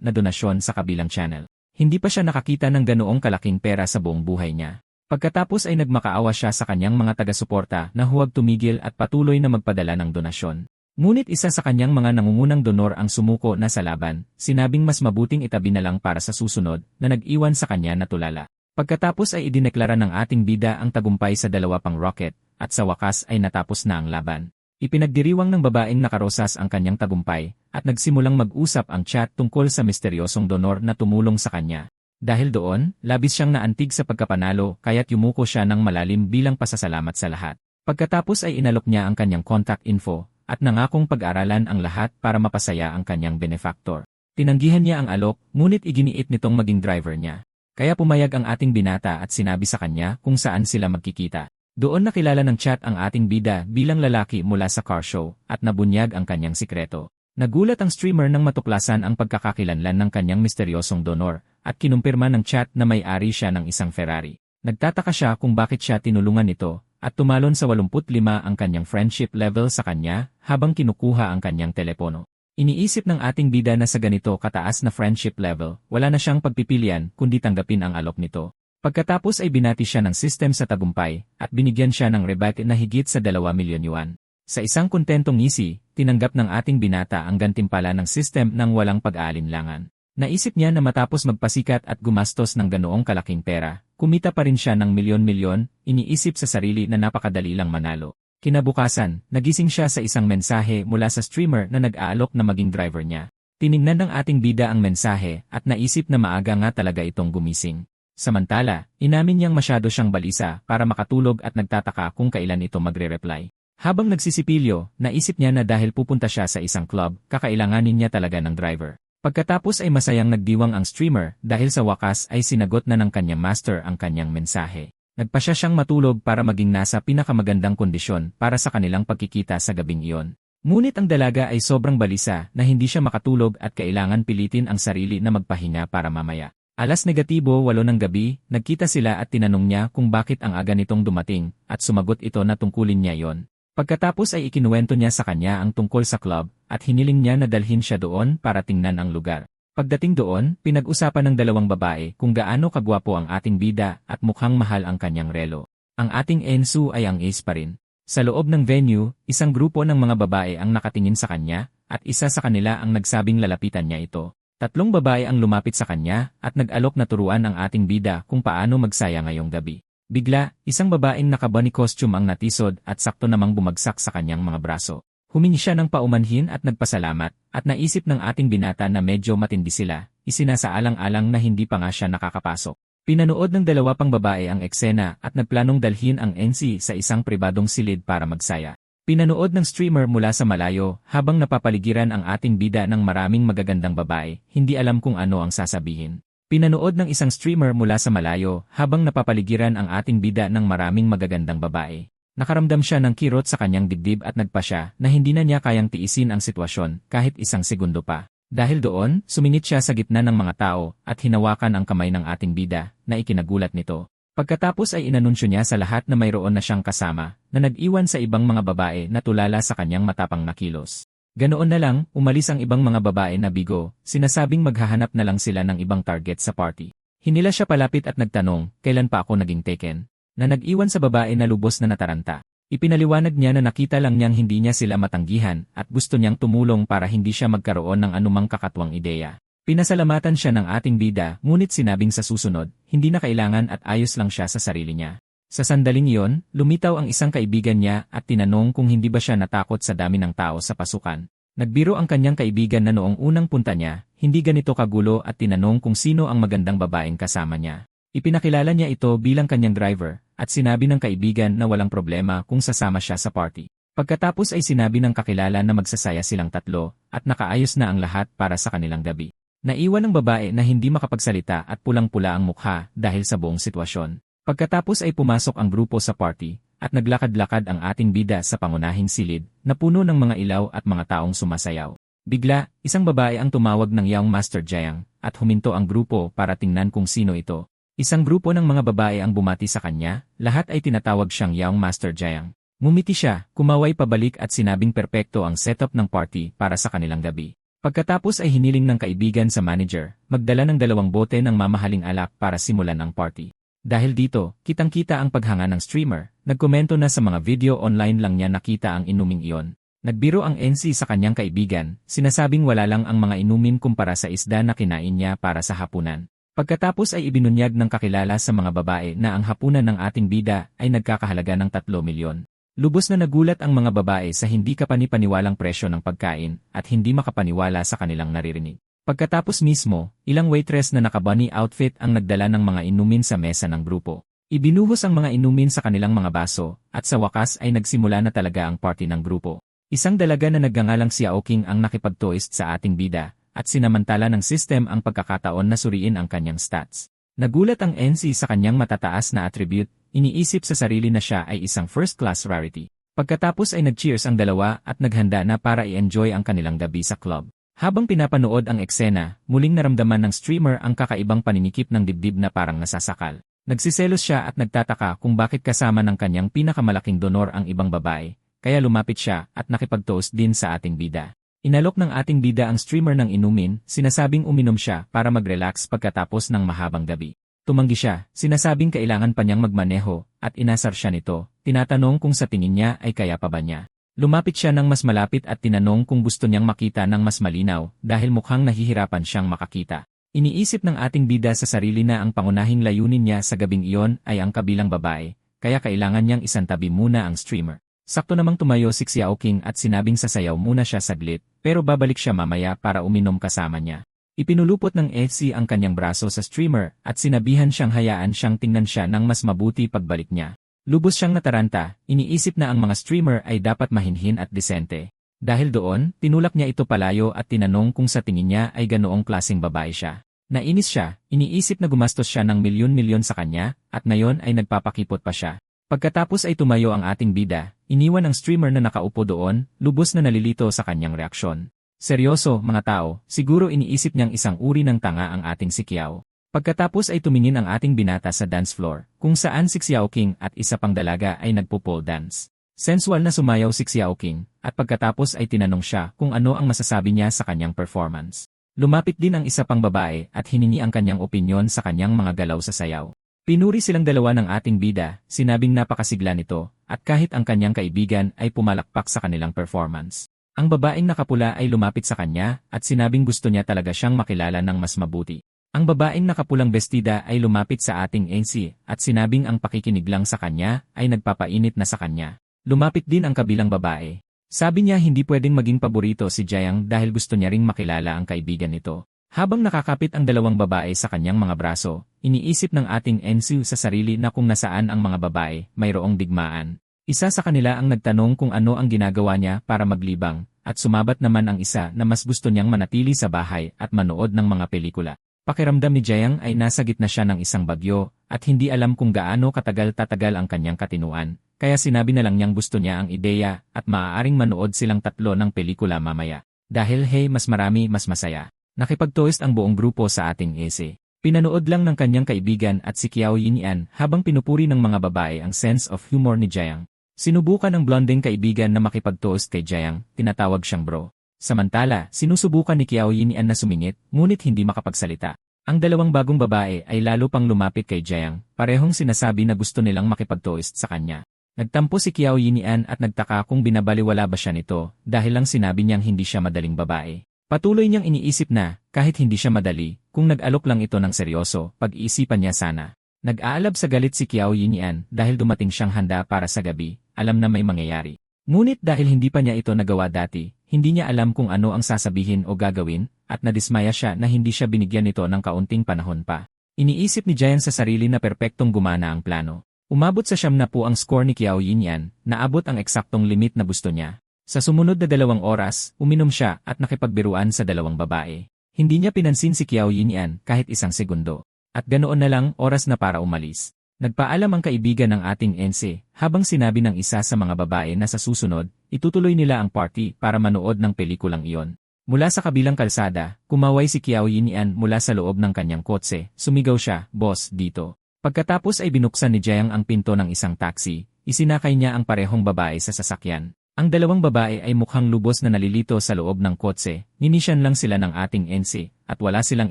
na donasyon sa kabilang channel. Hindi pa siya nakakita ng ganoong kalaking pera sa buong buhay niya. Pagkatapos ay nagmakaawa siya sa kanyang mga taga-suporta na huwag tumigil at patuloy na magpadala ng donasyon. Ngunit isa sa kanyang mga nangungunang donor ang sumuko na sa laban, sinabing mas mabuting itabi na lang para sa susunod na nag-iwan sa kanya na tulala. Pagkatapos ay idineklara ng ating bida ang tagumpay sa 2 pang rocket, at sa wakas ay natapos na ang laban. Ipinagdiriwang ng babaeng nakarosas ang kanyang tagumpay, at nagsimulang mag-usap ang chat tungkol sa misteryosong donor na tumulong sa kanya. Dahil doon, labis siyang naantig sa pagkapanalo kaya't yumuko siya ng malalim bilang pasasalamat sa lahat. Pagkatapos ay inalok niya ang kanyang contact info at nangakong pag-aralan ang lahat para mapasaya ang kanyang benefactor. Tinanggihan niya ang alok, ngunit iginiit nitong maging driver niya. Kaya pumayag ang ating binata at sinabi sa kanya kung saan sila magkikita. Doon nakilala ng chat ang ating bida bilang lalaki mula sa car show at nabunyag ang kanyang sikreto. Nagulat ang streamer nang matuklasan ang pagkakakilanlan ng kanyang misteryosong donor at kinumpirma ng chat na may-ari siya ng isang Ferrari. Nagtataka siya kung bakit siya tinulungan nito at tumalon sa 85 ang kanyang friendship level sa kanya habang kinukuha ang kanyang telepono. Iniisip ng ating bida na sa ganito kataas na friendship level, wala na siyang pagpipilian kundi tanggapin ang alok nito. Pagkatapos ay binati siya ng system sa tagumpay at binigyan siya ng rebate na higit sa 2 milyon yuan. Sa isang kontentong ngisi, tinanggap ng ating binata ang gantimpala ng system nang walang pag-aalinlangan. Naisip niya na matapos magpasikat at gumastos ng ganoong kalaking pera, kumita pa rin siya ng milyon-milyon, iniisip sa sarili na napakadali lang manalo. Kinabukasan, nagising siya sa isang mensahe mula sa streamer na nag-aalok na maging driver niya. Tiningnan ng ating bida ang mensahe at naisip na maaga nga talaga itong gumising. Samantala, inamin niyang masyado siyang balisa para makatulog at nagtataka kung kailan ito magre-reply. Habang nagsisipilyo, naisip niya na dahil pupunta siya sa isang club, kakailanganin niya talaga ng driver. Pagkatapos ay masayang nagdiwang ang streamer dahil sa wakas ay sinagot na ng kanyang master ang kanyang mensahe. Nagpasya siyang matulog para maging nasa pinakamagandang kondisyon para sa kanilang pagkikita sa gabing iyon. Ngunit ang dalaga ay sobrang balisa na hindi siya makatulog at kailangan pilitin ang sarili na magpahinga para mamaya. 8:00 ng gabi, nagkita sila at tinanong niya kung bakit ang aga nitong dumating at sumagot ito na tungkulin niya yon. Pagkatapos ay ikinuwento niya sa kanya ang tungkol sa club at hiniling niya na dalhin siya doon para tingnan ang lugar. Pagdating doon, pinag-usapan ng dalawang babae kung gaano kagwapo ang ating bida at mukhang mahal ang kanyang relo. Ang ating Ensu ay ang ace pa rin. Sa loob ng venue, isang grupo ng mga babae ang nakatingin sa kanya at isa sa kanila ang nagsabing lalapitan niya ito. 3 babae ang lumapit sa kanya at nag-alok na turuan ang ating bida kung paano magsaya ngayong gabi. Bigla, isang babaeng naka-bunny costume ang natisod at sakto namang bumagsak sa kanyang mga braso. Humingi siya ng paumanhin at nagpasalamat at naisip ng ating binata na medyo matindi sila, isinasaalang-alang na hindi pa nga siya nakakapasok. Pinanood ng 2 pang babae ang eksena at nagplanong dalhin ang NC sa isang pribadong silid para magsaya. Pinanood ng streamer mula sa malayo habang napapaligiran ang ating bida ng maraming magagandang babae, hindi alam kung ano ang sasabihin. Pinanood ng isang streamer mula sa malayo habang napapaligiran ang ating bida ng maraming magagandang babae. Nakaramdam siya ng kirot sa kanyang dibdib at nagpasya na hindi na niya kayang tiisin ang sitwasyon kahit isang segundo pa. Dahil doon, sumingit siya sa gitna ng mga tao at hinawakan ang kamay ng ating bida na ikinagulat nito. Pagkatapos ay inanunsyo niya sa lahat na mayroon na siyang kasama na nag-iwan sa ibang mga babae na tulala sa kanyang matapang na kilos. Ganoon na lang, umalis ang ibang mga babae na bigo, sinasabing maghahanap na lang sila ng ibang target sa party. Hinila siya palapit at nagtanong, kailan pa ako naging taken? Na nag-iwan sa babae na lubos na nataranta. Ipinaliwanag niya na nakita lang niyang hindi niya sila matanggihan at gusto niyang tumulong para hindi siya magkaroon ng anumang kakatwang ideya. Pinasalamatan siya ng ating bida, ngunit sinabing sa susunod, hindi na kailangan at ayos lang siya sa sarili niya. Sa sandaling iyon, lumitaw ang isang kaibigan niya at tinanong kung hindi ba siya natakot sa dami ng tao sa pasukan. Nagbiro ang kanyang kaibigan na noong unang punta niya, hindi ganito kagulo at tinanong kung sino ang magandang babaeng kasama niya. Ipinakilala niya ito bilang kanyang driver at sinabi ng kaibigan na walang problema kung sasama siya sa party. Pagkatapos ay sinabi ng kakilala na magsasaya silang 3 at nakaayos na ang lahat para sa kanilang gabi. Naiwan ng babae na hindi makapagsalita at pulang-pula ang mukha dahil sa buong sitwasyon. Pagkatapos ay pumasok ang grupo sa party at naglakad-lakad ang ating bida sa pangunahing silid na puno ng mga ilaw at mga taong sumasayaw. Bigla, isang babae ang tumawag ng Young Master Jiang, at huminto ang grupo para tingnan kung sino ito. Isang grupo ng mga babae ang bumati sa kanya, lahat ay tinatawag siyang Young Master Jiang. Ngumiti siya, kumaway pabalik at sinabing perpekto ang setup ng party para sa kanilang gabi. Pagkatapos ay hiniling ng kaibigan sa manager, magdala ng 2 bote ng mamahaling alak para simulan ang party. Dahil dito, kitang-kita ang paghanga ng streamer, nagkomento na sa mga video online lang niya nakita ang inuming iyon. Nagbiro ang NC sa kanyang kaibigan, sinasabing wala lang ang mga inumin kumpara sa isda na kinain niya para sa hapunan. Pagkatapos ay ibinunyag ng kakilala sa mga babae na ang hapunan ng ating bida ay nagkakahalaga ng 3 milyon. Lubos na nagulat ang mga babae sa hindi kapani-paniwalang presyo ng pagkain at hindi makapaniwala sa kanilang naririnig. Pagkatapos mismo, ilang waitress na naka-bunny outfit ang nagdala ng mga inumin sa mesa ng grupo. Ibinuhos ang mga inumin sa kanilang mga baso at sa wakas ay nagsimula na talaga ang party ng grupo. Isang dalaga na nagngangalang si Xiaoqing ang nakipag-toast sa ating bida at sinamantala ng system ang pagkakataon na suriin ang kanyang stats. Nagulat ang NC sa kanyang matataas na attribute. Iniisip sa sarili na siya ay isang first-class rarity. Pagkatapos ay nag-cheers ang dalawa at naghanda na para i-enjoy ang kanilang gabi sa club. Habang pinapanood ang eksena, muling naramdaman ng streamer ang kakaibang paninikip ng dibdib na parang nasasakal. Nagsiselos siya at nagtataka kung bakit kasama ng kanyang pinakamalaking donor ang ibang babae, kaya lumapit siya at nakipag-toast din sa ating bida. Inalok ng ating bida ang streamer ng inumin, sinasabing uminom siya para mag-relax pagkatapos ng mahabang gabi. Tumanggi siya, sinasabing kailangan pa niyang magmaneho, at inasar siya nito, tinatanong kung sa tingin niya ay kaya pa ba niya. Lumapit siya ng mas malapit at tinanong kung gusto niyang makita ng mas malinaw dahil mukhang nahihirapan siyang makakita. Iniisip ng ating bida sa sarili na ang pangunahing layunin niya sa gabing iyon ay ang kabilang babae, kaya kailangan niyang isantabi muna ang streamer. Sakto namang tumayo si Xiaoqing at sinabing sasayaw muna siya saglit, pero babalik siya mamaya para uminom kasama niya. Ipinulupot ng FC ang kanyang braso sa streamer at sinabihan siyang hayaan siyang tingnan siya ng mas mabuti pagbalik niya. Lubos siyang nataranta, iniisip na ang mga streamer ay dapat mahinhin at disente. Dahil doon, tinulak niya ito palayo at tinanong kung sa tingin niya ay ganoong klaseng babae siya. Nainis siya, iniisip na gumastos siya ng milyon-milyon sa kanya, at ngayon ay nagpapakipot pa siya. Pagkatapos ay tumayo ang ating bida, iniwan ang streamer na nakaupo doon, lubos na nalilito sa kanyang reaksyon. Seryoso, mga tao, siguro iniisip niyang isang uri ng tanga ang ating si Xiao. Pagkatapos ay tumingin ang ating binata sa dance floor, kung saan si Xiaoqing at isa pang dalaga ay nagpo-pole dance. Sensual na sumayaw si Xiaoqing, at pagkatapos ay tinanong siya kung ano ang masasabi niya sa kanyang performance. Lumapit din ang isa pang babae at hiningi ang kanyang opinyon sa kanyang mga galaw sa sayaw. Pinuri silang dalawa ng ating bida, sinabing napakasigla nito, at kahit ang kanyang kaibigan ay pumalakpak sa kanilang performance. Ang babaeng nakapula ay lumapit sa kanya at sinabing gusto niya talaga siyang makilala ng mas mabuti. Ang babaeng nakapulang bestida ay lumapit sa ating NC at sinabing ang pakikinig lang sa kanya ay nagpapainit na sa kanya. Lumapit din ang kabilang babae. Sabi niya hindi pwedeng maging paborito si Jiang dahil gusto niya ring makilala ang kaibigan nito. Habang nakakapit ang dalawang babae sa kanyang mga braso, iniisip ng ating NC sa sarili na kung nasaan ang mga babae, mayroong digmaan. Isa sa kanila ang nagtanong kung ano ang ginagawa niya para maglibang, at sumabat naman ang isa na mas gusto niyang manatili sa bahay at manood ng mga pelikula. Pakiramdam ni Jiang ay nasa gitna siya ng isang bagyo, at hindi alam kung gaano tatagal ang kanyang katinuan, kaya sinabi na lang niyang gusto niya ang ideya at maaaring manood silang 3 ng pelikula mamaya. Dahil mas marami mas masaya. Nakipag-toast ang buong grupo sa ating ese. Pinanood lang ng kanyang kaibigan at si Xiao Yinian habang pinupuri ng mga babae ang sense of humor ni Jiang. Sinubukan ng blonding kaibigan na makipag-toast kay Jiang, tinatawag siyang bro. Samantala, sinusubukan ni Xiao Yinian na sumingit, ngunit hindi makapagsalita. Ang dalawang bagong babae ay lalo pang lumapit kay Jiang, parehong sinasabi na gusto nilang makipag-toast sa kanya. Nagtampo si Xiao Yinian at nagtaka kung binabaliwala ba siya nito dahil lang sinabi niyang hindi siya madaling babae. Patuloy niyang iniisip na, kahit hindi siya madali, kung nag-alok lang ito ng seryoso, pag-iisipan niya sana. Nag-aalab sa galit si Xiao Yinian dahil dumating siyang handa para sa gabi, alam na may mangyayari. Ngunit dahil hindi pa niya ito nagawa dati, hindi niya alam kung ano ang sasabihin o gagawin, at nadismaya siya na hindi siya binigyan nito ng kaunting panahon pa. Iniisip ni Jiang sa sarili na perpektong gumana ang plano. Umabot sa 9 ang score ni Xiao Yinian, naabot ang eksaktong limit na gusto niya. Sa sumunod na 2 oras, uminom siya at nakipagbiruan sa 2 babae. Hindi niya pinansin si Xiao Yinian kahit 1 segundo. At ganoon na lang oras na para umalis. Nagpaalam ang kaibigan ng ating NC habang sinabi ng isa sa mga babae na sa susunod, itutuloy nila ang party para manood ng pelikulang iyon. Mula sa kabilang kalsada, kumaway si Qiao Yinian mula sa loob ng kanyang kotse, sumigaw siya, "Boss, dito." Pagkatapos ay binuksan ni Jiang ang pinto ng isang taxi, isinakay niya ang parehong babae sa sasakyan. Ang dalawang babae ay mukhang lubos na nalilito sa loob ng kotse, ninisyan lang sila ng ating NC, at wala silang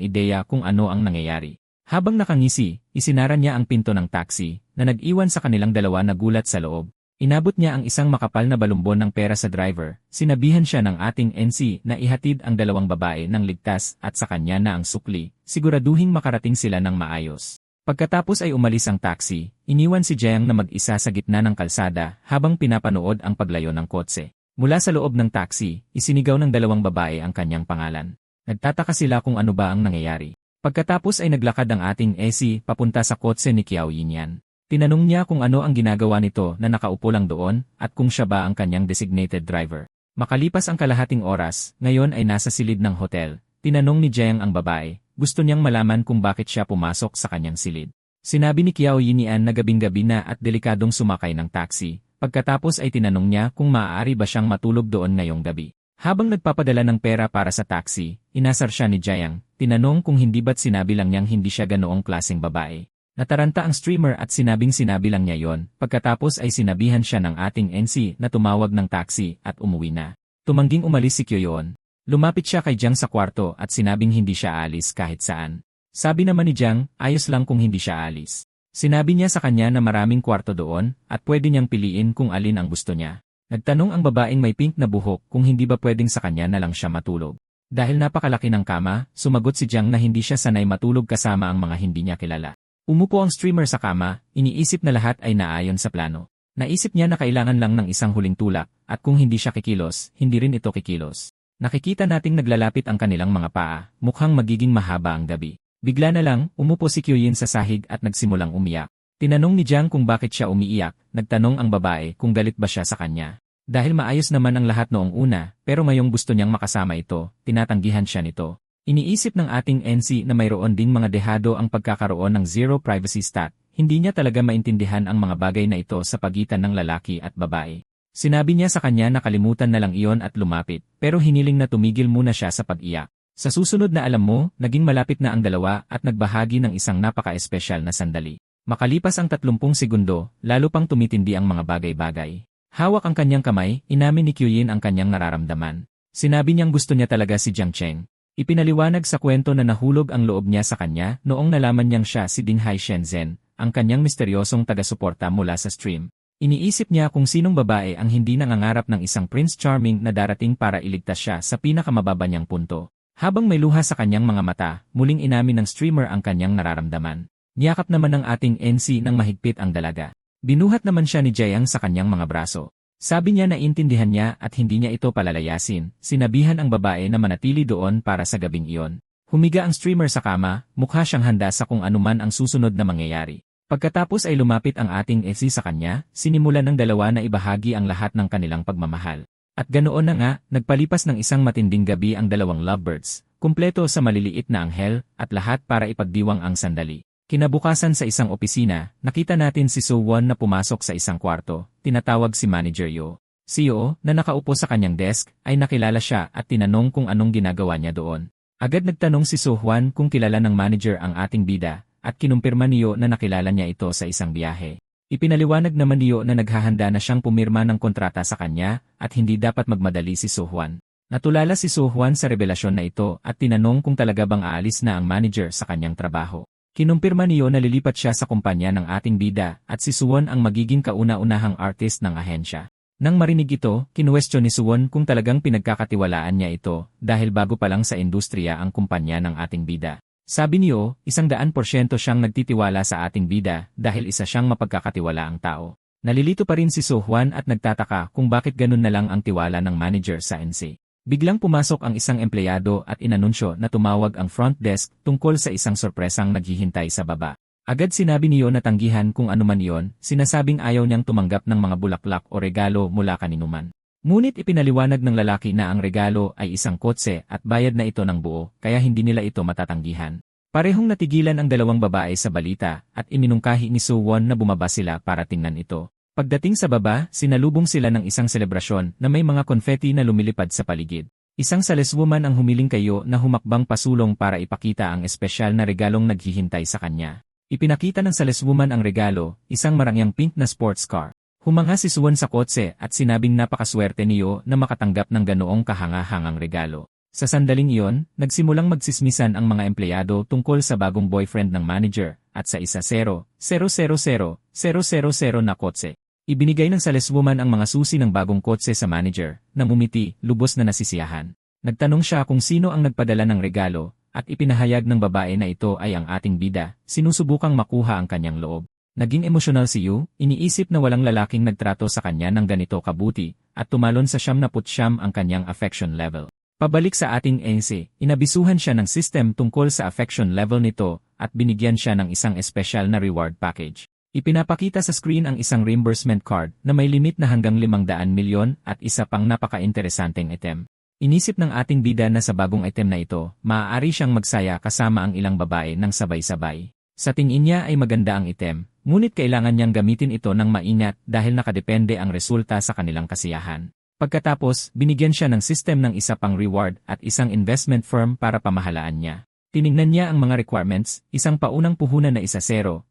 ideya kung ano ang nangyayari. Habang nakangisi, isinara niya ang pinto ng taxi, na nag-iwan sa kanilang dalawa na gulat sa loob. Inabot niya ang isang makapal na balumbon ng pera sa driver, sinabihan siya ng ating NC na ihatid ang dalawang babae ng ligtas at sa kanya na ang sukli, siguraduhing makarating sila ng maayos. Pagkatapos ay umalis ang taxi, iniwan si Jiang na mag-isa sa gitna ng kalsada habang pinapanood ang paglayo ng kotse. Mula sa loob ng taxi, isinigaw ng dalawang babae ang kanyang pangalan. Nagtataka sila kung ano ba ang nangyayari. Pagkatapos ay naglakad ang ating NC papunta sa kotse ni Qiao Yinian. Tinanong niya kung ano ang ginagawa nito na nakaupo lang doon at kung siya ba ang kanyang designated driver. Makalipas ang kalahating oras, ngayon ay nasa silid ng hotel. Tinanong ni Jiang ang babae, gusto niyang malaman kung bakit siya pumasok sa kanyang silid. Sinabi ni Qiao Yinian na gabing-gabi na at delikadong sumakay ng taxi. Pagkatapos ay tinanong niya kung maaari ba siyang matulog doon ngayong gabi. Habang nagpapadala ng pera para sa taxi, inasar siya ni Jiang, tinanong kung hindi ba't sinabi lang niyang hindi siya ganoong klaseng babae. Nataranta ang streamer at sinabi lang niya yon, pagkatapos ay sinabihan siya ng ating NC na tumawag ng taxi at umuwi na. Tumangging umalis si Kyoyon. Lumapit siya kay Jiang sa kwarto at sinabing hindi siya aalis kahit saan. Sabi naman ni Jiang, ayos lang kung hindi siya aalis. Sinabi niya sa kanya na maraming kwarto doon at pwede niyang piliin kung alin ang gusto niya. Nagtanong ang babaeng may pink na buhok kung hindi ba pwedeng sa kanya na lang siya matulog. Dahil napakalaki ng kama, sumagot si Jiang na hindi siya sanay matulog kasama ang mga hindi niya kilala. Umupo ang streamer sa kama, iniisip na lahat ay naayon sa plano. Naisip niya na kailangan lang ng isang huling tulak, at kung hindi siya kikilos, hindi rin ito kikilos. Nakikita nating naglalapit ang kanilang mga paa, mukhang magiging mahaba ang gabi. Bigla na lang, umupo si Kyoyin sa sahig at nagsimulang umiyak. Tinanong ni Jiang kung bakit siya umiiyak, nagtanong ang babae kung galit ba siya sa kanya. Dahil maayos naman ang lahat noong una, pero ngayong gusto niyang makasama ito, tinatanggihan siya nito. Iniisip ng ating NC na mayroon ding mga dehado ang pagkakaroon ng zero privacy stat, hindi niya talaga maintindihan ang mga bagay na ito sa pagitan ng lalaki at babae. Sinabi niya sa kanya na kalimutan na lang iyon at lumapit, pero hiniling na tumigil muna siya sa pag-iyak. Sa susunod na alam mo, naging malapit na ang dalawa at nagbahagi ng isang napaka-espesyal na sandali. Makalipas ang 30 segundo, lalo pang tumitindi ang mga bagay-bagay. Hawak ang kanyang kamay, inamin ni Kyoyin ang kanyang nararamdaman. Sinabi niyang gusto niya talaga si Jiang Cheng. Ipinaliwanag sa kwento na nahulog ang loob niya sa kanya noong nalaman niyang siya si Dinghai Shenzhen, ang kanyang misteryosong taga-suporta mula sa stream. Iniisip niya kung sinong babae ang hindi nangangarap ng isang Prince Charming na darating para iligtas siya sa pinakamababa niyang punto. Habang may luha sa kanyang mga mata, muling inamin ng streamer ang kanyang nararamdaman. Niyakap naman ng ating NC ng mahigpit ang dalaga. Binuhat naman siya ni Jiang sa kanyang mga braso. Sabi niya na intindihan niya at hindi niya ito palalayasin, sinabihan ang babae na manatili doon para sa gabing iyon. Humiga ang streamer sa kama, mukha siyang handa sa kung anuman ang susunod na mangyayari. Pagkatapos ay lumapit ang ating FC sa kanya, sinimulan ng dalawa na ibahagi ang lahat ng kanilang pagmamahal. At ganoon na nga, nagpalipas ng isang matinding gabi ang dalawang lovebirds, kumpleto sa maliliit na anghel, at lahat para ipagdiwang ang sandali. Kinabukasan sa isang opisina, nakita natin si So-won na pumasok sa isang kwarto, tinatawag si Manager Yo. Si Yo, na nakaupo sa kanyang desk, ay nakilala siya at tinanong kung anong ginagawa niya doon. Agad nagtanong si So-hwan kung kilala ng manager ang ating bida, at kinumpirma ni Yo na nakilala niya ito sa isang biyahe. Ipinaliwanag naman ni Yo na naghahanda na siyang pumirma ng kontrata sa kanya, at hindi dapat magmadali si So-hwan. Natulala si So-hwan sa revelasyon na ito at tinanong kung talaga bang aalis na ang manager sa kanyang trabaho. Kinumpirma niyo na lilipat siya sa kumpanya ng ating bida at si Suwon ang magiging kauna-unahang artist ng ahensya. Nang marinig ito, kinuwestiyon ni Suwon kung talagang pinagkakatiwalaan niya ito dahil bago pa lang sa industriya ang kumpanya ng ating bida. Sabi niyo, 100% siyang nagtitiwala sa ating bida dahil isa siyang mapagkakatiwalaang tao. Nalilito pa rin si So-hwan at nagtataka kung bakit ganun na lang ang tiwala ng manager sa NC. Biglang pumasok ang isang empleyado at inanunsyo na tumawag ang front desk tungkol sa isang sorpresang naghihintay sa baba. Agad sinabi niyo na tanggihan kung anuman iyon, sinasabing ayaw niyang tumanggap ng mga bulaklak o regalo mula kaninuman. Ngunit ipinaliwanag ng lalaki na ang regalo ay isang kotse at bayad na ito ng buo, kaya hindi nila ito matatanggihan. Parehong natigilan ang dalawang babae sa balita at iminungkahi ni So-won na bumaba sila para tingnan ito. Pagdating sa baba, sinalubong sila ng isang selebrasyon na may mga konfeti na lumilipad sa paligid. Isang saleswoman ang humiling kayo na humakbang pasulong para ipakita ang espesyal na regalong naghihintay sa kanya. Ipinakita ng saleswoman ang regalo, isang marangyang pink na sports car. Humanga si Suwon sa kotse at sinabing napakaswerte niyo na makatanggap ng ganoong kahanga-hangang regalo. Sa sandaling iyon, nagsimulang magsismisan ang mga empleyado tungkol sa bagong boyfriend ng manager at sa 1-0,000,000 na kotse. Ibinigay ng saleswoman ang mga susi ng bagong kotse sa manager, nang umiti, lubos na nasisiyahan. Nagtanong siya kung sino ang nagpadala ng regalo, at ipinahayag ng babae na ito ay ang ating bida, sinusubukang makuha ang kanyang loob. Naging emosyonal si Yu, iniisip na walang lalaking nagtrato sa kanya ng ganito kabuti, at tumalon sa 79 ang kanyang affection level. Pabalik sa ating NC, inabisuhan siya ng system tungkol sa affection level nito, at binigyan siya ng isang espesyal na reward package. Ipinapakita sa screen ang isang reimbursement card na may limit na hanggang 500 milyon at isa pang napaka-interesanteng item. Inisip ng ating bida na sa bagong item na ito, maaari siyang magsaya kasama ang ilang babae ng sabay-sabay. Sa tingin niya ay maganda ang item, ngunit kailangan niyang gamitin ito ng maingat dahil nakadepende ang resulta sa kanilang kasiyahan. Pagkatapos, binigyan siya ng system ng isa pang reward at isang investment firm para pamahalaan niya. Tinignan niya ang mga requirements, isang paunang puhunan na 1-0,000,000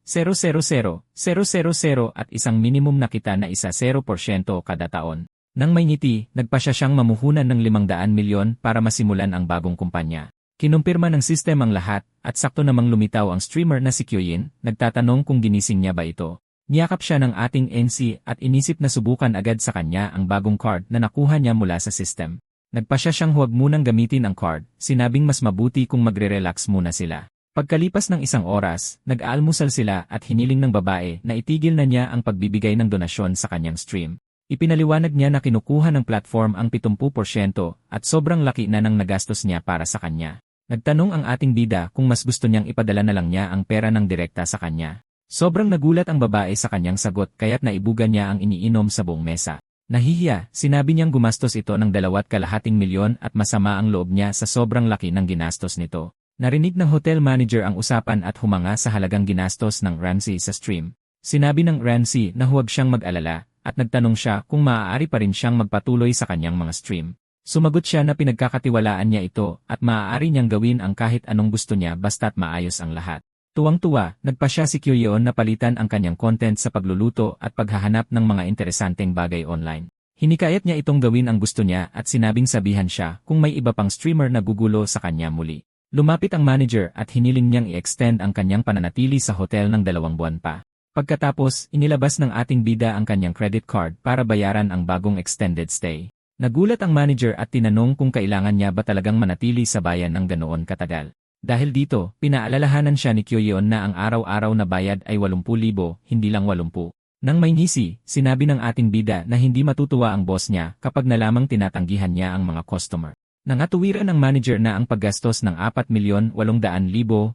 at isang minimum na kita na 1% kada taon. Nang may ngiti, nagpasya siyang mamuhunan ng 500 milyon para masimulan ang bagong kumpanya. Kinumpirma ng system ang lahat, at sakto namang lumitaw ang streamer na si Kyoyin, nagtatanong kung ginising niya ba ito. Niyakap siya ng ating NC at inisip na subukan agad sa kanya ang bagong card na nakuha niya mula sa system. Nagpasya siyang huwag munang gamitin ang card, sinabing mas mabuti kung magre-relax muna sila. Pagkalipas ng 1 oras, nag-aalmusal sila at hiniling ng babae na itigil na niya ang pagbibigay ng donasyon sa kanyang stream. Ipinaliwanag niya na kinukuha ng platform ang 70% at sobrang laki na ng nagastos niya para sa kanya. Nagtanong ang ating bida kung mas gusto niyang ipadala na lang niya ang pera ng direkta sa kanya. Sobrang nagulat ang babae sa kanyang sagot kaya't naibugan niya ang iniinom sa buong mesa. Nahihiya, sinabi niyang gumastos ito ng 2.5 milyon at masama ang loob niya sa sobrang laki ng ginastos nito. Narinig ng hotel manager ang usapan at humanga sa halagang ginastos ng Ramsey sa stream. Sinabi ng Ramsey na huwag siyang mag-alala at nagtanong siya kung maaari pa rin siyang magpatuloy sa kanyang mga stream. Sumagot siya na pinagkakatiwalaan niya ito at maaari niyang gawin ang kahit anong gusto niya basta't maayos ang lahat. Tuwang-tuwa, nagpasya si Kyoyeon na palitan ang kanyang content sa pagluluto at paghahanap ng mga interesanteng bagay online. Hinikayat niya itong gawin ang gusto niya at sinabing sabihan siya kung may iba pang streamer na gugulo sa kanya muli. Lumapit ang manager at hiniling niyang i-extend ang kanyang pananatili sa hotel ng 2 buwan pa. Pagkatapos, inilabas ng ating bida ang kanyang credit card para bayaran ang bagong extended stay. Nagulat ang manager at tinanong kung kailangan niya ba talagang manatili sa bayan ng ganoon katagal. Dahil dito, pinaalalahanan siya ni Kyoyeon na ang araw-araw na bayad ay 80,000, hindi lang 80. Nang may ngisi, sinabi ng ating bida na hindi matutuwa ang boss niya kapag nalamang tinatanggihan niya ang mga customer. Nangatuwiran ng manager na ang paggastos ng 4,800,000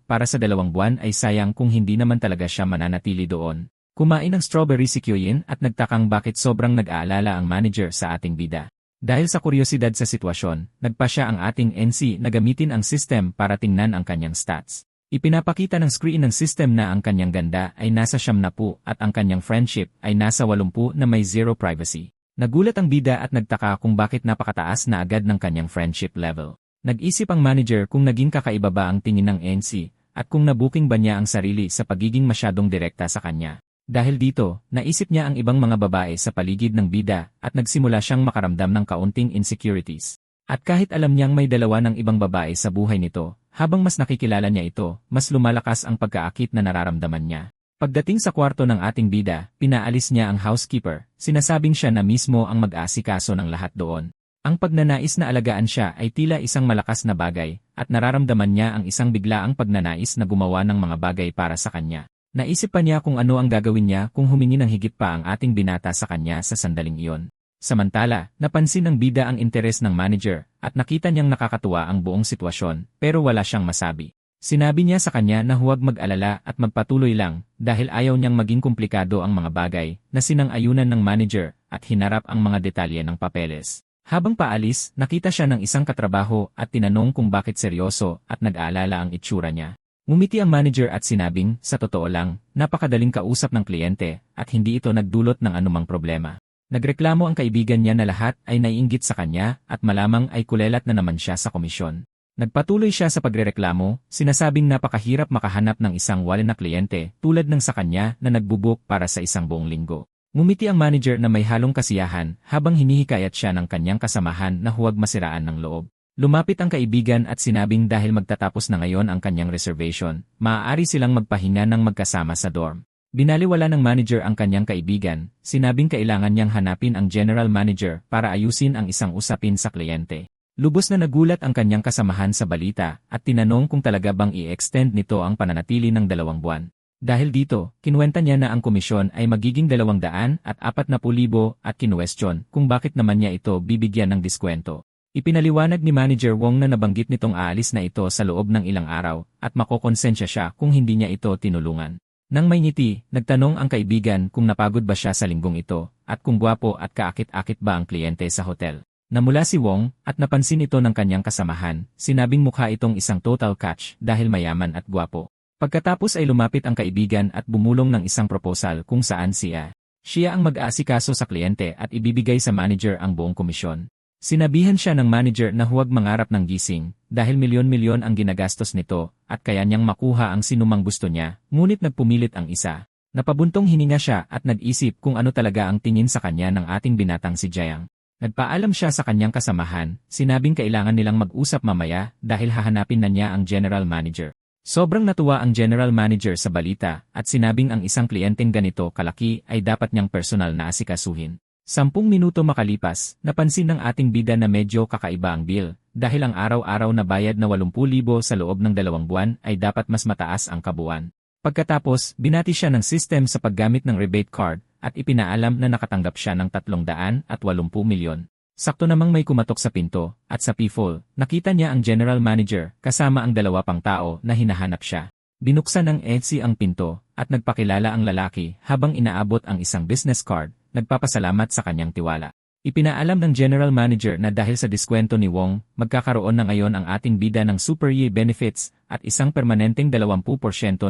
para sa 2 buwan ay sayang kung hindi naman talaga siya mananatili doon. Kumain ng strawberry si Kyoyin at nagtakang bakit sobrang nag-aalala ang manager sa ating bida. Dahil sa kuryosidad sa sitwasyon, nagpasya ang ating NC na gamitin ang system para tingnan ang kanyang stats. Ipinapakita ng screen ng system na ang kanyang ganda ay nasa 70 at ang kanyang friendship ay nasa 80 na may zero privacy. Nagulat ang bida at nagtaka kung bakit napakataas na agad ng kanyang friendship level. Nag-isip ang manager kung naging kakaiba ba ang tingin ng NC at kung nabuking ba niya ang sarili sa pagiging masyadong direkta sa kanya. Dahil dito, naisip niya ang ibang mga babae sa paligid ng bida at nagsimula siyang makaramdam ng kaunting insecurities. At kahit alam niyang may dalawa ng ibang babae sa buhay nito, habang mas nakikilala niya ito, mas lumalakas ang pagkaakit na nararamdaman niya. Pagdating sa kwarto ng ating bida, pinaalis niya ang housekeeper, sinasabing siya na mismo ang mag-aasikaso ng lahat doon. Ang pagnanais na alagaan siya ay tila isang malakas na bagay, at nararamdaman niya ang isang biglaang pagnanais na gumawa ng mga bagay para sa kanya. Naisip pa niya kung ano ang gagawin niya kung humingi ng higit pa ang ating binata sa kanya sa sandaling iyon. Samantala, napansin ng bida ang interes ng manager at nakita niyang nakakatuwa ang buong sitwasyon pero wala siyang masabi. Sinabi niya sa kanya na huwag mag-alala at magpatuloy lang dahil ayaw niyang maging komplikado ang mga bagay na sinang-ayunan ng manager at hinarap ang mga detalye ng papeles. Habang paalis, nakita siya ng isang katrabaho at tinanong kung bakit seryoso at nag-aalala ang itsura niya. Ngumiti ang manager at sinabing, sa totoo lang, napakadaling kausap ng kliyente at hindi ito nagdulot ng anumang problema. Nagreklamo ang kaibigan niya na lahat ay naiinggit sa kanya at malamang ay kulelat na naman siya sa komisyon. Nagpatuloy siya sa pagrereklamo, sinasabing napakahirap makahanap ng isang wala na kliyente tulad ng sa kanya na nagbubuk para sa isang buong linggo. Ngumiti ang manager na may halong kasiyahan habang hinihikayat siya ng kanyang kasamahan na huwag masiraan ng loob. Lumapit ang kaibigan at sinabing dahil magtatapos na ngayon ang kanyang reservation, maaari silang magpahinga ng magkasama sa dorm. Binaliwala ng manager ang kanyang kaibigan, sinabing kailangan niyang hanapin ang general manager para ayusin ang isang usapin sa kliyente. Lubos na nagulat ang kanyang kasamahan sa balita at tinanong kung talaga bang i-extend nito ang pananatili ng 2 buwan. Dahil dito, kinuwenta niya na ang komisyon ay magiging 240,000 at kinuwestiyon kung bakit naman niya ito bibigyan ng diskwento. Ipinaliwanag ni Manager Wong na nabanggit nitong aalis na ito sa loob ng ilang araw at makokonsensya siya kung hindi niya ito tinulungan. Nang may ngiti, nagtanong ang kaibigan kung napagod ba siya sa linggong ito at kung gwapo at kaakit-akit ba ang kliyente sa hotel. Namula si Wong at napansin ito ng kanyang kasamahan, sinabing mukha itong isang total catch dahil mayaman at gwapo. Pagkatapos ay lumapit ang kaibigan at bumulong ng isang proposal kung saan siya ang mag-aasikaso sa kliyente at ibibigay sa manager ang buong komisyon. Sinabihan siya ng manager na huwag mangarap ng gising dahil milyon-milyon ang ginagastos nito at kaya niyang makuha ang sinumang gusto niya, ngunit nagpumilit ang isa. Napabuntong hininga siya at nag-isip kung ano talaga ang tingin sa kanya ng ating binatang si Jiang. Nagpaalam siya sa kanyang kasamahan, sinabing kailangan nilang mag-usap mamaya dahil hahanapin na niya ang general manager. Sobrang natuwa ang general manager sa balita at sinabing ang isang kliyenteng ganito kalaki ay dapat niyang personal na asikasuhin. 10 minuto makalipas, napansin ng ating bida na medyo kakaiba ang bill, dahil ang araw-araw na bayad na 80,000 sa loob ng 2 buwan ay dapat mas mataas ang kabuuan. Pagkatapos, binati siya ng system sa paggamit ng rebate card at ipinaalam na nakatanggap siya ng 380 milyon. Sakto namang may kumatok sa pinto at sa P-Fold, nakita niya ang general manager kasama ang 2 pang tao na hinahanap siya. Binuksan ng EDC ang pinto at nagpakilala ang lalaki habang inaabot ang isang business card. Nagpapasalamat sa kanyang tiwala. Ipinaalam ng general manager na dahil sa diskwento ni Wong, magkakaroon na ngayon ang ating bida ng super year benefits at isang permanenteng 20%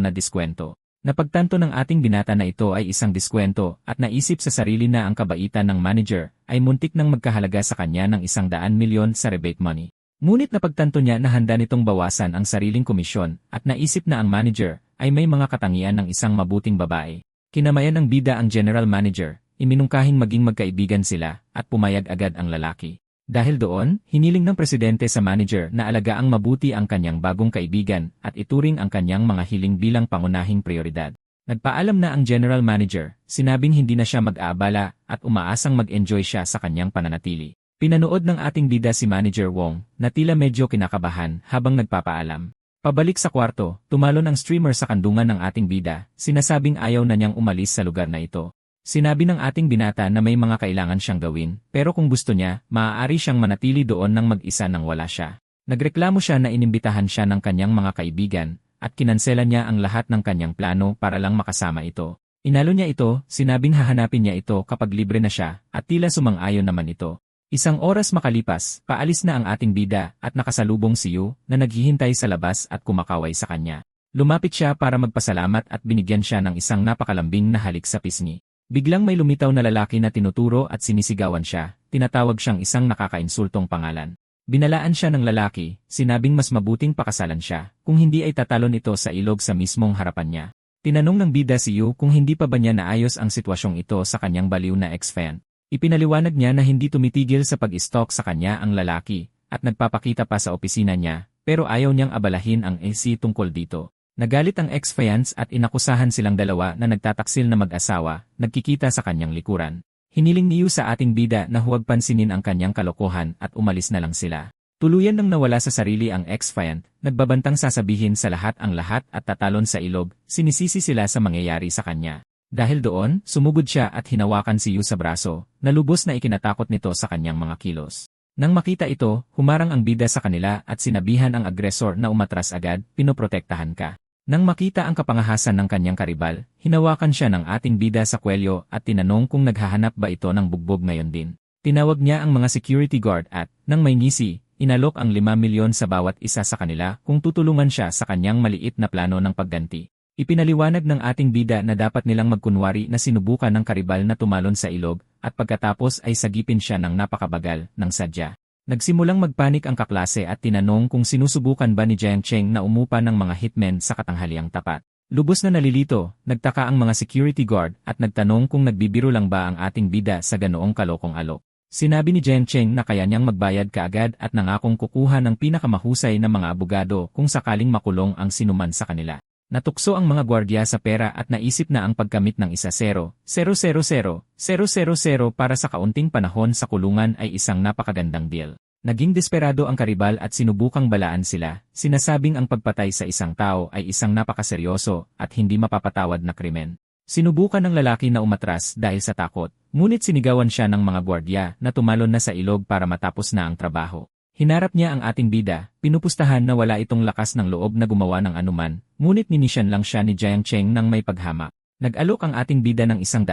na diskwento. Napagtanto ng ating binata na ito ay isang diskwento at naisip sa sarili na ang kabaitan ng manager ay muntik nang magkahalaga sa kanya ng 100 milyon sa rebate money. Ngunit napagtanto niya na handa nitong bawasan ang sariling komisyon at naisip na ang manager ay may mga katangian ng isang mabuting babae. Kinamayan ng bida ang general manager. Iminungkahing maging magkaibigan sila at pumayag agad ang lalaki. Dahil doon, hiniling ng presidente sa manager na alagaang mabuti ang kanyang bagong kaibigan at ituring ang kanyang mga hiling bilang pangunahing prioridad. Nagpaalam na ang general manager, sinabing hindi na siya mag-aabala at umaasang mag-enjoy siya sa kanyang pananatili. Pinanood ng ating bida si Manager Wong na tila medyo kinakabahan habang nagpapaalam. Pabalik sa kwarto, tumalon ang streamer sa kandungan ng ating bida, sinasabing ayaw na niyang umalis sa lugar na ito. Sinabi ng ating binata na may mga kailangan siyang gawin, pero kung gusto niya, maaari siyang manatili doon nang mag-isa nang wala siya. Nagreklamo siya na inimbitahan siya ng kanyang mga kaibigan, at kinansela niya ang lahat ng kanyang plano para lang makasama ito. Inalo niya ito, sinabing hahanapin niya ito kapag libre na siya, at tila sumang-ayon naman ito. 1 oras makalipas, paalis na ang ating bida at nakasalubong si Yu na naghihintay sa labas at kumakaway sa kanya. Lumapit siya para magpasalamat at binigyan siya ng isang napakalambing na halik sa pisngi. Biglang may lumitaw na lalaki na tinuturo at sinisigawan siya, tinatawag siyang isang nakakainsultong pangalan. Binalaan siya ng lalaki, sinabing mas mabuting pakasalan siya, kung hindi ay tatalon ito sa ilog sa mismong harapan niya. Tinanong ng bida si Yu kung hindi pa ba niya naayos ang sitwasyong ito sa kanyang baliw na ex-fan. Ipinaliwanag niya na hindi tumitigil sa pag-stalk sa kanya ang lalaki, at nagpapakita pa sa opisina niya, pero ayaw niyang abalahin ang AC tungkol dito. Nagalit ang ex-fiance at inakusahan silang dalawa na nagtataksil na mag-asawa, nagkikita sa kanyang likuran. Hiniling ni Yu sa ating bida na huwag pansinin ang kanyang kalokohan at umalis na lang sila. Tuluyan nang nawala sa sarili ang ex-fiance, nagbabantang sasabihin sa lahat ang lahat at tatalon sa ilog, sinisisi sila sa mangyayari sa kanya. Dahil doon, sumugod siya at hinawakan si Yu sa braso, na lubos na ikinatakot nito sa kanyang mga kilos. Nang makita ito, humarang ang bida sa kanila at sinabihan ang agresor na umatras agad, pinoprotektahan ka. Nang makita ang kapangahasan ng kanyang karibal, hinawakan siya ng ating bida sa kwelyo at tinanong kung naghahanap ba ito ng bugbog ngayon din. Tinawag niya ang mga security guard at, nang may ngisi, inalok ang 5 milyon sa bawat isa sa kanila kung tutulungan siya sa kanyang maliit na plano ng pagganti. Ipinaliwanag ng ating bida na dapat nilang magkunwari na sinubukan ng karibal na tumalon sa ilog at pagkatapos ay sagipin siya ng napakabagal ng sadya. Nagsimulang magpanik ang kaklase at tinanong kung sinusubukan ba ni Jiang Cheng na umupa ng mga hitmen sa katanghaliang tapat. Lubos na nalilito, nagtaka ang mga security guard at nagtanong kung nagbibiro lang ba ang ating bida sa ganoong kalokong alok. Sinabi ni Jiang Cheng na kaya niyang magbayad kaagad at nangakong kukuha ng pinakamahusay na mga abogado kung sakaling makulong ang sinuman sa kanila. Natukso ang mga gwardiya sa pera at naisip na ang pagkamit ng 1,000,000 para sa kaunting panahon sa kulungan ay isang napakagandang deal. Naging desperado ang karibal at sinubukang balaan sila, sinasabing ang pagpatay sa isang tao ay isang napakaseryoso at hindi mapapatawad na krimen. Sinubukan ng lalaki na umatras dahil sa takot, ngunit sinigawan siya ng mga gwardiya na tumalon na sa ilog para matapos na ang trabaho. Hinarap niya ang ating bida, pinupustahan na wala itong lakas ng loob na gumawa ng anuman, ngunit ninisyan lang siya ni Jiang Cheng ng may paghamak. Nag-alok ang ating bida ng 100,000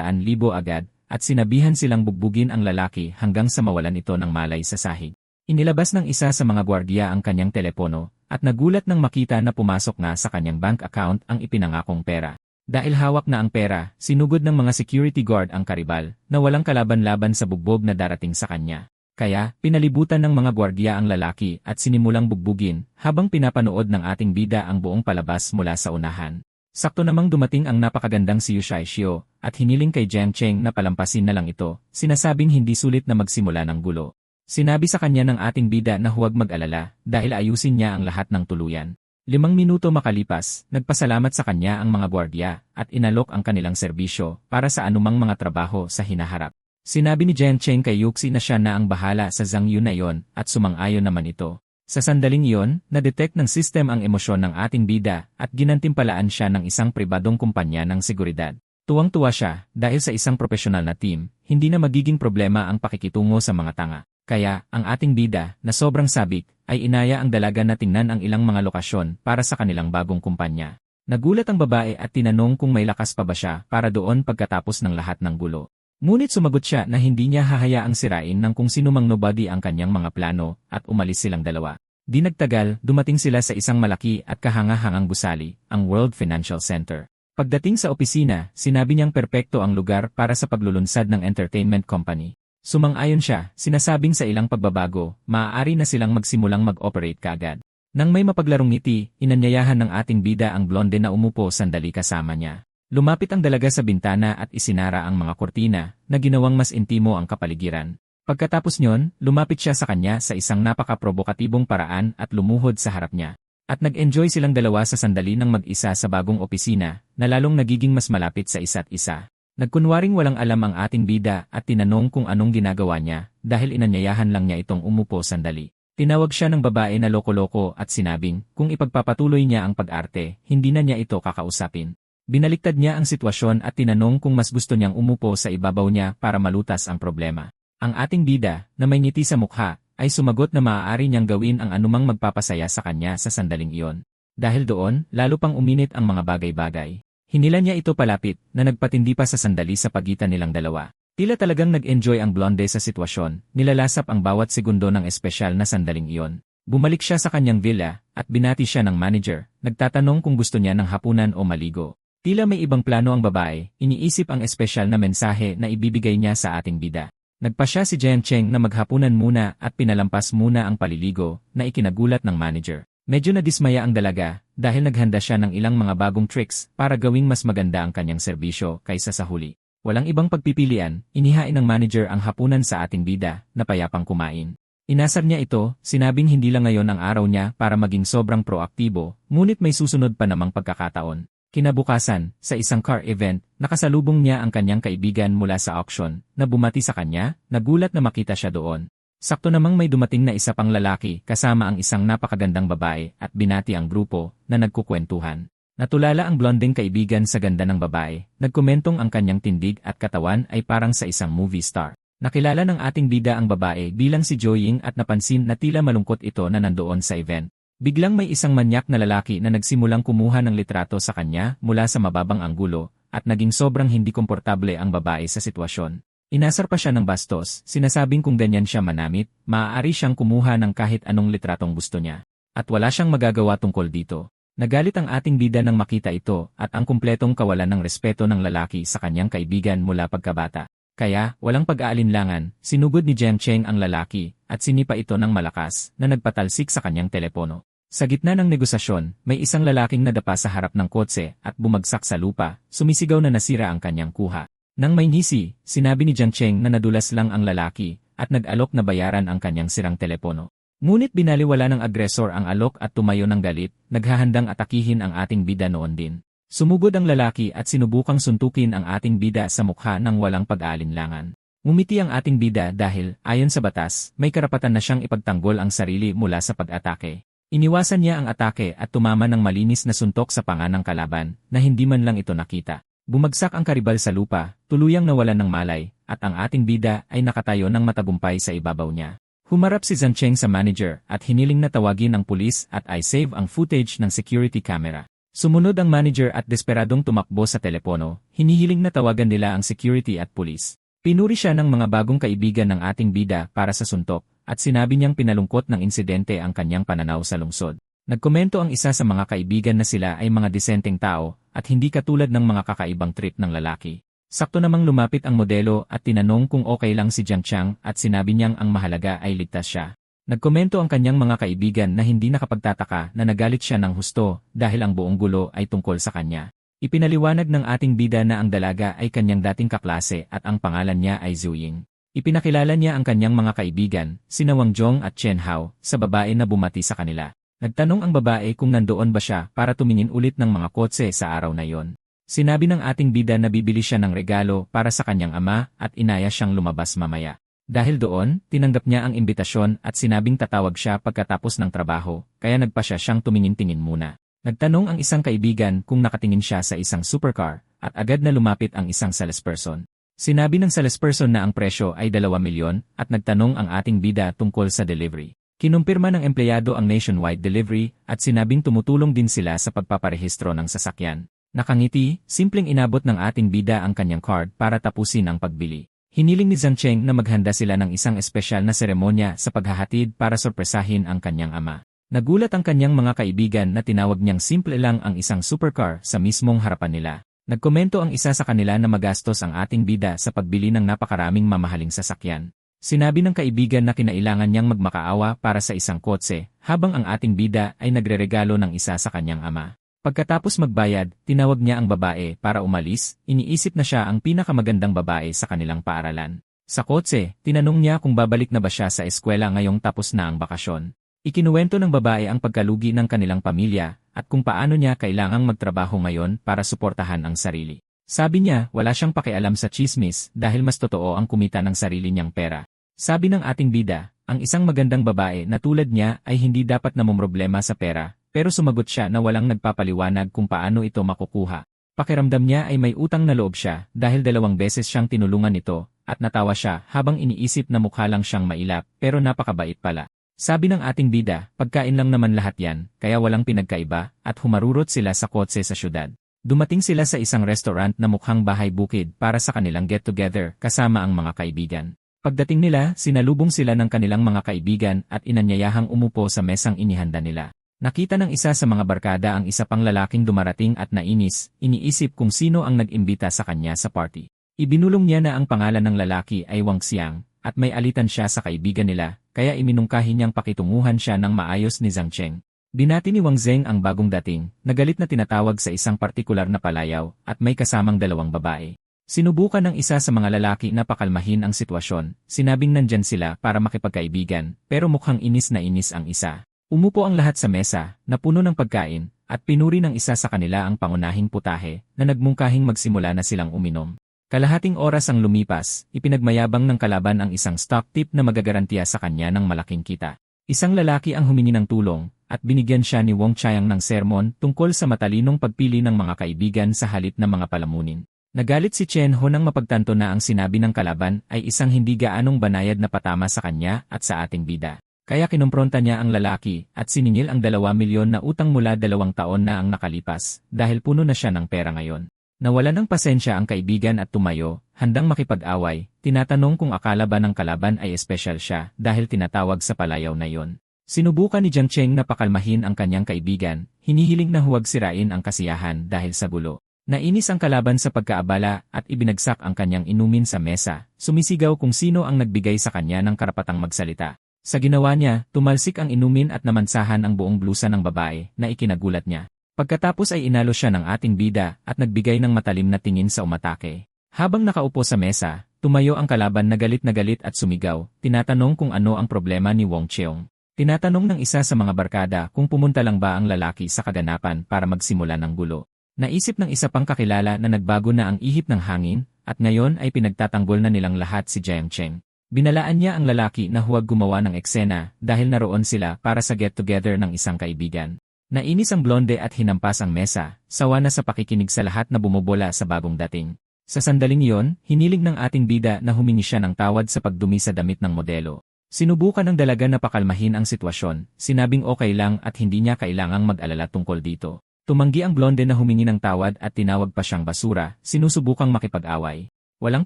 agad, at sinabihan silang bugbugin ang lalaki hanggang sa mawalan ito ng malay sa sahig. Inilabas ng isa sa mga gwardiya ang kanyang telepono, at nagulat nang makita na pumasok na sa kanyang bank account ang ipinangakong pera. Dahil hawak na ang pera, sinugod ng mga security guard ang karibal, na walang kalaban-laban sa bugbog na darating sa kanya. Kaya, pinalibutan ng mga gwardiya ang lalaki at sinimulang bugbugin, habang pinapanood ng ating bida ang buong palabas mula sa unahan. Sakto namang dumating ang napakagandang si Yu Shaixio, at hiniling kay Jiang Cheng na palampasin na lang ito, sinasabing hindi sulit na magsimula ng gulo. Sinabi sa kanya ng ating bida na huwag mag-alala, dahil ayusin niya ang lahat ng tuluyan. 5 minuto makalipas, nagpasalamat sa kanya ang mga gwardiya, at inalok ang kanilang serbisyo para sa anumang mga trabaho sa hinaharap. Sinabi ni Jiang Cheng kay Yuxi na siya na ang bahala sa Zhang Yu na iyon at sumang-ayon naman ito. Sa sandaling iyon, na-detect ng sistem ang emosyon ng ating bida at ginantimpalaan siya ng isang pribadong kumpanya ng seguridad. Tuwang-tuwa siya dahil sa isang profesional na team, hindi na magiging problema ang pakikitungo sa mga tanga. Kaya, ang ating bida, na sobrang sabik, ay inaya ang dalaga na tingnan ang ilang mga lokasyon para sa kanilang bagong kumpanya. Nagulat ang babae at tinanong kung may lakas pa ba siya para doon pagkatapos ng lahat ng gulo. Ngunit sumagot siya na hindi niya hahayaang sirain ng kung sinumang nobody ang kanyang mga plano at umalis silang dalawa. Di nagtagal, dumating sila sa isang malaki at kahanga-hangang gusali, ang World Financial Center. Pagdating sa opisina, sinabi niyang perpekto ang lugar para sa paglulunsad ng entertainment company. Sumang-ayon siya, sinasabing sa ilang pagbabago, maaari na silang magsimulang mag-operate kaagad. Nang may mapaglarong ngiti, inanyayahan ng ating bida ang blonde na umupo sandali kasama niya. Lumapit ang dalaga sa bintana at isinara ang mga kortina na ginawang mas intimo ang kapaligiran. Pagkatapos nyon, lumapit siya sa kanya sa isang napaka-provokatibong paraan at lumuhod sa harap niya. At nag-enjoy silang dalawa sa sandali ng mag-isa sa bagong opisina na lalong nagiging mas malapit sa isa't isa. Nagkunwaring walang alam ang ating bida at tinanong kung anong ginagawa niya dahil inanyayahan lang niya itong umupo sandali. Tinawag siya ng babae na loko-loko at sinabing kung ipagpapatuloy niya ang pag-arte, hindi na niya ito kakausapin. Binaliktad niya ang sitwasyon at tinanong kung mas gusto niyang umupo sa ibabaw niya para malutas ang problema. Ang ating bida, na may ngiti sa mukha, ay sumagot na maaari niyang gawin ang anumang magpapasaya sa kanya sa sandaling iyon. Dahil doon, lalo pang uminit ang mga bagay-bagay. Hinila niya ito palapit na nagpatindi pa sa sandali sa pagitan nilang dalawa. Tila talagang nag-enjoy ang blonde sa sitwasyon, nilalasap ang bawat segundo ng espesyal na sandaling iyon. Bumalik siya sa kanyang villa at binati siya ng manager, nagtatanong kung gusto niya ng hapunan o maligo. Tila may ibang plano ang babae, iniisip ang espesyal na mensahe na ibibigay niya sa ating bida. Nagpasya si Jiang Cheng na maghapunan muna at pinalampas muna ang paliligo na ikinagulat ng manager. Medyo nadismaya ang dalaga dahil naghanda siya ng ilang mga bagong tricks para gawing mas maganda ang kanyang serbisyo kaysa sa huli. Walang ibang pagpipilian, inihain ng manager ang hapunan sa ating bida na payapang kumain. Inasar niya ito, sinabing hindi lang ngayon ang araw niya para maging sobrang proaktibo, ngunit may susunod pa namang pagkakataon. Kinabukasan, sa isang car event, nakasalubong niya ang kanyang kaibigan mula sa auction, na bumati sa kanya, nagulat na makita siya doon. Sakto namang may dumating na isa pang lalaki kasama ang isang napakagandang babae at binati ang grupo na nagkukwentuhan. Natulala ang blonding kaibigan sa ganda ng babae, nagkomentong ang kanyang tindig at katawan ay parang sa isang movie star. Nakilala ng ating bida ang babae bilang si Joying at napansin na tila malungkot ito na nandoon sa event. Biglang may isang manyak na lalaki na nagsimulang kumuha ng litrato sa kanya mula sa mababang anggulo at naging sobrang hindi komportable ang babae sa sitwasyon. Inasar pa siya ng bastos, sinasabing kung ganyan siya manamit, maaari siyang kumuha ng kahit anong litratong gusto niya. At wala siyang magagawa tungkol dito. Nagalit ang ating bida nang makita ito at ang kumpletong kawalan ng respeto ng lalaki sa kanyang kaibigan mula pagkabata. Kaya, walang pag-aalinlangan, sinugod ni Jiang Cheng ang lalaki at sinipa ito ng malakas na nagpatalsik sa kanyang telepono. Sa gitna ng negosasyon, may isang lalaking nadapa sa harap ng kotse at bumagsak sa lupa, sumisigaw na nasira ang kanyang kuha. Nang may ngisi, sinabi ni Jiang Cheng na nadulas lang ang lalaki at nag-alok na bayaran ang kanyang sirang telepono. Ngunit binaliwala ng agresor ang alok at tumayo ng galit, naghahandang atakihin ang ating bida noon din. Sumugod ang lalaki at sinubukang suntukin ang ating bida sa mukha ng walang pag-aalinlangan. Ngumiti ang ating bida dahil, ayon sa batas, may karapatan na siyang ipagtanggol ang sarili mula sa pag-atake. Iniwasan niya ang atake at tumama ng malinis na suntok sa panga ng kalaban na hindi man lang ito nakita. Bumagsak ang karibal sa lupa, tuluyang nawalan ng malay, at ang ating bida ay nakatayo ng matagumpay sa ibabaw niya. Humarap si Jiang Cheng sa manager at hiniling na tawagin ang pulis at i-save ang footage ng security camera. Sumunod ang manager at desperadong tumakbo sa telepono, hinihiling na tawagan nila ang security at pulis. Pinuri siya ng mga bagong kaibigan ng ating bida para sa suntok, at sinabi niyang pinalungkot ng insidente ang kanyang pananaw sa lungsod. Nagkomento ang isa sa mga kaibigan na sila ay mga disenteng tao, at hindi katulad ng mga kakaibang trip ng lalaki. Sakto namang lumapit ang modelo at tinanong kung okay lang si Jiang Cheng at sinabi niyang ang mahalaga ay ligtas siya. Nagkomento ang kanyang mga kaibigan na hindi nakapagtataka na nagalit siya ng husto dahil ang buong gulo ay tungkol sa kanya. Ipinaliwanag ng ating bida na ang dalaga ay kanyang dating kaklase at ang pangalan niya ay Zhu Ying. Ipinakilala niya ang kanyang mga kaibigan, sina Wang Zhong at Chen Hao, sa babae na bumati sa kanila. Nagtanong ang babae kung nandoon ba siya para tumingin ulit ng mga kotse sa araw na yon. Sinabi ng ating bida na bibili siya ng regalo para sa kanyang ama at inaya siyang lumabas mamaya. Dahil doon, tinanggap niya ang imbitasyon at sinabing tatawag siya pagkatapos ng trabaho, kaya nagpasya siyang tumingin-tingin muna. Nagtanong ang isang kaibigan kung nakatingin siya sa isang supercar at agad na lumapit ang isang salesperson. Sinabi ng salesperson na ang presyo ay 2 milyon at nagtanong ang ating bida tungkol sa delivery. Kinumpirma ng empleyado ang nationwide delivery at sinabing tumutulong din sila sa pagpaparehistro ng sasakyan. Nakangiti, simpleng inabot ng ating bida ang kanyang card para tapusin ang pagbili. Hiniling ni Jiang Cheng na maghanda sila ng isang espesyal na seremonya sa paghahatid para sorpresahin ang kanyang ama. Nagulat ang kanyang mga kaibigan na tinawag niyang simple lang ang isang supercar sa mismong harapan nila. Nagkomento ang isa sa kanila na magastos ang ating bida sa pagbili ng napakaraming mamahaling sasakyan. Sinabi ng kaibigan na kinailangan niyang magmakaawa para sa isang kotse, habang ang ating bida ay nagreregalo ng isa sa kanyang ama. Pagkatapos magbayad, tinawag niya ang babae para umalis, iniisip na siya ang pinakamagandang babae sa kanilang paaralan. Sa kotse, tinanong niya kung babalik na ba siya sa eskwela ngayong tapos na ang bakasyon. Ikinuwento ng babae ang pagkalugi ng kanilang pamilya at kung paano niya kailangang magtrabaho ngayon para suportahan ang sarili. Sabi niya, wala siyang pakialam sa chismis dahil mas totoo ang kumita ng sarili niyang pera. Sabi ng ating bida, ang isang magandang babae na tulad niya ay hindi dapat namumroblema sa pera. Pero sumagot siya na walang nagpapaliwanag kung paano ito makukuha. Pakiramdam niya ay may utang na loob siya dahil 2 beses siyang tinulungan nito at natawa siya habang iniisip na mukha lang siyang mailap pero napakabait pala. Sabi ng ating bida, pagkain lang naman lahat yan kaya walang pinagkaiba at humarurot sila sa kotse sa syudad. Dumating sila sa isang restaurant na mukhang bahay bukid para sa kanilang get-together kasama ang mga kaibigan. Pagdating nila, sinalubong sila ng kanilang mga kaibigan at inanyayahang umupo sa mesang inihanda nila. Nakita ng isa sa mga barkada ang isa pang lalaking dumarating at nainis, iniisip kung sino ang nag-imbita sa kanya sa party. Ibinulong niya na ang pangalan ng lalaki ay Wang Xiang, at may alitan siya sa kaibigan nila, kaya iminungkahi niyang pakitunguhan siya ng maayos ni Jiang Cheng. Binati ni Wang Zeng ang bagong dating, nagalit na tinatawag sa isang partikular na palayaw, at may kasamang 2 babae. Sinubukan ng isa sa mga lalaki na pakalmahin ang sitwasyon, sinabing nandyan sila para makipagkaibigan, pero mukhang inis na inis ang isa. Umupo ang lahat sa mesa, na puno ng pagkain, at pinuri ng isa sa kanila ang pangunahing putahe, na nagmungkahing magsimula na silang uminom. Kalahating oras ang lumipas, ipinagmayabang ng kalaban ang isang stock tip na magagarantiya sa kanya ng malaking kita. Isang lalaki ang humingi ng tulong, at binigyan siya ni Wang Qiang ng sermon tungkol sa matalinong pagpili ng mga kaibigan sa halip ng mga palamunin. Nagalit si Chen Ho nang mapagtanto na ang sinabi ng kalaban ay isang hindi gaanong banayad na patama sa kanya at sa ating bida. Kaya kinumpronta niya ang lalaki at siningil ang 2 milyon na utang mula 2 taon na ang nakalipas dahil puno na siya ng pera ngayon. Nawala ng pasensya ang kaibigan at tumayo, handang makipag-away, tinatanong kung akala ba ng kalaban ay espesyal siya dahil tinatawag sa palayaw na yon. Sinubukan ni Jiang Cheng na pakalmahin ang kanyang kaibigan, hinihiling na huwag sirain ang kasiyahan dahil sa gulo. Nainis ang kalaban sa pagkaabala at ibinagsak ang kanyang inumin sa mesa, sumisigaw kung sino ang nagbigay sa kanya ng karapatang magsalita. Sa ginawa niya, tumalsik ang inumin at namansahan ang buong blusa ng babae na ikinagulat niya. Pagkatapos ay inalo siya ng ating bida at nagbigay ng matalim na tingin sa umatake. Habang nakaupo sa mesa, tumayo ang kalaban na galit at sumigaw, tinatanong kung ano ang problema ni Wong Cheong. Tinatanong ng isa sa mga barkada kung pumunta lang ba ang lalaki sa kaganapan para magsimula ng gulo. Naisip ng isa pang kakilala na nagbago na ang ihip ng hangin, at ngayon ay pinagtatanggol na nilang lahat si Jiang Cheng. Binalaan niya ang lalaki na huwag gumawa ng eksena dahil naroon sila para sa get-together ng isang kaibigan. Nainis ang blonde at hinampas ang mesa, sawa na sa pakikinig sa lahat na bumubola sa bagong dating. Sa sandaling iyon, hiniling ng ating bida na humingi siya ng tawad sa pagdumi sa damit ng modelo. Sinubukan ng dalaga na pakalmahin ang sitwasyon, sinabing okay lang at hindi niya kailangang mag-alala tungkol dito. Tumanggi ang blonde na humingi ng tawad at tinawag pa siyang basura, sinusubukang makipag-away. Walang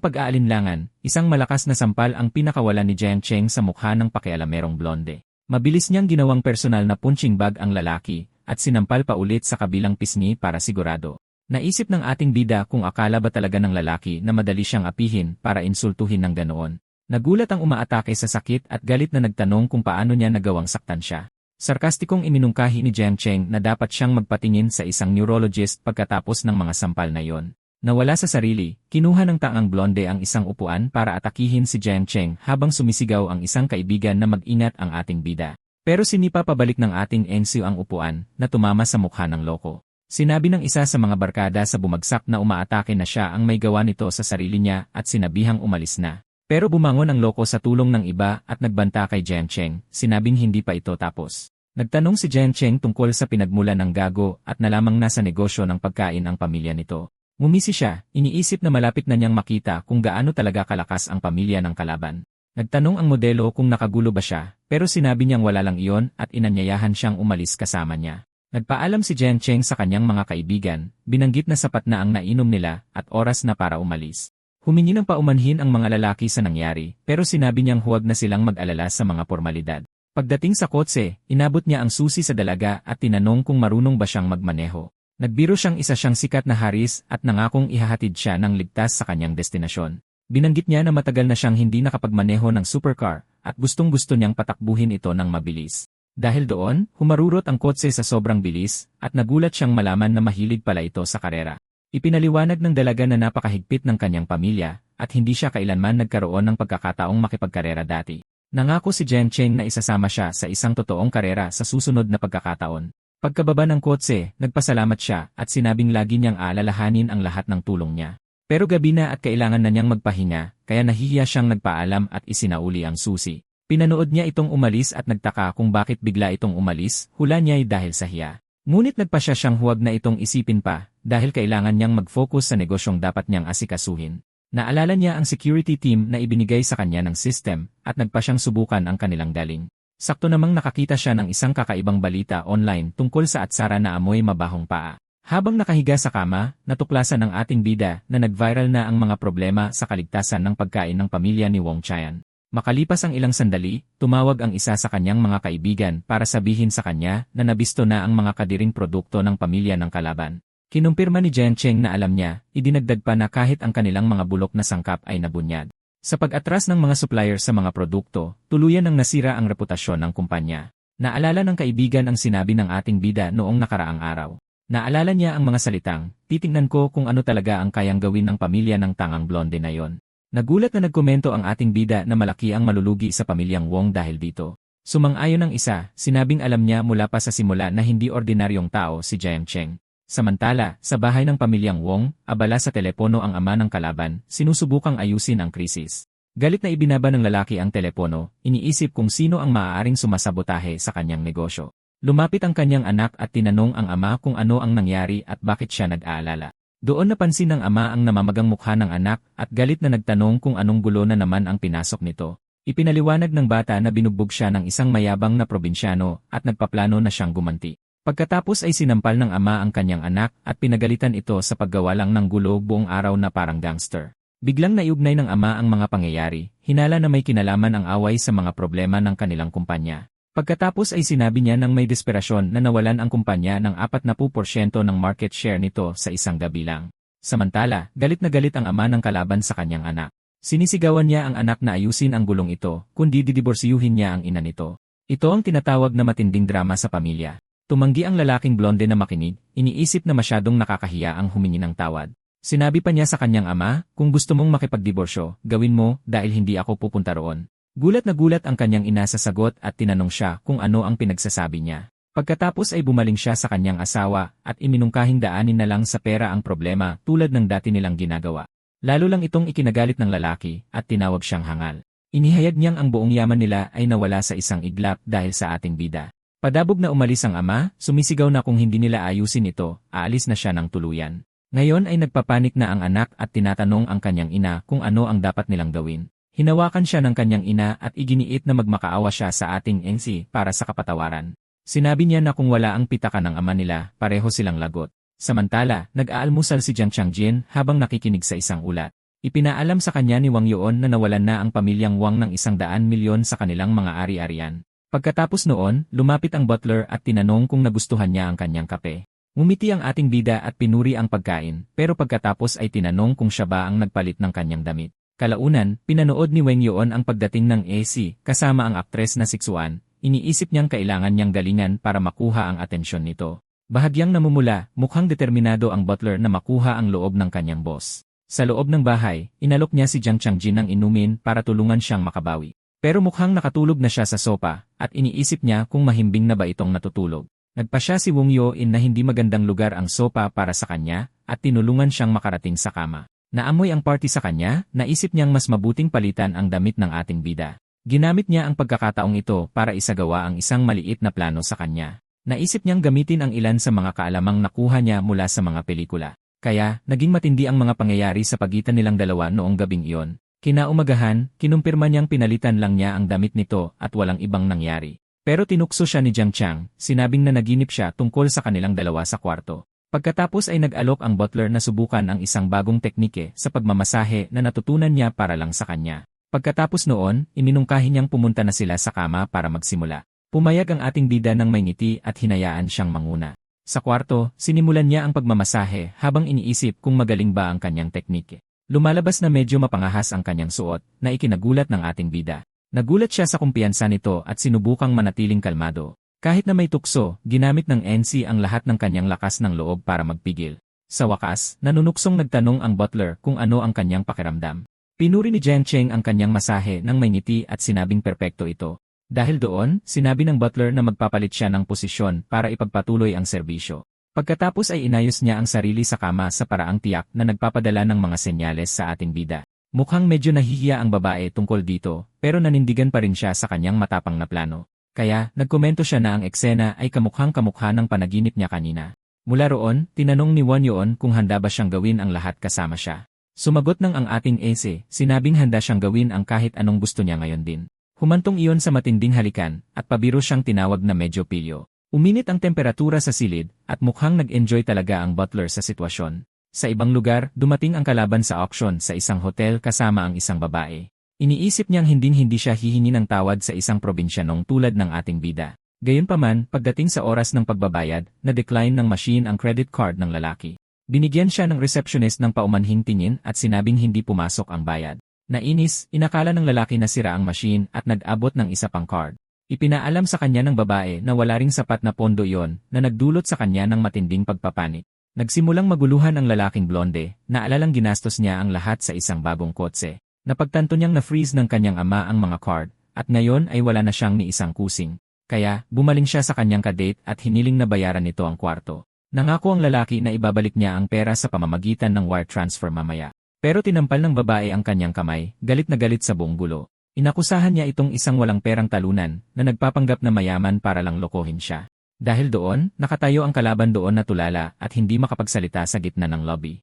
pag-aalinlangan, isang malakas na sampal ang pinakawalan ni Jiang Cheng sa mukha ng pakialamerong blonde. Mabilis niyang ginawang personal na punching bag ang lalaki, at sinampal pa ulit sa kabilang pisngi para sigurado. Naisip ng ating bida kung akala ba talaga ng lalaki na madali siyang apihin para insultuhin ng ganoon. Nagulat ang umaatake sa sakit at galit na nagtanong kung paano niya nagawang saktan siya. Sarkastikong iminungkahi ni Jiang Cheng na dapat siyang magpatingin sa isang neurologist pagkatapos ng mga sampal na yon. Nawala sa sarili, kinuha ng taang blonde ang isang upuan para atakihin si Jiang Cheng habang sumisigaw ang isang kaibigan na mag-ingat ang ating bida. Pero sinipa pabalik ng ating NCU ang upuan na tumama sa mukha ng loko. Sinabi ng isa sa mga barkada sa bumagsak na umaatake na siya ang may gawa nito sa sarili niya at sinabihang umalis na. Pero bumangon ang loko sa tulong ng iba at nagbanta kay Jiang Cheng, sinabing hindi pa ito tapos. Nagtanong si Jiang Cheng tungkol sa pinagmulan ng gago at nalamang nasa negosyo ng pagkain ang pamilya nito. Ngumisi siya, iniisip na malapit na niyang makita kung gaano talaga kalakas ang pamilya ng kalaban. Nagtanong ang modelo kung nakagulo ba siya, pero sinabi niyang wala lang iyon at inanyayahan siyang umalis kasama niya. Nagpaalam si Jiang Cheng sa kanyang mga kaibigan, binanggit na sapat na ang nainom nila at oras na para umalis. Humingi ng paumanhin ang mga lalaki sa nangyari, pero sinabi niyang huwag na silang mag-alala sa mga formalidad. Pagdating sa kotse, inabot niya ang susi sa dalaga at tinanong kung marunong ba siyang magmaneho. Nagbiro siyang isa siyang sikat na haris at nangakong ihahatid siya ng ligtas sa kanyang destinasyon. Binanggit niya na matagal na siyang hindi nakapagmaneho ng supercar at gustong-gusto niyang patakbuhin ito ng mabilis. Dahil doon, humarurot ang kotse sa sobrang bilis at nagulat siyang malaman na mahilig pala ito sa karera. Ipinaliwanag ng dalaga na napakahigpit ng kanyang pamilya at hindi siya kailanman nagkaroon ng pagkakataong makipagkarera dati. Nangako si Jiang Cheng na isasama siya sa isang totoong karera sa susunod na pagkakataon. Pagkababa ng kotse, nagpasalamat siya at sinabing lagi niyang aalalahanin ang lahat ng tulong niya. Pero gabi na at kailangan na niyang magpahinga, kaya nahihiya siyang nagpaalam at isinauli ang susi. Pinanood niya itong umalis at nagtaka kung bakit bigla itong umalis, hula niya ay dahil sa hiya. Ngunit nagpasya siyang huwag na itong isipin pa, dahil kailangan niyang mag-focus sa negosyong dapat niyang asikasuhin. Naalala niya ang security team na ibinigay sa kanya ng system, at nagpasyang subukan ang kanilang galing. Sakto namang nakakita siya ng isang kakaibang balita online tungkol sa atsara na amoy mabahong paa. Habang nakahiga sa kama, natuklasan ng ating bida na nag-viral na ang mga problema sa kaligtasan ng pagkain ng pamilya ni Wong Chayan. Makalipas ang ilang sandali, tumawag ang isa sa kanyang mga kaibigan para sabihin sa kanya na nabisto na ang mga kadiring produkto ng pamilya ng kalaban. Kinumpirma ni Jiang Cheng na alam niya, idinagdag pa na kahit ang kanilang mga bulok na sangkap ay nabunyag. Sa pag-atras ng mga supplier sa mga produkto, tuluyan ang nasira ang reputasyon ng kumpanya. Naalala ng kaibigan ang sinabi ng ating bida noong nakaraang araw. Naalala niya ang mga salitang, titingnan ko kung ano talaga ang kayang gawin ng pamilya ng tangang blonde na yon. Nagulat na nagkomento ang ating bida na malaki ang malulugi sa pamilyang Wong dahil dito. Sumang-ayon ang isa, sinabing alam niya mula pa sa simula na hindi ordinaryong tao si Jiang Cheng. Samantala, sa bahay ng pamilyang Wong, abala sa telepono ang ama ng kalaban, sinusubukang ayusin ang krisis. Galit na ibinaba ng lalaki ang telepono, iniisip kung sino ang maaaring sumasabotahe sa kanyang negosyo. Lumapit ang kanyang anak at tinanong ang ama kung ano ang nangyari at bakit siya nag-aalala. Doon napansin ng ama ang namamagang mukha ng anak at galit na nagtanong kung anong gulo na naman ang pinasok nito. Ipinaliwanag ng bata na binugbog siya ng isang mayabang na probinsyano at nagpaplano na siyang gumanti. Pagkatapos ay sinampal ng ama ang kanyang anak at pinagalitan ito sa paggawa lang ng gulo buong araw na parang gangster. Biglang naiugnay ng ama ang mga pangyayari, hinala na may kinalaman ang away sa mga problema ng kanilang kumpanya. Pagkatapos ay sinabi niya ng may desperasyon na nawalan ang kumpanya ng 40% ng market share nito sa isang gabi lang. Samantala, galit na galit ang ama ng kalaban sa kanyang anak. Sinisigawan niya ang anak na ayusin ang gulong ito, kundi didiborsiyuhin niya ang ina nito. Ito ang tinatawag na matinding drama sa pamilya. Tumanggi ang lalaking blonde na makinig, iniisip na masyadong nakakahiya ang humingi ng tawad. Sinabi pa niya sa kanyang ama, kung gusto mong makipagdiborsyo, gawin mo dahil hindi ako pupunta roon. Gulat na gulat ang kanyang ina sa sagot at tinanong siya kung ano ang pinagsasabi niya. Pagkatapos ay bumaling siya sa kanyang asawa at iminungkahing daanin na lang sa pera ang problema tulad ng dati nilang ginagawa. Lalo lang itong ikinagalit ng lalaki at tinawag siyang hangal. Inihayag niyang ang buong yaman nila ay nawala sa isang iglap dahil sa ating bida. Padabog na umalis ang ama, sumisigaw na kung hindi nila ayusin ito, aalis na siya ng tuluyan. Ngayon ay nagpapanik na ang anak at tinatanong ang kanyang ina kung ano ang dapat nilang gawin. Hinawakan siya ng kanyang ina at iginiit na magmakaawa siya sa ating NC para sa kapatawaran. Sinabi niya na kung wala ang pitaka ng ama nila, pareho silang lagot. Samantala, nag-aalmusal si Jiang Changjin habang nakikinig sa isang ulat. Ipinaalam sa kanya ni Wang Yuan na nawalan na ang pamilyang Wang ng 100 milyon sa kanilang mga ari-arian. Pagkatapos noon, lumapit ang butler at tinanong kung nagustuhan niya ang kanyang kape. Ngumiti ang ating bida at pinuri ang pagkain, pero pagkatapos ay tinanong kung siya ba ang nagpalit ng kanyang damit. Kalaunan, pinanood ni Wang Yuan ang pagdating ng AC kasama ang aktres na Sixuan. Iniisip niyang kailangan niyang galingan para makuha ang atensyon nito. Bahagyang namumula, mukhang determinado ang butler na makuha ang loob ng kanyang boss. Sa loob ng bahay, inalok niya si Jiang Changjin ng inumin para tulungan siyang makabawi. Pero mukhang nakatulog na siya sa sopa, at iniisip niya kung mahimbing na ba itong natutulog. Nagpa siya si Wang Yuan na hindi magandang lugar ang sopa para sa kanya, at tinulungan siyang makarating sa kama. Naamoy ang party sa kanya, naisip niyang mas mabuting palitan ang damit ng ating bida. Ginamit niya ang pagkakataong ito para isagawa ang isang maliit na plano sa kanya. Naisip niyang gamitin ang ilan sa mga kaalamang nakuha niya mula sa mga pelikula. Kaya, naging matindi ang mga pangyayari sa pagitan nilang dalawa noong gabing iyon. Kinaumagahan, kinumpirma niyang pinalitan lang niya ang damit nito at walang ibang nangyari. Pero tinukso siya ni Jiang Chang, sinabing na naginip siya tungkol sa kanilang dalawa sa kwarto. Pagkatapos ay nag-alok ang butler na subukan ang isang bagong teknike sa pagmamasahe na natutunan niya para lang sa kanya. Pagkatapos noon, iminungkahi niyang pumunta na sila sa kama para magsimula. Pumayag ang ating bida ng may ngiti at hinayaan siyang manguna. Sa kwarto, sinimulan niya ang pagmamasahe habang iniisip kung magaling ba ang kanyang teknike. Lumalabas na medyo mapangahas ang kanyang suot na ikinagulat ng ating bida. Nagulat siya sa kumpiyansa nito at sinubukang manatiling kalmado. Kahit na may tukso, ginamit ng NC ang lahat ng kanyang lakas ng loob para magpigil. Sa wakas, nanunuksong nagtanong ang butler kung ano ang kanyang pakiramdam. Pinuri ni Jiang Cheng ang kanyang masahe ng may ngiti at sinabing perpekto ito. Dahil doon, sinabi ng butler na magpapalit siya ng posisyon para ipagpatuloy ang serbisyo. Pagkatapos ay inayos niya ang sarili sa kama sa paraang tiyak na nagpapadala ng mga senyales sa ating bida. Mukhang medyo nahihiya ang babae tungkol dito, pero nanindigan pa rin siya sa kanyang matapang na plano. Kaya, nagkomento siya na ang eksena ay kamukhang-kamukha ng panaginip niya kanina. Mula roon, tinanong ni Wang Yuan kung handa ba siyang gawin ang lahat kasama siya. Sumagot ng ang ating AC, sinabing handa siyang gawin ang kahit anong gusto niya ngayon din. Humantong iyon sa matinding halikan, at pabiro siyang tinawag na medyo pilyo. Uminit ang temperatura sa silid, at mukhang nag-enjoy talaga ang butler sa sitwasyon. Sa ibang lugar, dumating ang kalaban sa auction sa isang hotel kasama ang isang babae. Iniisip niyang hindi siya hihingi ng tawad sa isang probinsyanong tulad ng ating bida. Gayunpaman, pagdating sa oras ng pagbabayad, na-decline ng machine ang credit card ng lalaki. Binigyan siya ng receptionist ng paumanhing tingin at sinabing hindi pumasok ang bayad. Nainis, inakala ng lalaki na sira ang machine at nag-abot ng isa pang card. Ipinaalam sa kanya ng babae na wala ring sapat na pondo iyon na nagdulot sa kanya ng matinding pagpapanik. Nagsimulang maguluhan ang lalaking blonde, naalalang ginastos niya ang lahat sa isang bagong kotse. Napagtanto niyang na-freeze ng kanyang ama ang mga card, at ngayon ay wala na siyang ni isang kusing. Kaya, bumaling siya sa kanyang kadate at hiniling na bayaran nito ang kwarto. Nangako ang lalaki na ibabalik niya ang pera sa pamamagitan ng wire transfer mamaya. Pero tinampal ng babae ang kanyang kamay, galit na galit sa buong gulo. Inakusahan niya itong isang walang perang talunan na nagpapanggap na mayaman para lang lokohin siya. Dahil doon, nakatayo ang kalaban doon na tulala at hindi makapagsalita sa gitna ng lobby.